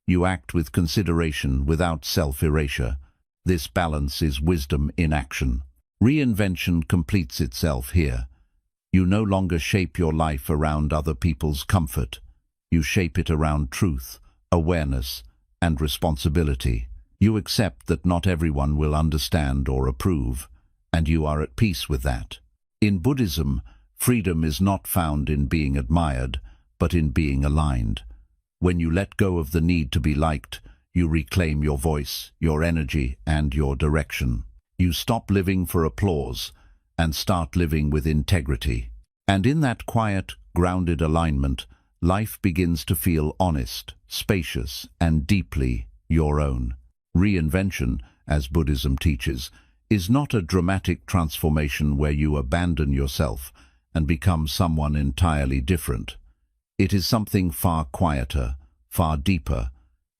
A: You act with consideration without self-erasure. This balance is wisdom in action. Reinvention completes itself here. You no longer shape your life around other people's comfort. You shape it around truth, awareness, and responsibility. You accept that not everyone will understand or approve, and you are at peace with that. In Buddhism, freedom is not found in being admired, but in being aligned. When you let go of the need to be liked, you reclaim your voice, your energy, and your direction. You stop living for applause and start living with integrity. And in that quiet, grounded alignment, life begins to feel honest, spacious, and deeply your own. Reinvention, as Buddhism teaches, is not a dramatic transformation where you abandon yourself and become someone entirely different. It is something far quieter, far deeper,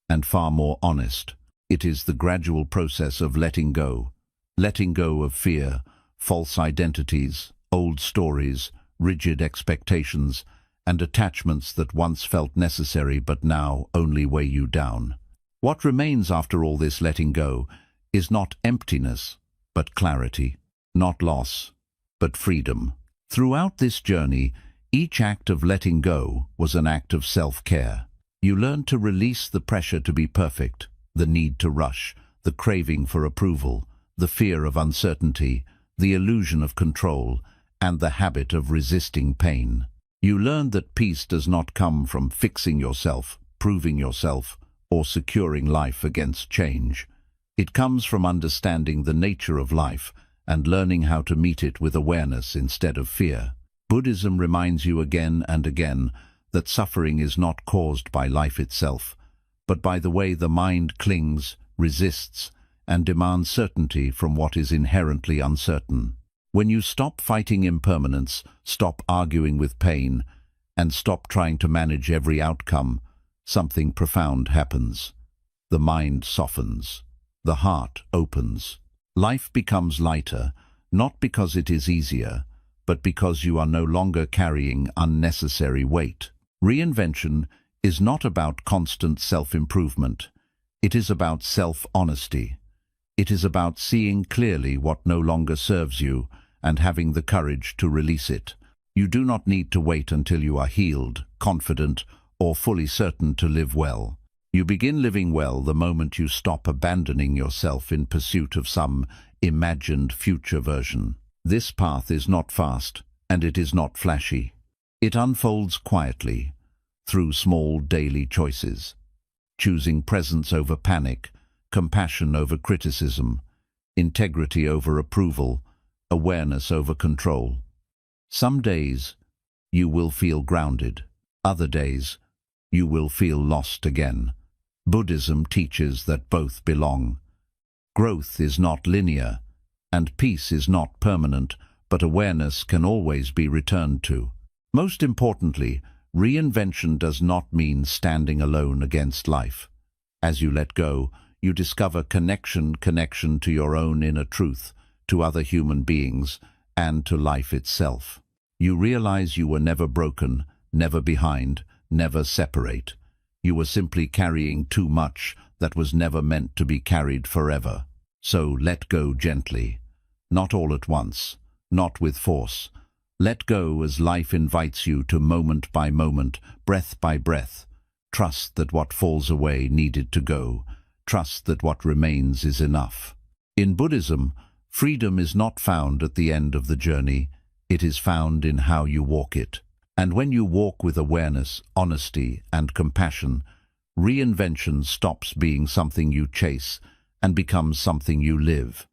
A: and far more honest. It is the gradual process of letting go of fear, false identities, old stories, rigid expectations, and attachments that once felt necessary but now only weigh you down. What remains after all this letting go is not emptiness, but clarity, not loss, but freedom. Throughout this journey, each act of letting go was an act of self-care. You learned to release the pressure to be perfect, the need to rush, the craving for approval, the fear of uncertainty, the illusion of control, and the habit of resisting pain. You learned that peace does not come from fixing yourself, proving yourself, or securing life against change. It comes from understanding the nature of life and learning how to meet it with awareness instead of fear. Buddhism reminds you again and again that suffering is not caused by life itself, but by the way the mind clings, resists, and demands certainty from what is inherently uncertain. When you stop fighting impermanence, stop arguing with pain, and stop trying to manage every outcome, something profound happens. The mind softens. The heart opens. Life becomes lighter, not because it is easier, but because you are no longer carrying unnecessary weight. Reinvention is not about constant self-improvement. It is about self-honesty. It is about seeing clearly what no longer serves you and having the courage to release it. You do not need to wait until you are healed, confident, or fully certain to live well. You begin living well the moment you stop abandoning yourself in pursuit of some imagined future version. This path is not fast, and it is not flashy. It unfolds quietly, through small daily choices, choosing presence over panic, compassion over criticism, integrity over approval, awareness over control. Some days you will feel grounded, other days you will feel lost again. Buddhism teaches that both belong. Growth is not linear, and peace is not permanent, but awareness can always be returned to. Most importantly, reinvention does not mean standing alone against life. As you let go, you discover connection to your own inner truth, to other human beings, and to life itself. You realize you were never broken, never behind, never separate. You were simply carrying too much that was never meant to be carried forever. So let go gently. Not all at once, not with force. Let go as life invites you to moment by moment, breath by breath. Trust that what falls away needed to go. Trust that what remains is enough. In Buddhism, freedom is not found at the end of the journey. It is found in how you walk it. And when you walk with awareness, honesty, and compassion, reinvention stops being something you chase and becomes something you live.